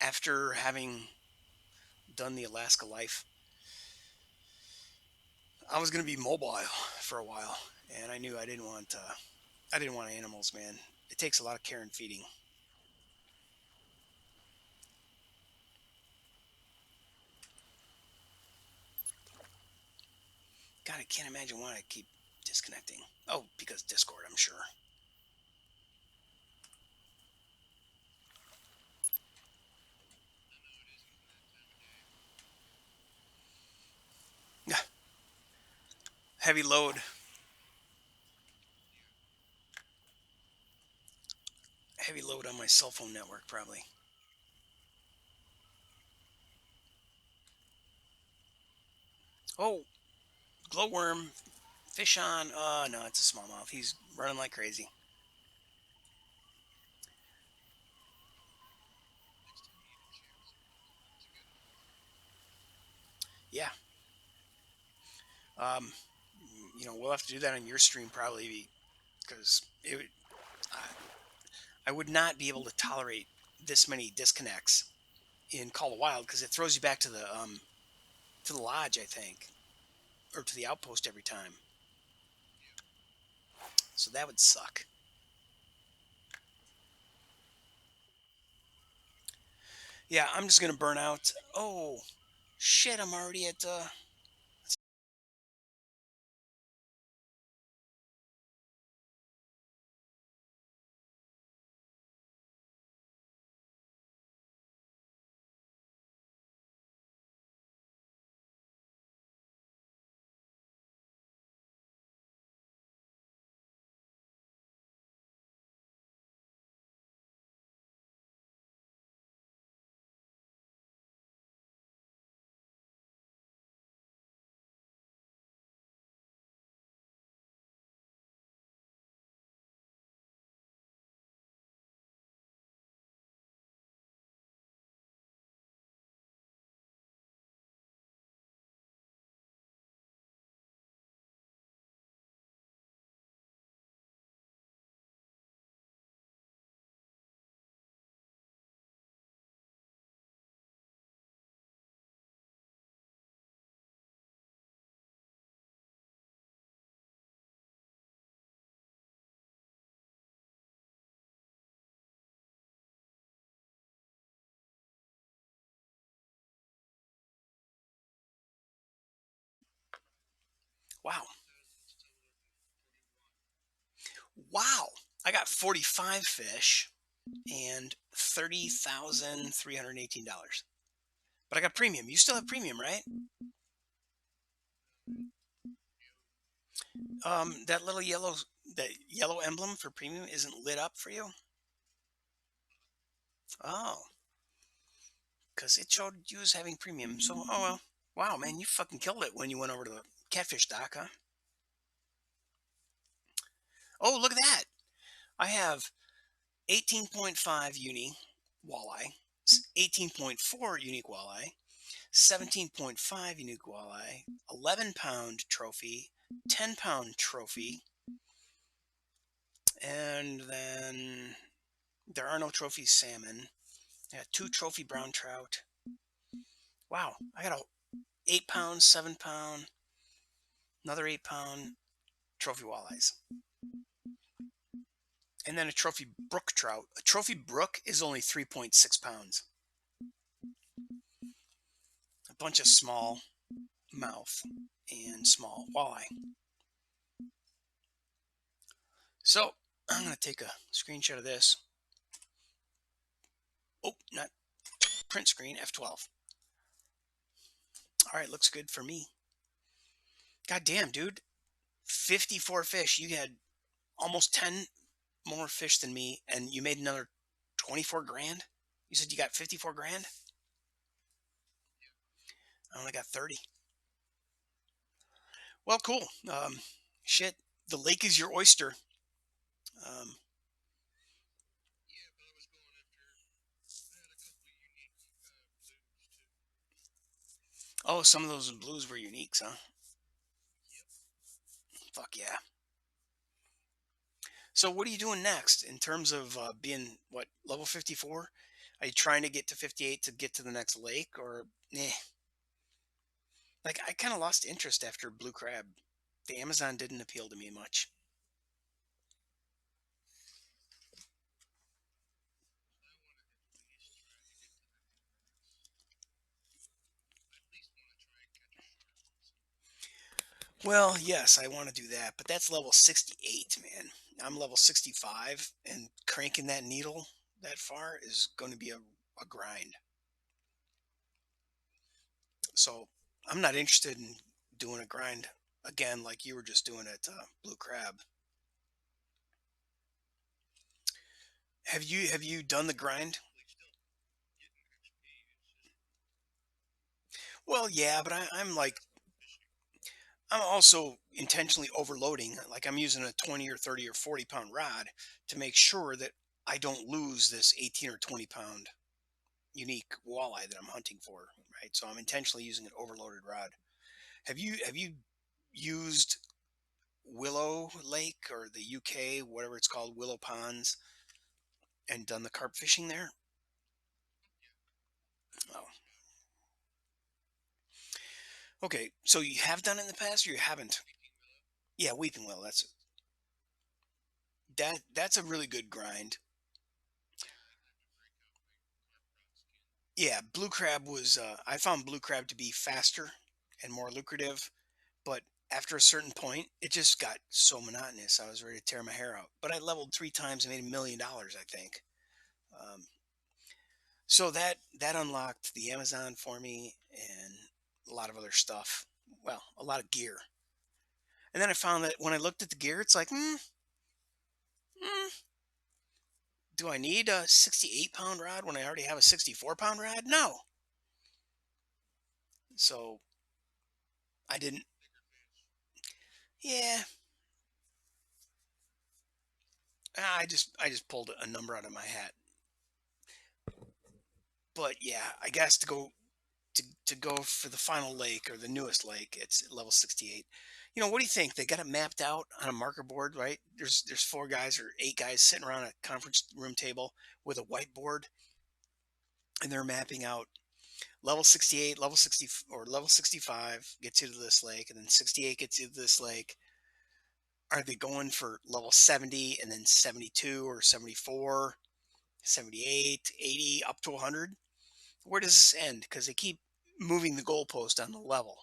After having done the Alaska life, I was going to be mobile for a while, and I knew I didn't want. I didn't want animals, man. It takes a lot of care and feeding. God, I can't imagine why I keep disconnecting. Oh, because Discord, I'm sure. Heavy load. Heavy load on my cell phone network, probably. Oh, glowworm. Fish on. No, it's a smallmouth. He's running like crazy. Yeah. Um, we'll have to do that on your stream probably because I would not be able to tolerate this many disconnects in Call of Wild because it throws you back to the lodge, I think, or to the outpost every time. So that would suck. Yeah, I'm just gonna burn out. Oh shit! I'm already at. Wow, wow! I got 45 fish and $30,318. But I got premium. You still have premium, right? That little yellow emblem for premium isn't lit up for you. Oh, because it showed you as having premium. So, oh well. Wow, man, you fucking killed it when you went over to the catfish dock, huh? Oh, look at that. I have 18.5 uni walleye, 18.4 unique walleye, 17.5 unique walleye, 11-pound trophy, 10-pound trophy, and then there are no trophy salmon. I got two trophy brown trout. Wow, I got a 8-pound, 7-pound, another 8-pound trophy walleyes, and then a trophy brook trout. A trophy brook is only 3.6 pounds. A bunch of small mouth and small walleye. So I'm going to take a screenshot of this. Oh, not print screen, F12. All right, looks good for me. God damn, dude. 54 fish. You had almost 10 more fish than me, and you made another 24 grand? You said you got 54 grand? I only got 30. Well, cool. Shit. The lake is your oyster. Um, oh, some of those blues were uniques, huh? Fuck yeah. So, what are you doing next in terms of being, what, level 54? Are you trying to get to 58 to get to the next lake, or eh? Like, I kind of lost interest after Blue Crab. The Amazon didn't appeal to me much. Well, yes, I want to do that, but that's level 68, man. I'm level 65, and cranking that needle that far is going to be a grind. So I'm not interested in doing a grind again like you were just doing at Blue Crab. Have you done the grind? Well, yeah, but I'm also intentionally overloading. Like I'm using a 20 or 30 or 40 pound rod to make sure that I don't lose this 18 or 20 pound unique walleye that I'm hunting for. Right. So I'm intentionally using an overloaded rod. Have you used Willow Lake or the UK, whatever it's called, Willow Ponds, and done the carp fishing there? Oh, okay. So you have done it in the past, or you haven't? Yeah, Weeping Willow. That's a really good grind. Yeah, blue crab was. I found blue crab to be faster and more lucrative, but after a certain point, it just got so monotonous. I was ready to tear my hair out. But I leveled 3 times and made $1 million, I think. Um, so that unlocked the Amazon for me and a lot of other stuff. Well, a lot of gear. And then I found that when I looked at the gear, it's like, mm, do I need a 68 pound rod when I already have a 64 pound rod? No. So I didn't. Yeah, I just pulled a number out of my hat. But yeah, I guess to go for the final lake or the newest lake, it's level 68. What do you think? They got it mapped out on a marker board, right? There's 4 guys or 8 guys sitting around a conference room table with a whiteboard, and they're mapping out level 68, level 60, or level 65 gets you to this lake, and then 68 gets you to this lake. Are they going for level 70 and then 72 or 74, 78, 80, up to 100? Where does this end? Because they keep moving the goalpost on the level.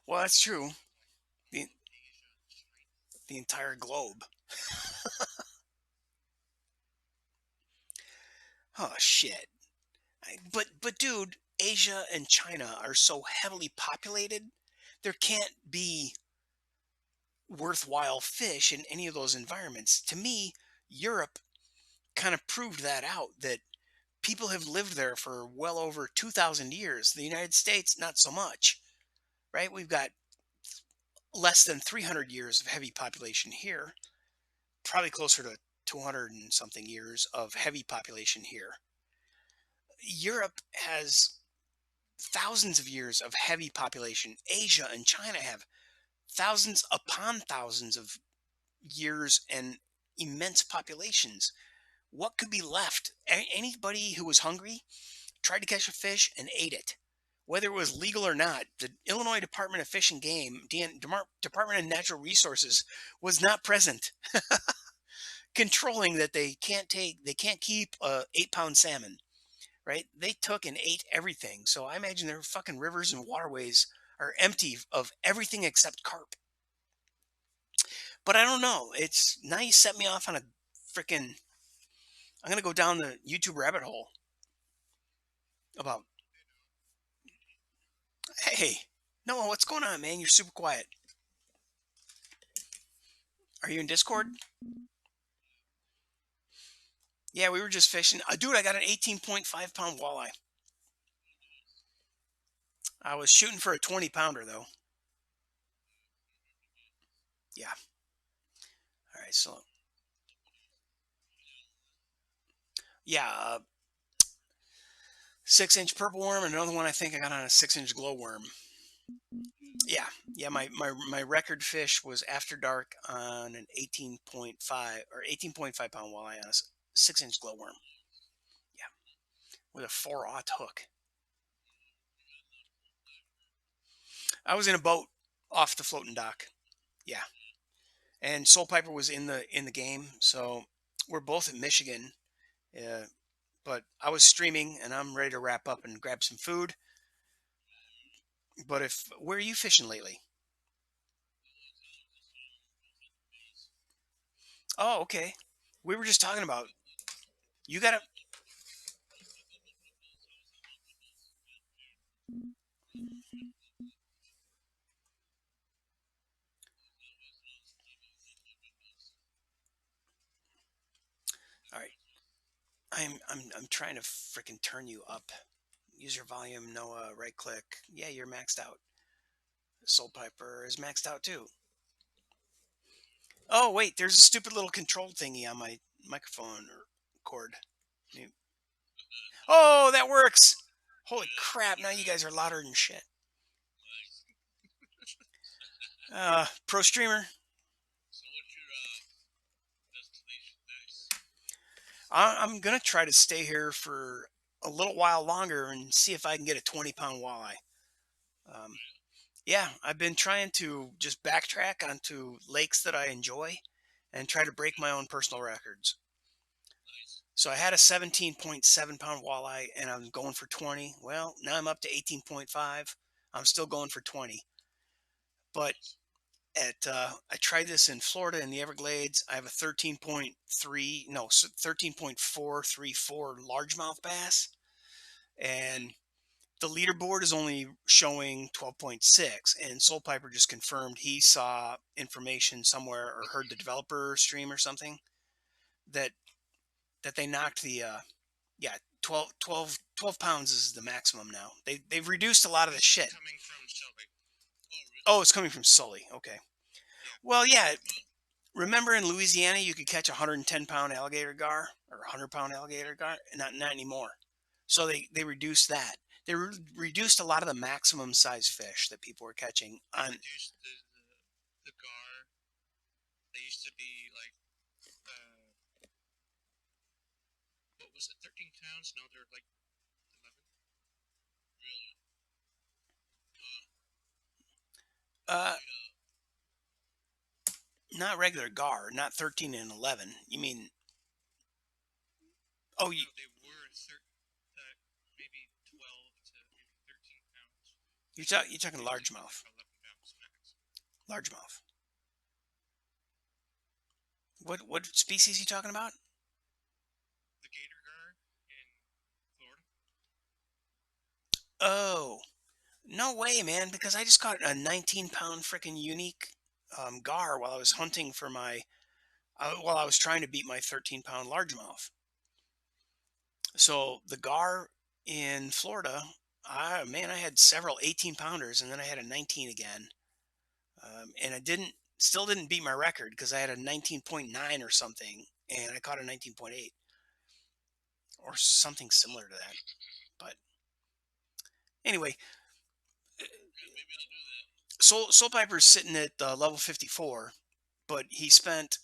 Well, that's true. The the entire globe. Oh shit. But dude, Asia and China are so heavily populated. There can't be worthwhile fish in any of those environments. To me, Europe kind of proved that out, that people have lived there for well over 2,000 years. The United States, not so much, right? We've got less than 300 years of heavy population here, probably closer to 200 and something years of heavy population here. Europe has thousands of years of heavy population. Asia and China have thousands upon thousands of years and immense populations. What could be left? Anybody who was hungry tried to catch a fish and ate it. Whether it was legal or not, the Illinois Department of Fish and Game, Department of Natural Resources, was not present, controlling that they can't keep a 8 pound salmon. Right? They took and ate everything. So I imagine their fucking rivers and waterways are empty of everything except carp. But I don't know. It's now you set me off on a freaking. I'm gonna go down the YouTube rabbit hole about. Hey, Noah, what's going on, man? You're super quiet. Are you in Discord? Yeah, we were just fishing. Dude, I got an 18.5 pound walleye. I was shooting for a 20 pounder though. Yeah. All right. So yeah, 6-inch purple worm, and another one I think I got on a 6-inch glowworm. Yeah, yeah. My record fish was after dark on an 18.5 or 18.5 pound walleye on a 6-inch glowworm. Yeah, with a 4/0 hook. I was in a boat off the floating dock. Yeah, and Soul Piper was in the game, so we're both in Michigan, Uh, but I was streaming and I'm ready to wrap up and grab some food. But if where are you fishing lately? Oh, okay. We were just talking about you got to. All right. I'm trying to freaking turn you up. Use your volume, Noah. Right click. Yeah, you're maxed out. Soul Piper is maxed out too. Oh wait, there's a stupid little control thingy on my microphone or cord. Oh, that works. Holy crap! Now you guys are louder than shit. Pro streamer. I'm gonna try to stay here for a little while longer and see if I can get a 20-pound walleye. Um, yeah, I've been trying to just backtrack onto lakes that I enjoy and try to break my own personal records. So I had a 17.7-pound walleye and I'm going for 20. Well, now I'm up to 18.5. I'm still going for 20. But I tried this in Florida in the Everglades. I have a 13.3, no, 13.434 largemouth bass, and the leaderboard is only showing 12.6. And Soul Piper just confirmed he saw information somewhere or heard the developer stream or something that they knocked the yeah 12 pounds is the maximum now. They've reduced a lot of the shit. Oh, it's coming from Sully. Okay. Well, yeah. Remember in Louisiana, you could catch a 110-pound alligator gar or 100-pound alligator gar, not anymore. So they reduced that. They reduced a lot of the maximum size fish that people were catching on. Uh, Not regular gar, not 13 and 11. You mean? Oh, you're talking largemouth. Largemouth. What species are you talking about? Oh, no way, man! Because I just caught a 19-pound freaking unique gar while I was hunting for my while I was trying to beat my 13-pound largemouth. So the gar in Florida, man, I had several 18-pounders, and then I had a 19 again, and I still didn't beat my record because I had a 19.9 or something, and I caught a 19.8 or something similar to that. But anyway, Soul Piper's sitting at level 54, but he spent,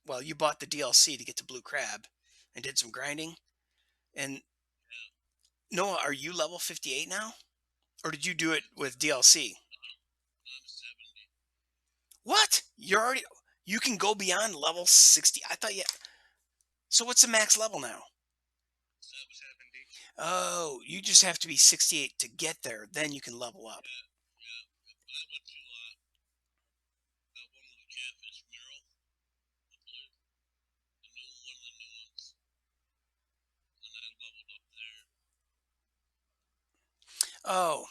well, you bought the DLC to get to Blue Crab and did some grinding. And Noah, are you level 58 now? Or did you do it with DLC? What? You can go beyond level 60. I thought you, so what's the max level now? Oh, you just have to be 68 to get there. Then you can level up. Oh,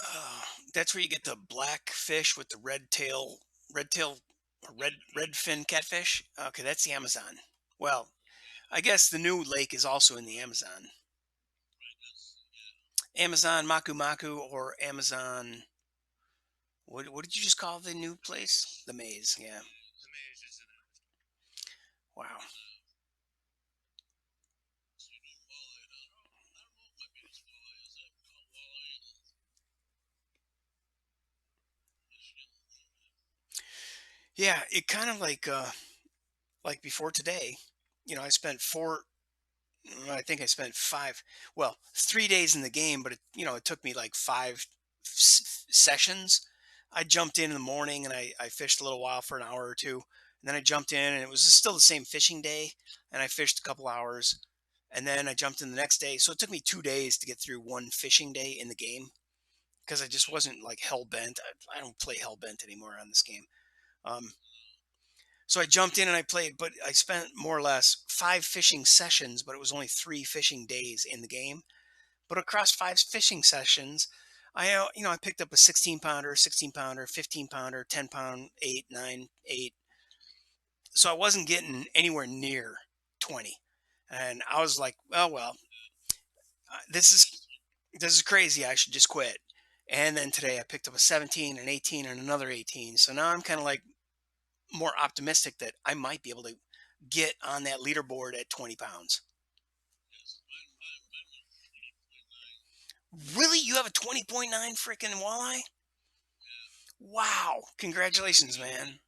oh, that's where you get the black fish with the red tail, red fin catfish. Okay, that's the Amazon. Well, I guess the new lake is also in the Amazon. Amazon Maku Maku or Amazon. What did you just call the new place? The Maze. Yeah. Wow. Yeah. It kind of like before today. I spent I think I spent well, 3 days in the game, but it took me like five sessions. I jumped in the morning and I fished a little while for an hour or two. And then I jumped in and it was still the same fishing day. And I fished a couple hours. And then I jumped in the next day. So it took me 2 days to get through one fishing day in the game because I just wasn't like hell bent. I don't play hell bent anymore on this game. Um, so I jumped in and I played, but I spent more or less five fishing sessions, but it was only three fishing days in the game. But across five fishing sessions, I picked up a 16 pounder, 16 pounder, 15 pounder, 10 pound, 8, 9, 8. So I wasn't getting anywhere near 20. And I was like, oh, well, this is crazy. I should just quit. And then today I picked up a 17, an 18, and another 18. So now I'm kind of like more optimistic that I might be able to get on that leaderboard at 20 pounds. Really? You have a 20.9 freaking walleye? Wow. Congratulations, man.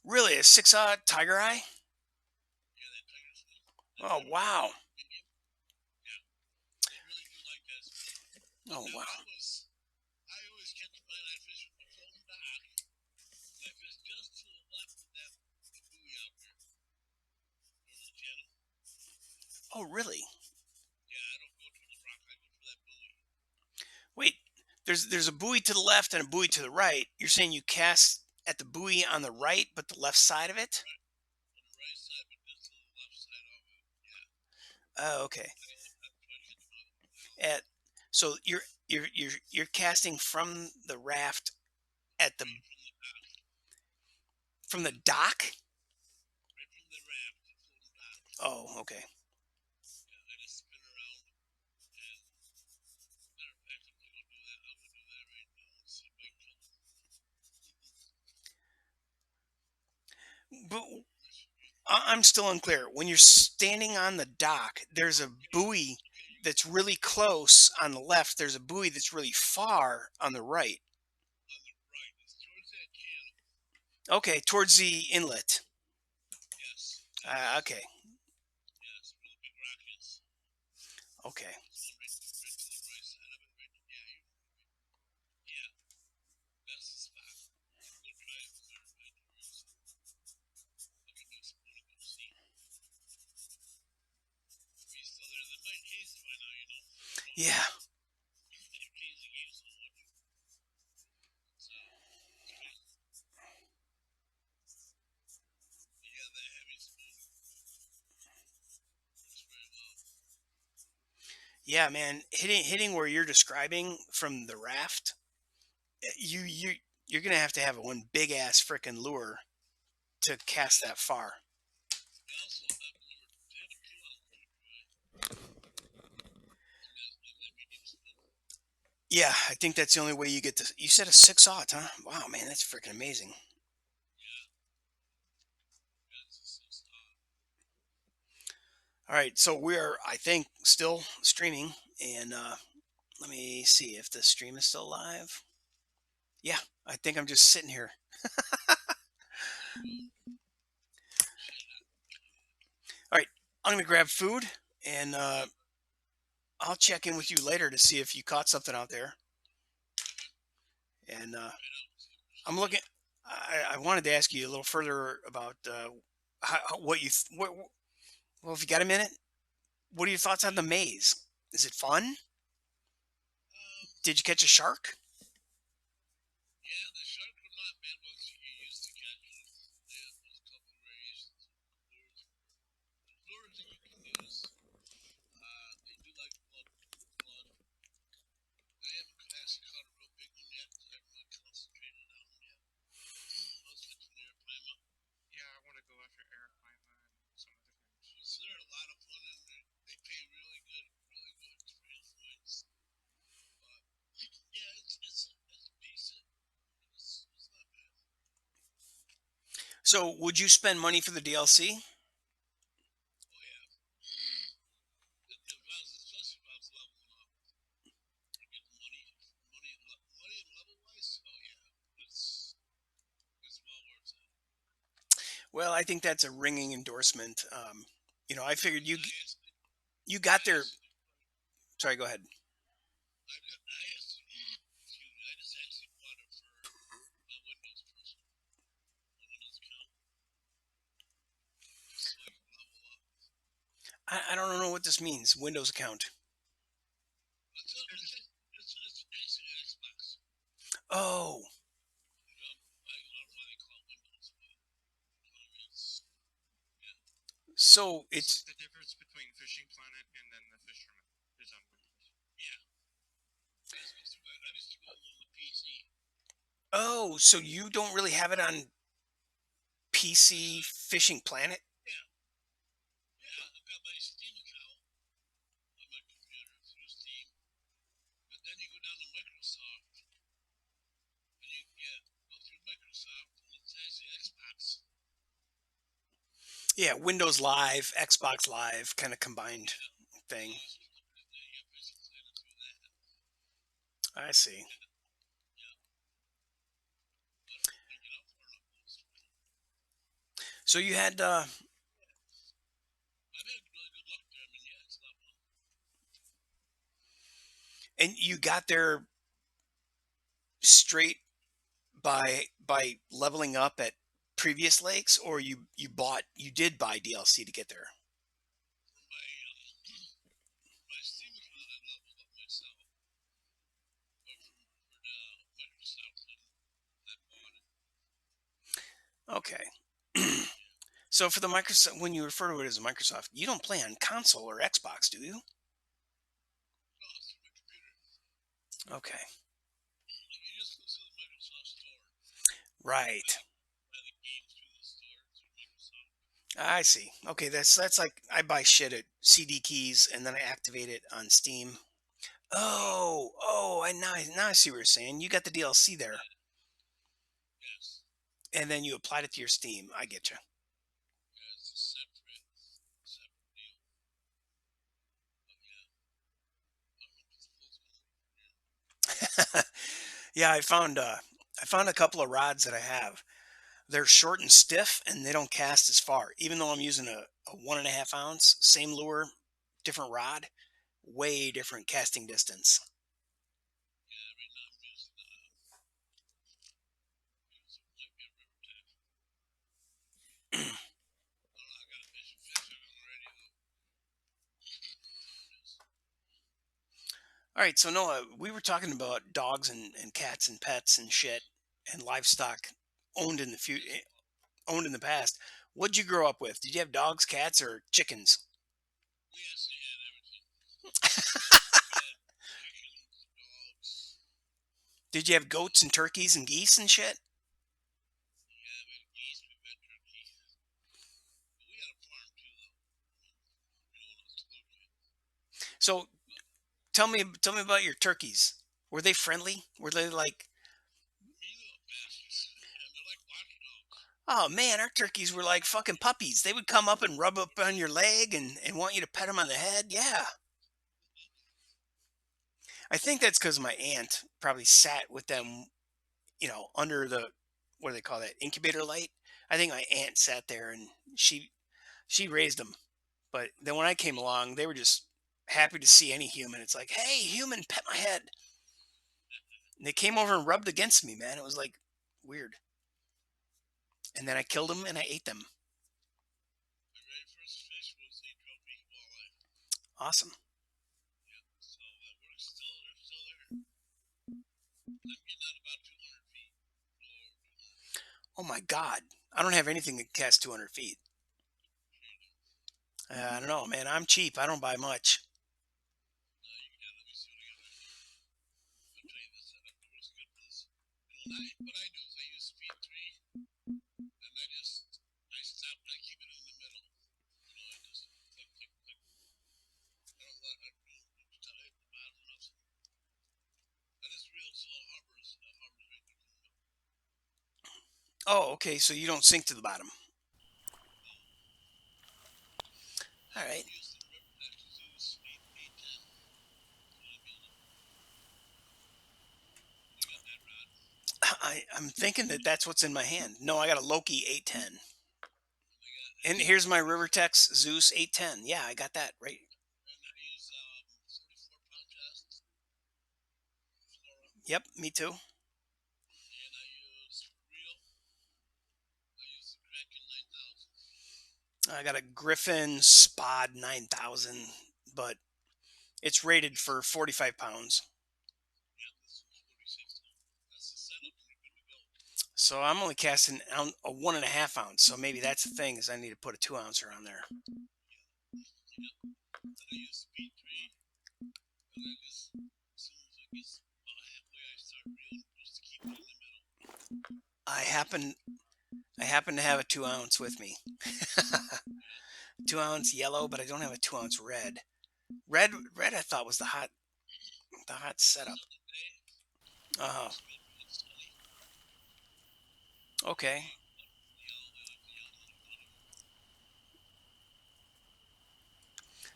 Really? A 6 tiger eye? Oh, wow. Oh, wow. Oh, really? Wait, there's a buoy to the left and a buoy to the right. You're saying you cast at the buoy on the right, but the left side of it? Oh, okay. At so you're casting from the raft at the from the dock? Oh, okay. But I'm still unclear. When you're standing on the dock, there's a buoy that's really close on the left. There's a buoy that's really far on the right. Okay, towards the inlet. Okay, okay. Yeah, yeah, man. Hitting where you're describing from the raft, you're gonna have to have one big ass freaking lure to cast that far. Yeah, I think that's the only way you get to. You said a 6/0, huh? Wow, man, that's freaking amazing. All right, so we are, I think, still streaming, and let me see if the stream is still live. Yeah, I think I'm just sitting here. All right, I'm gonna grab food, and I'll check in with you later to see if you caught something out there. And I'm looking. I wanted to ask you a little further about what you. Well, if you got a minute, what are your thoughts on the maze? Is it fun? Did you catch a shark? So, would you spend money for the DLC? Well, I think that's a ringing endorsement. I figured you got their. Sorry, go ahead. I don't know what this means. Windows account. Oh, so It's like it's the difference between Fishing Planet and then the Fisherman is on Windows. so you don't really have it on PC Fishing Planet. Yeah, Windows Live, Xbox Live, kind of combined thing. I see. So you had, and you got there straight by leveling up at previous lakes, or you did buy DLC to get there. Okay. So for the Microsoft, when you refer to it as a Microsoft, you don't play on console or Xbox, do you? Okay. Right. I see. Okay, that's like I buy shit at CD keys and then I activate it on Steam. Oh, now I see what you're saying. You got the DLC there, and then you applied it to your Steam. I get you. Yeah, I found a couple of rods that I have. They're short and stiff, and they don't cast as far. Even though I'm using a 1.5 ounce, same lure, different rod, way different casting distance. All right, so Noah, we were talking about dogs and cats and pets and shit and livestock owned in the owned in the past. What'd you grow up with? Did you have dogs, cats, or chickens? Did you have goats and turkeys and geese and shit? So tell me about your turkeys. Were they friendly? Were they like, oh man, our turkeys were like fucking puppies. They would come up and rub up on your leg and want you to pet them on the head. Yeah. I think that's because my aunt probably sat with them, under the, what do they call that, incubator light. I think my aunt sat there and she raised them. But then when I came along, they were just happy to see any human. It's like, hey, human, pet my head. And they came over and rubbed against me, man. It was like weird. And then I killed them and I ate them. Awesome. Oh my God. I don't have anything that casts 200 feet. I don't know, man. I'm cheap. I don't buy much. Oh, okay. So you don't sink to the bottom. All right. I'm thinking that that's what's in my hand. No, I got a Loki 810. And here's my Rivertex Zeus 810. Yeah, I got that right. Yep, me too. I got a Griffin Spod 9000, but it's rated for 45 pounds. So I'm only casting a 1.5 ounce. So maybe that's the thing is I need to put a 2 ouncer on there. I happen I happen to have a 2 ounce with me. 2 ounce yellow, but I don't have a 2 ounce red. Red I thought was the hot setup. Oh, okay.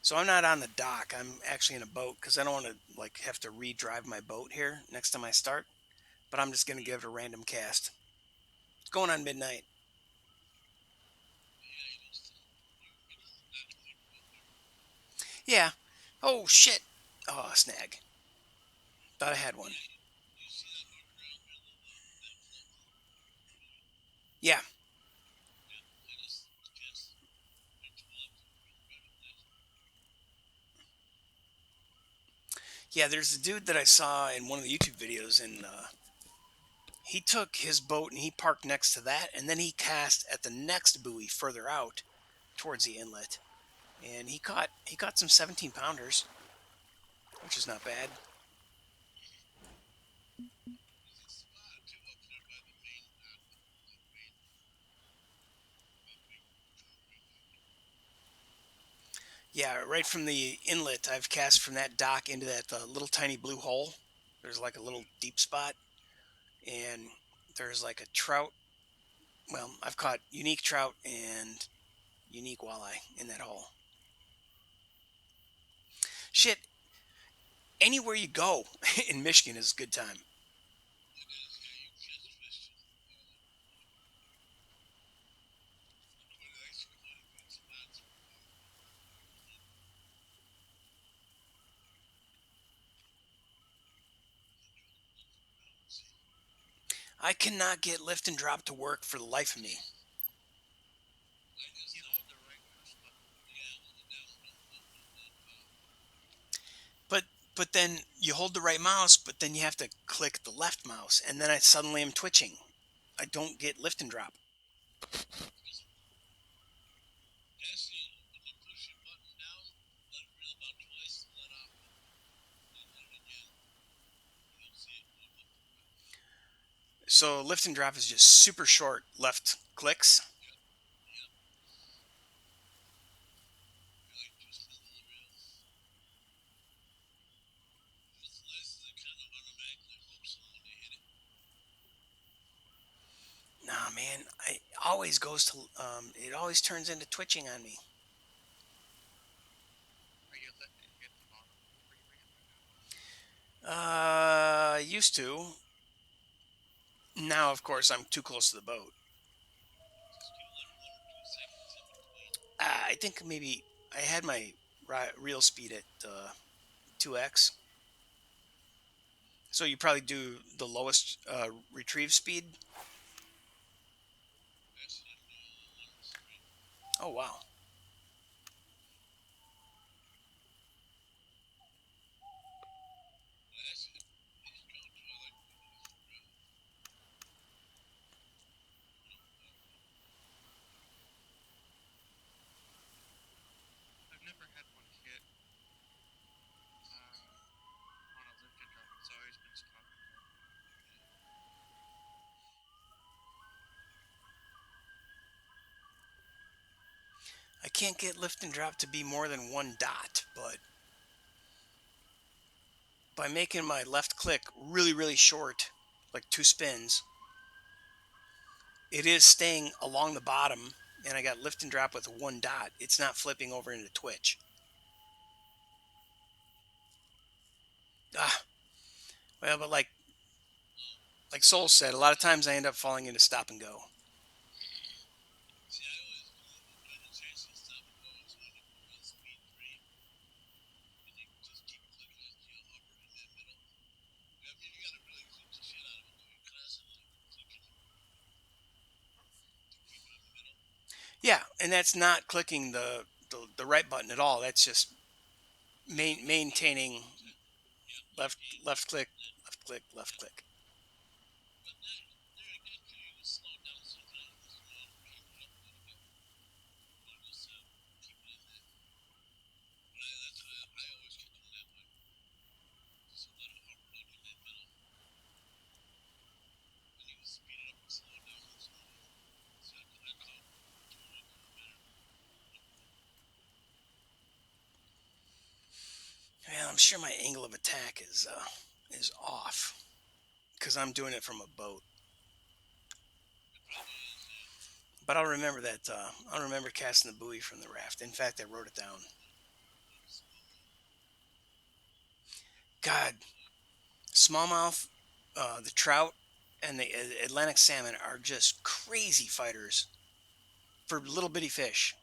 So I'm not on the dock. I'm actually in a boat because I don't want to like have to re-drive my boat here next time I start. But I'm just gonna give it a random cast. It's going on midnight. Yeah. Oh shit. Oh snag. Thought I had one. Yeah. Yeah. There's a dude that I saw in one of the YouTube videos, and he took his boat and he parked next to that, and then he cast at the next buoy further out towards the inlet, and he caught some 17 pounders, which is not bad. Yeah, right from the inlet, I've cast from that dock into that little tiny blue hole. There's like a little deep spot, and there's like a trout. Well, I've caught unique trout and unique walleye in that hole. Shit, anywhere you go in Michigan is a good time. I cannot get lift and drop to work for the life of me. But but then you hold the right mouse, but then you have to click the left mouse, and then I suddenly am twitching. I don't get lift and drop. So lift and drop is just super short left clicks. Nah, man, I always goes to it always turns into twitching on me. Used to. Now, of course, I'm too close to the boat. I think maybe I had my reel speed at 2x. So you probably do the lowest retrieve speed. Oh wow. I've never had one hit on a lift and drop. It's always been spot. I can't get lift and drop to be more than one dot, but by making my left click really, really short, like two spins, it is staying along the bottom, and I got lift and drop with one dot. It's not flipping over into twitch. Ah, well, but like Soul said, a lot of times I end up falling into stop and go. and that's not clicking the right button at all. That's just maintaining left left click, left click, left click. Well, I'm sure my angle of attack is off because I'm doing it from a boat. But I'll remember that. I'll remember casting the buoy from the raft. In fact, I wrote it down. God, smallmouth, the trout, and the Atlantic salmon are just crazy fighters for little bitty fish.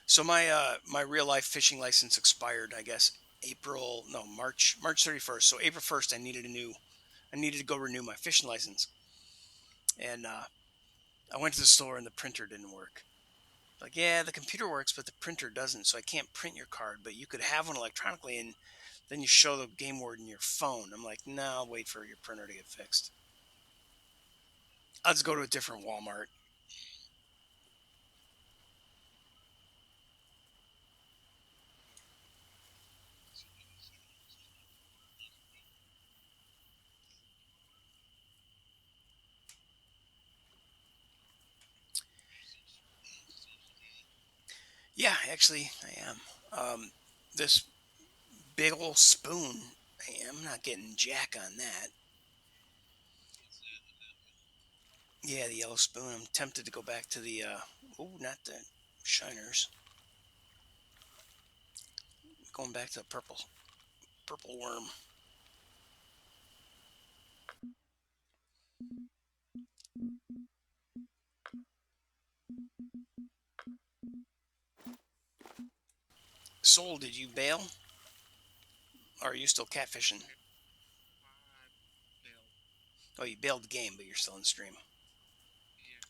So my real life fishing license expired, I guess, April no March 31st. So April 1st, I needed to go renew my fishing license, and I went to the store and the printer didn't work. Like, yeah, the computer works, but the printer doesn't, so I can't print your card. But you could have one electronically, and then you show the game warden your phone. I'm like, no, I'll wait for your printer to get fixed. I'll just go to a different Walmart. Yeah, actually, I am. This big old spoon, I'm not getting jack on that. Yeah, the yellow spoon. I'm tempted to go back to the. Oh, not the shiners. Going back to the purple worm. Soul, did you bail? Or are you still catfishing? Bill. Oh, you bailed the game, but you're still in stream. Yeah.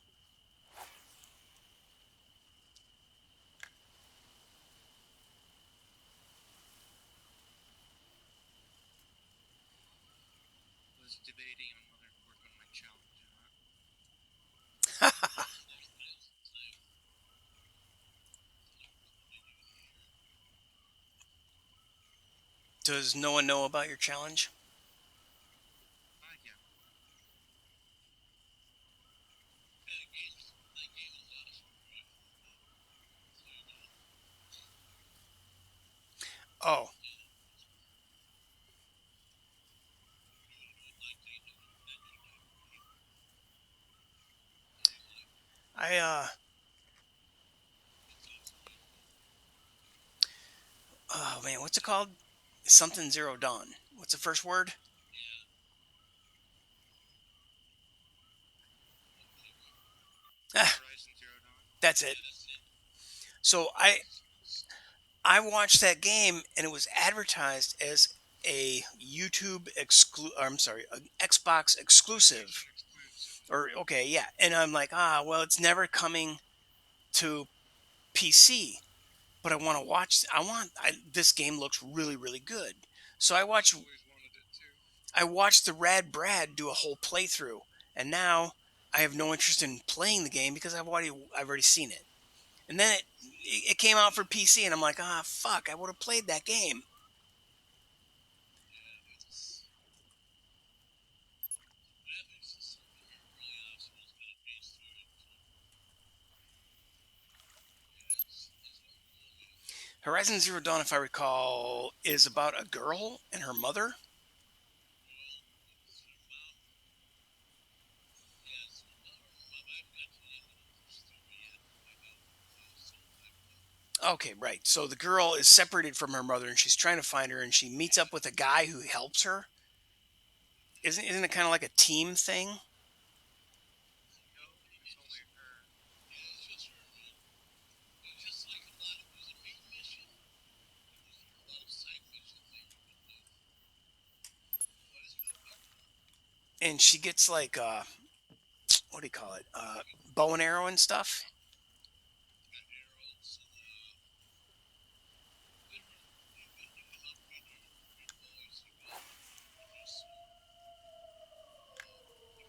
Was debating on whether to work on my challenge or not. Does no one know about your challenge? Yeah. Oh, I oh man, what's it called? Something Zero Dawn. What's the first word? Ah, Horizon Zero Dawn. that's it. So I watched that game and it was advertised as a YouTube I'm sorry, an Xbox exclusive. PlayStation exclusive. Or okay, yeah. And I'm like, ah, well, it's never coming to PC. But I want to watch. This game looks really, really good. So Always wanted it too. I watched the Rad Brad do a whole playthrough, and now I have no interest in playing the game because I've already seen it. And then it came out for PC, and I'm like, ah, fuck, I would have played that game. Horizon Zero Dawn, if I recall, is about a girl and her mother. Okay, right. So the girl is separated from her mother, and she's trying to find her, and she meets up with a guy who helps her. Isn't it kind of like a team thing? No, it's only her. and she gets like what do you call it? Bow and arrow and stuff. got arrows and different. You can upgrade your boys. You can upgrade your sword.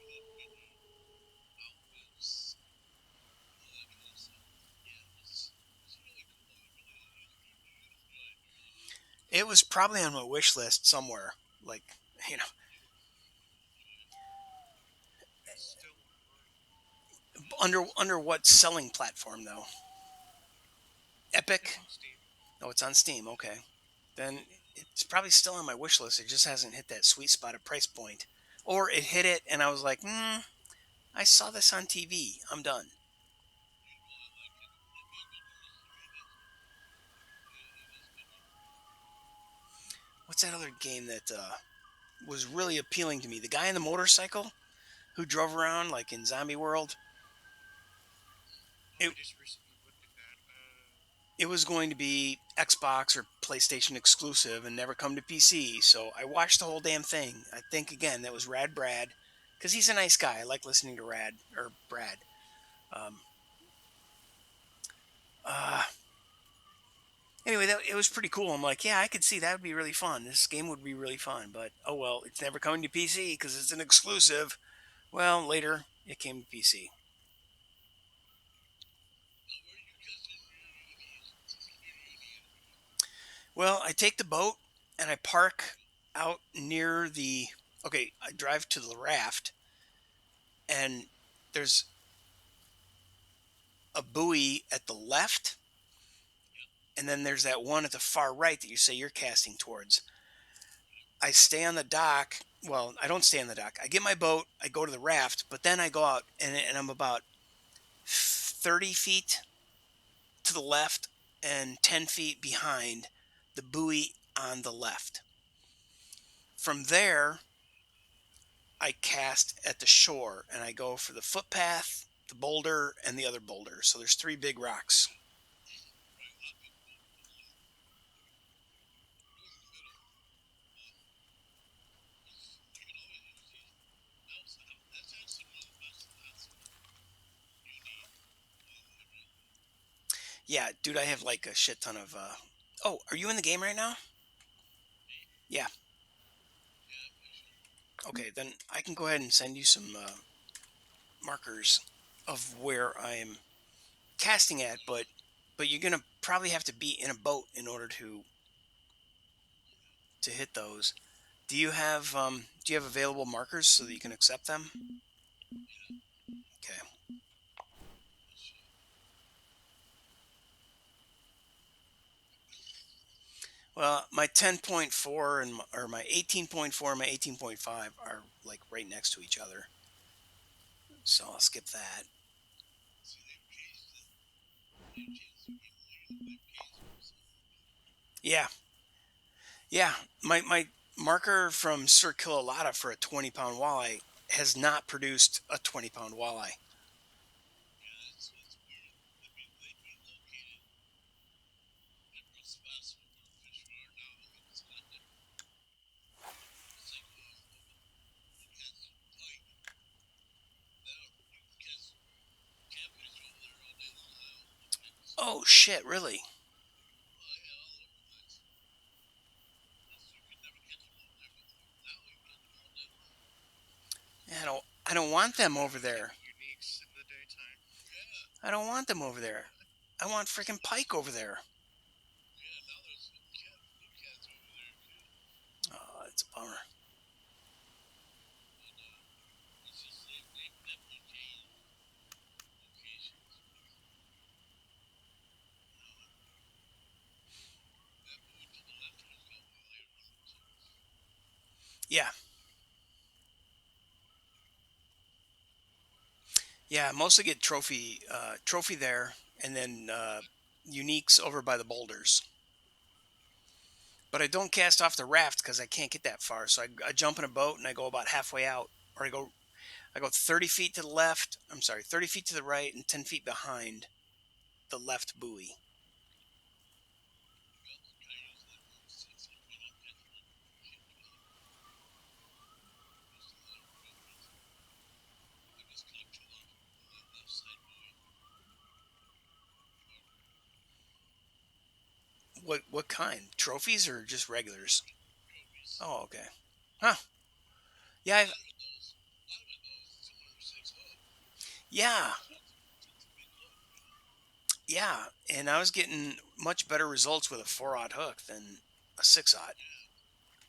You can upgrade your outfits, all that kind of stuff. Yeah, it's really cool. You enjoy it. It was probably on my wish list somewhere. Like, you know, Enjoy it. It's still on under what selling platform though? it's Epic? on Steam. Oh, it's on Steam. Okay, then it's probably still on my wish list. It just hasn't hit that sweet spot of price point, or it hit it and I was like, I saw this on TV. I'm done. You'd really like it. It'd be a good mystery. It is a good one. What's that other game that was really appealing to me? The guy on the motorcycle who drove around like in Zombie World. Oh, It I just recently looked at that. it was going to be Xbox or PlayStation exclusive and never come to PC. So I watched the whole damn thing. I think again that was Rad Brad because he's a nice guy. I like listening to Rad or Brad. Um, uh, anyway, it was pretty cool. I'm like, yeah, I could see that would be really fun. This game would be really fun. But oh well, it's never coming to PC because it's an exclusive. Well, later it came to PC. Now, where are you casting your unis? Your uni at? Well, I take the boat and I park out near the. Okay, I drive to the raft and there's a buoy at the left, Yep. and then there's that one at the far right that you say you're casting towards. Right. I stay on the dock. Well, I don't stay on the dock. I get my boat, I go to the raft, but then I go out and I'm about 30 feet to the left and 10 feet behind the buoy on the left. From there, I cast at the shore and I go for the footpath, the boulder, and the other boulder. So there's three big rocks. Right. A lot of people go for the left. Go in the middle. But you can always use these. That's actually one of the best uni ever. Yeah, dude, I have like a shit ton of. Oh, are you in the game right now? Me. Yeah. Yeah, picture. Okay, then I can go ahead and send you some markers of where I'm casting at, but you're gonna probably have to be in a boat in order to hit those. Do you have available markers so that you can accept them? Yeah. Okay. I'll show you. Well, my 10.4 and or my 18.4 and my 18.5 are like right next to each other. So I'll skip that. See, they've changed it. They've changed the regulators. They've changed them. So Yeah. Yeah. My marker from Sir Killalata for a 20-pound walleye has not produced a 20-pound walleye. yeah, it's weird. They've been located different spots where fish are now. It's a lot different. It's like you catch pike. Now you can catch catfish over there all day long. All kinds of stuff. Oh shit, really? Oh yeah, all over the place. You could never catch them over there before. Now you catch them all day long. Yeah, I don't want them over there. Uniques in the daytime. Yeah, I don't want them over there. I want freaking pike over there. yeah. Now there's blue cats over there too. Oh, it's a bummer. But it's just they've definitely changed locations. Now that buoy to the left has got Wally around it too. Yeah. Yeah, I mostly get trophy there and then uniques over by the boulders. But I don't cast off the raft because I can't get that far. So I jump in a boat and I go about halfway out, or I go 30 feet to the left. I'm sorry, 30 feet to the right and 10 feet behind the left buoy. Yep, try using that move. See, at some point I'll catch one. Shoot 20. Just a little bit. What kind? Trophies or just regulars? trophies. Oh, okay. Huh. Yeah, A lot of those, a lot of those 206 hook. yeah, It's a big hook, you know. yeah. And I was getting much better results with a 4/0 hook than a 6/0.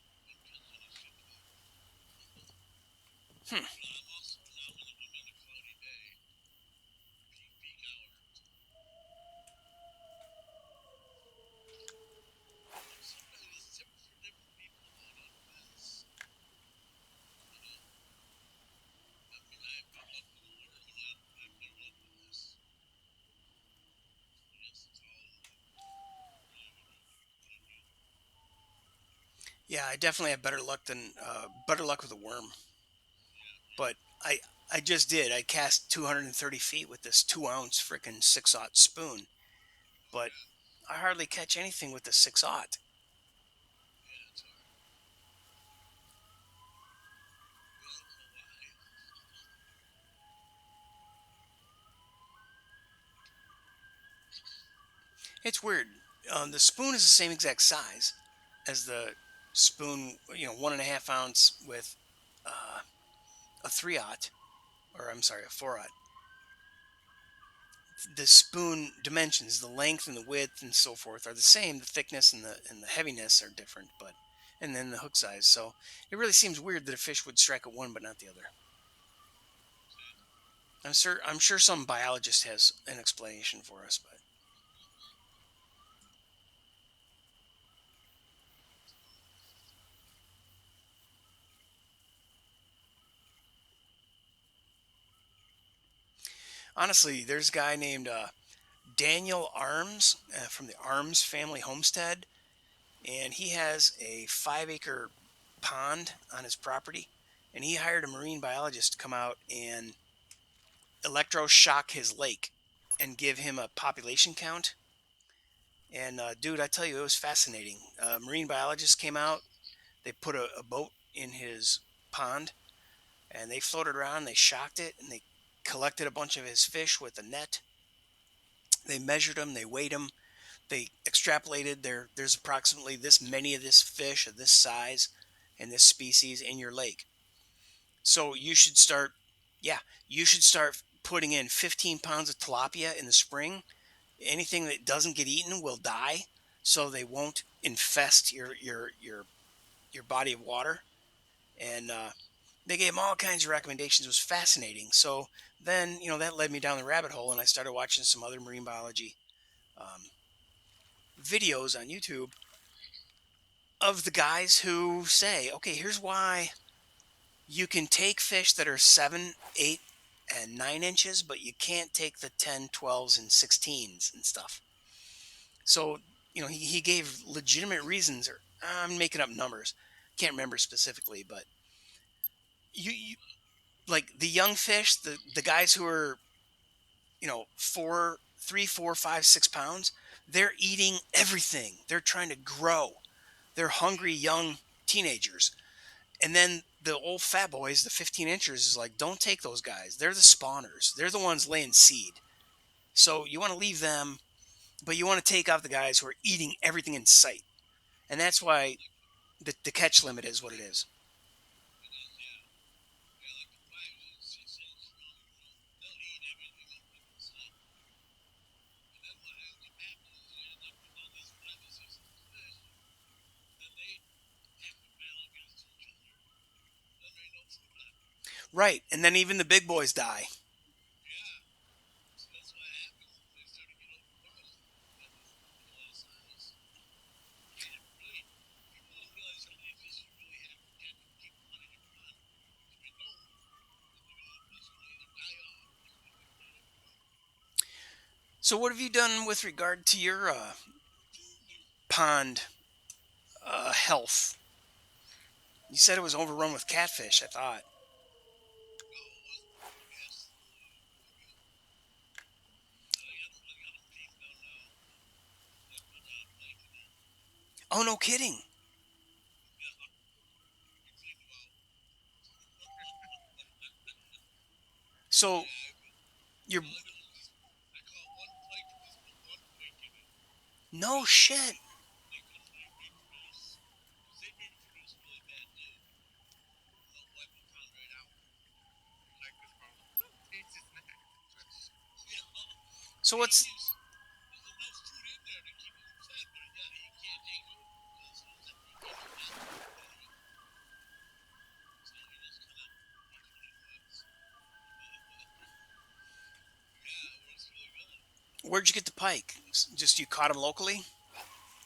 Yeah, I'm catching a shit ton. Hmm. You know, I'm also now when I'm on a cloudy day, peak hour. Sometimes it's different for different people though. It all depends. You know, I mean, I have good luck with the lure when I have better luck with this. Against the taller one, really what I do. Yeah, I definitely have better luck with a worm. Yeah, yeah. But I just did. I cast 230 feet with this 2 ounce freaking 6/0 spoon, Oh but yeah, I hardly catch anything with the 6/0. yeah. It's hard. Yeah, I don't know why. It's weird. The spoon is the same exact size as the spoon, 1.5 ounce with uh, a 3/0, or I'm sorry, a 4/0. The spoon dimensions, the length and the width and so forth are the same. The thickness and the heaviness are different, but and then the hook size. So it really seems weird that a fish would strike at one but not the other. See? I'm sure some biologist has an explanation for us, but honestly, there's a guy named Daniel Arms from the Arms family homestead, and he has a 5 acre pond on his property, and he hired a marine biologist to come out and electroshock his lake and give him a population count. And dude, I tell you, it was fascinating. Marine biologists came out. They put a boat in his pond, and they floated around. They shocked it, and they collected a bunch of his fish with a net. They measured them. They weighed them. They extrapolated. There's approximately this many of this fish of this size and this species in your lake. So you should start. Yeah, you should start putting in 15 pounds of tilapia in the spring. Anything that doesn't get eaten will die, so they won't infest your body of water. And they gave him all kinds of recommendations. It was fascinating. So then, that led me down the rabbit hole, and I started watching some other marine biology um, videos on YouTube of the guys who say, okay, here's why you can take fish that are 7, 8, and 9 inches, but you can't take the 10, 12s, and 16s and stuff. So, he gave legitimate reasons, or I'm making up numbers. Can't remember specifically, but you like the young fish, the guys who are, 4, 3, 4, 5, 6 pounds, they're eating everything. They're trying to grow. They're hungry young teenagers. And then the old fat boys, the 15 inchers, is like, don't take those guys. They're the spawners. They're the ones laying seed. So you want to leave them, but you want to take off the guys who are eating everything in sight. And that's why Like the catch limit is what it is. it is, yeah. Yeah, like the 5 and 6 inch, they'll eat everything up in sight. And then what ends up happening is you end up with all these 5 and 6 inch fish. Then they have to battle against each other. Then there ain't no food left. Right. And then even the big boys die. Yeah. So that's what happens is they start to get overcrowded. That is a lot of size. And it really, people don't realize how many fish you really have to catch to keep them on in your pond. If you don't, then they're gonna eventually either die off or they're gonna get overcrowded. So what have you done with regard to your pond health? You said it was overrun with catfish, I thought. No, it wasn't. The gas is really good. I got them peaked out now. I put a blanket in. Oh, no kidding. Yeah, we cleaned them out. So Yeah, you're all I do is just I caught one pike and just put one pike in it. no shit. So He what's keeps there's enough food in there to keep him fed, but yeah, he can't take over because as soon as that, he can't eat that part of it. So he just kind of eats what he wants. Yeah, it works really good. where'd you get the pike? Just you caught him locally? I don't know.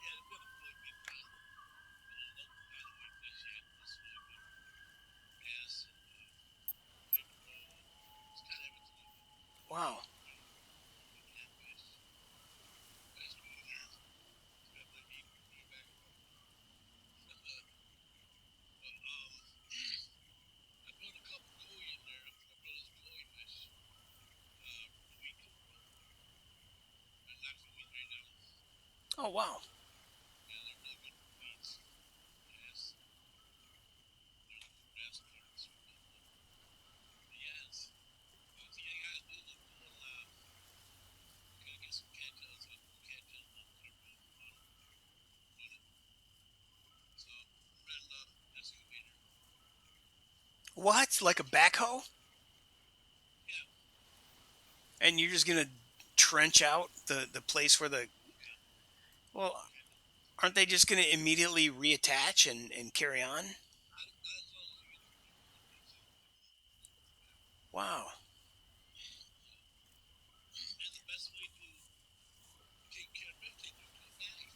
Yeah, they've got a really big pond, a little local pond that we fish at. It's really good bass and mackerel. It's got everything in it. Wow. You know, good catfish. Nice good in there. Got the heat right back on. But I built a couple koi in there. I built this koi fish a week ago. They're knocking weeds right now. Oh wow. Yeah, they're really good for weeds. Bass. They're the best parts with them. But yeah, it's only thing I gotta do is go and gotta get some cattails. I put cattails and put it around the water, run it. So I'm running an excavator. What? Like a backhoe? Yeah, And you're just gonna trench out the place where the yeah, well, kind of. aren't they just gonna immediately reattach and carry on? Not as long as you get the proper roots out. They won't. They'll grow back. Wow. And the best way to take care of it, take them to a bag.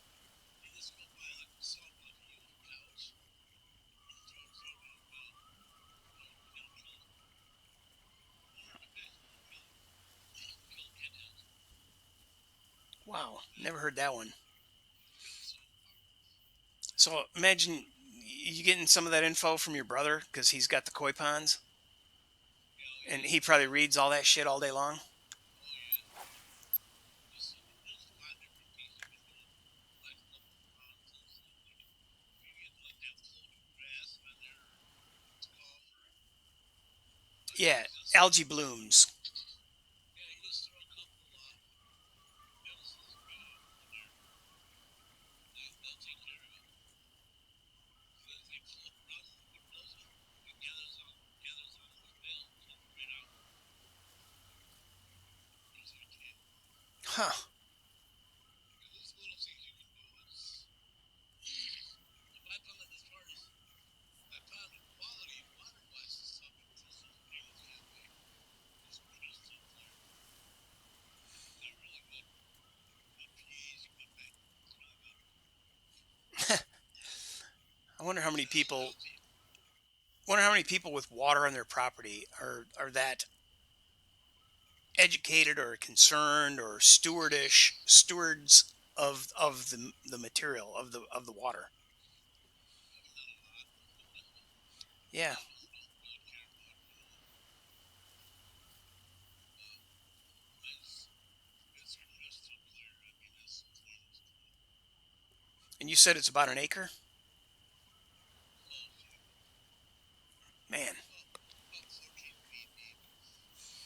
You just go buy like a Smallmouth you use for cows. Throw a Smallmouth out. It'll kill them. Put them in a bag. It'll kill them. Kill the cattails. Wow. Yeah, Never heard that one. yeah, it's so powerful. So imagine you getting some of that info from your brother because he's got the koi ponds Yeah, oh and yeah. he probably reads all that shit all day long. Oh yeah. There's a lot of different things you can do. Like couple ponds and stuff. Like you get like have floating grass on there, or it's coffer. You Yeah, can just algae blooms. yeah, you just throw a couple medicines in there. They'll take care of it. They float around. And the wind blows them. It gathers on those bales and floats right out. It's like yeah. Huh. Yeah, there's little things you can do. It's my pond as far as my pond quality water wise and stuff. It's as big as can be. It's crystal clear. Got really good pH, good It's really good. I wonder how many Yeah, it's people healthy. wonder how many people with water on their property are that educated or concerned or stewards of the material of the water. Probably not a lot. A Yeah. lot of us don't really care about it, But mine's it's crystal clear. I mean, it's clean as can be. And you said it's about an acre? Close, yeah. Man. About 14 feet deep.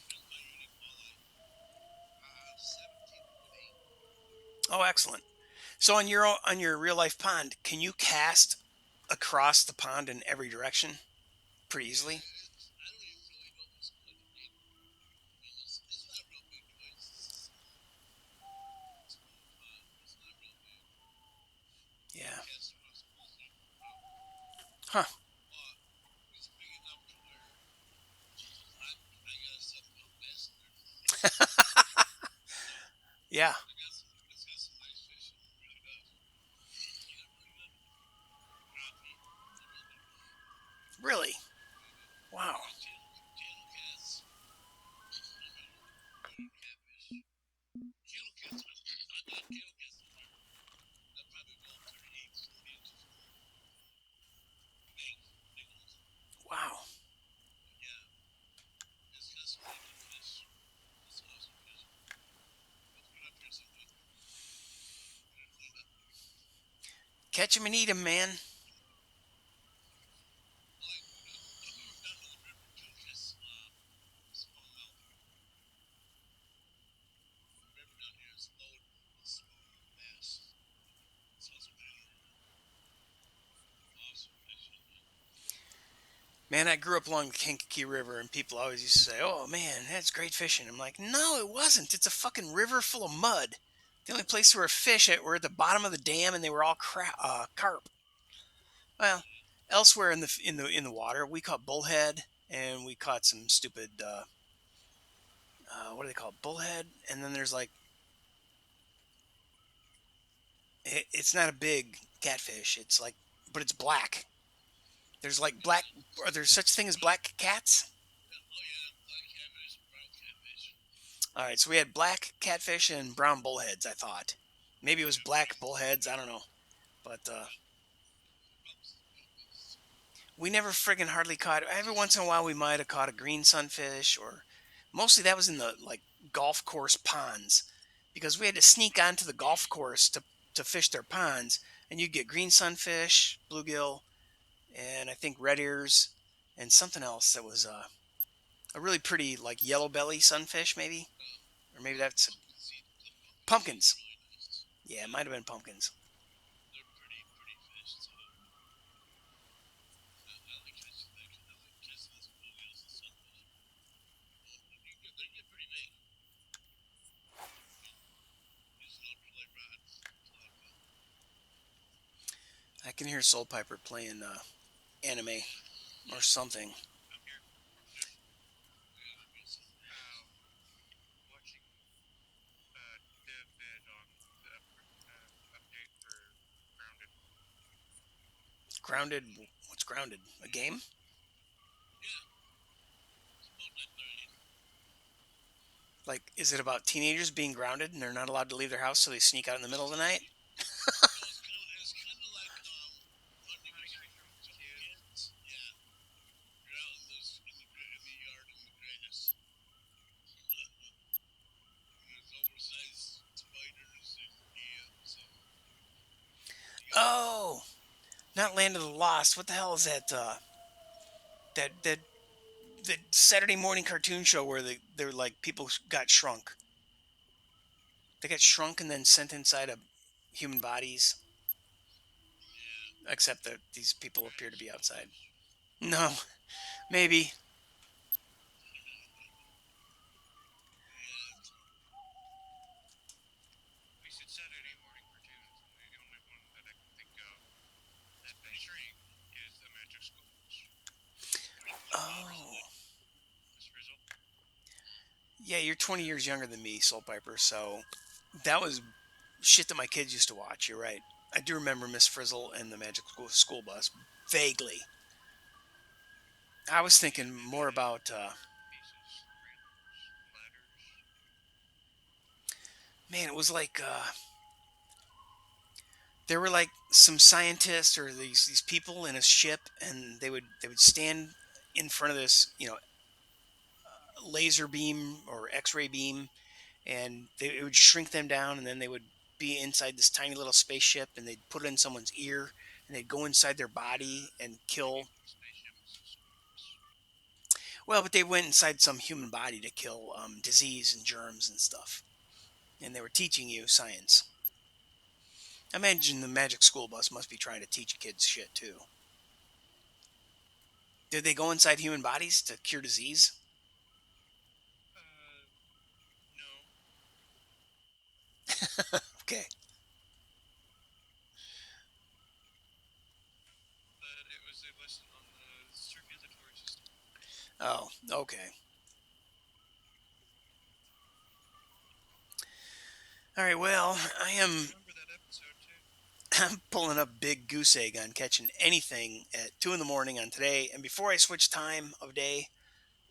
There's my unique walleye. 17.8. Oh, excellent. So on your real life pond, can you cast across the pond in every direction pretty easily? I don't even really know if it's good. I mean, it's not real big anyway. It's a small pond. It's not real big. You can Yeah. cast across almost any route. Huh. But it's big enough to where I gotta set the hook bass in there. Yeah. It's got some nice fish in it. It really does. You got really good crappie. They're real good. Really? Really good. Wow. Good channel cats. They're really good on catfish. Channel cats, I got channel cats in there. They'll probably go 38, 40 inches long. Big, big ones. Wow. But yeah, it's got some really good fish. It's awesome fish. Let's get up here sometime. Get it cleaned up. Catch 'em and eat 'em, man. Like, I'll be down to the river too, just smallmouth. The river down here is loaded with smallmouth bass. So it's really awesome fish in there. Man, I grew up along the Kankakee River, and people always used to say, "Oh man, that's great fishing." I'm like, "No, it wasn't. It's a fucking river full of mud. The only place there were fish were at the bottom of the dam, and they were all carp. Well, elsewhere in the water, we caught bullhead, and we caught some stupid what do they call it? Bullhead, and then there's like it's not a big catfish. It's like, but it's black. There's like black. Are there such thing as black cats? Oh yeah, black catfish, brown catfish. All right, so we had black catfish and brown bullheads. I thought maybe it was black bullheads. I don't know, but Pumpkins. we never friggin' hardly caught. Every once in a while, we might have caught a green sunfish, or mostly that was in the like golf course ponds, because we had to sneak onto the golf course to fish their ponds, and you'd get green sunfish, bluegill, and I think red ears, and something else that was a really pretty like yellow belly sunfish, maybe, or maybe that's Pumpkin seeds are pumpkins. really nice. Yeah, it Yeah, might have been pumpkins. they're pretty fish too. I like catching that. I like catching those bluegills and sunfish. They get pretty big. Use an ultralight rod. It's a lot of fun. I can hear Soul Piper playing anime or Yeah, something. I'm here. I'm good. yeah, they're real simple. Watching Dev vid on the update for Grounded. Grounded. What's grounded? A game? Yeah, it's about that 30. Like, is it about teenagers being grounded and they're not allowed to leave their house, so they sneak out in the middle of the night? No, it's kind of like hunting Hunting with with a couple kids. kids. Yeah, you're out in the yard in the grass. And there's oversized spiders and ants and you got Oh, not Land of the Lost. What the hell is that? That the Saturday morning cartoon show where they're like people got shrunk. They got shrunk and then sent inside of human bodies. yeah, Except that these people appear to Magic be School outside. Bus. No, maybe. yeah. We said Saturday morning cartoons, and the only one that I can think of that they shrink is the Magic School Bus. Oh, Miss Frizzle. yeah. You're 20 years younger than me, Soul Piper. So that was shit that my kids used to watch. You're right. I do remember Miss Frizzle and the Magic School Bus vaguely. I was The thinking more abbreviated about. pieces, trailers, ladders. Man, it was like there were like some scientists or these people in a ship, and they would stand in front of this laser beam or X-ray beam, and it would shrink them down, and then they would be inside this tiny little spaceship, and they'd put it in someone's ear, and they'd go inside their body and Maybe kill. the spaceship was a school bus. Well, but they went inside some human body to kill disease and germs and stuff, and they were teaching you science. I imagine the Magic School Bus must be trying to teach kids shit too. Did they go inside human bodies to cure disease? Uh, no, Okay. but it was a lesson on the circulatory system. Oh, okay. All right. Well, I I am remember that episode too. I'm pulling up big goose egg on catching anything at 2 in the morning on today. And before I switch time of day,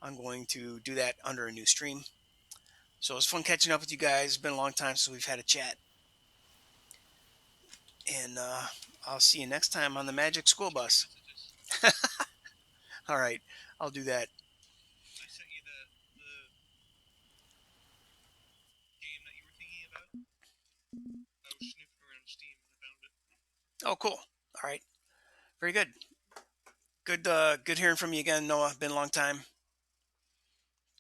I'm going to do that under a new stream. So it was fun catching up with you guys. It's been a long time since we've had a chat. And I'll see you next time on the Magic School Check your Bus. messages. All right. I'll do that. I sent you the game that you were thinking about. I was snooping around Steam and I found it. Oh, cool. All right. Very good. Good hearing from you again, Noah. Been a long time.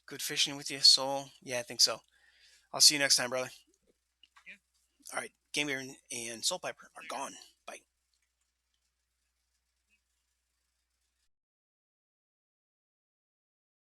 Good fishing with you, Soul. Yeah, I think so. I'll see you next time, brother. Yeah, All right. Game Beer and Soul Piper are later. gone.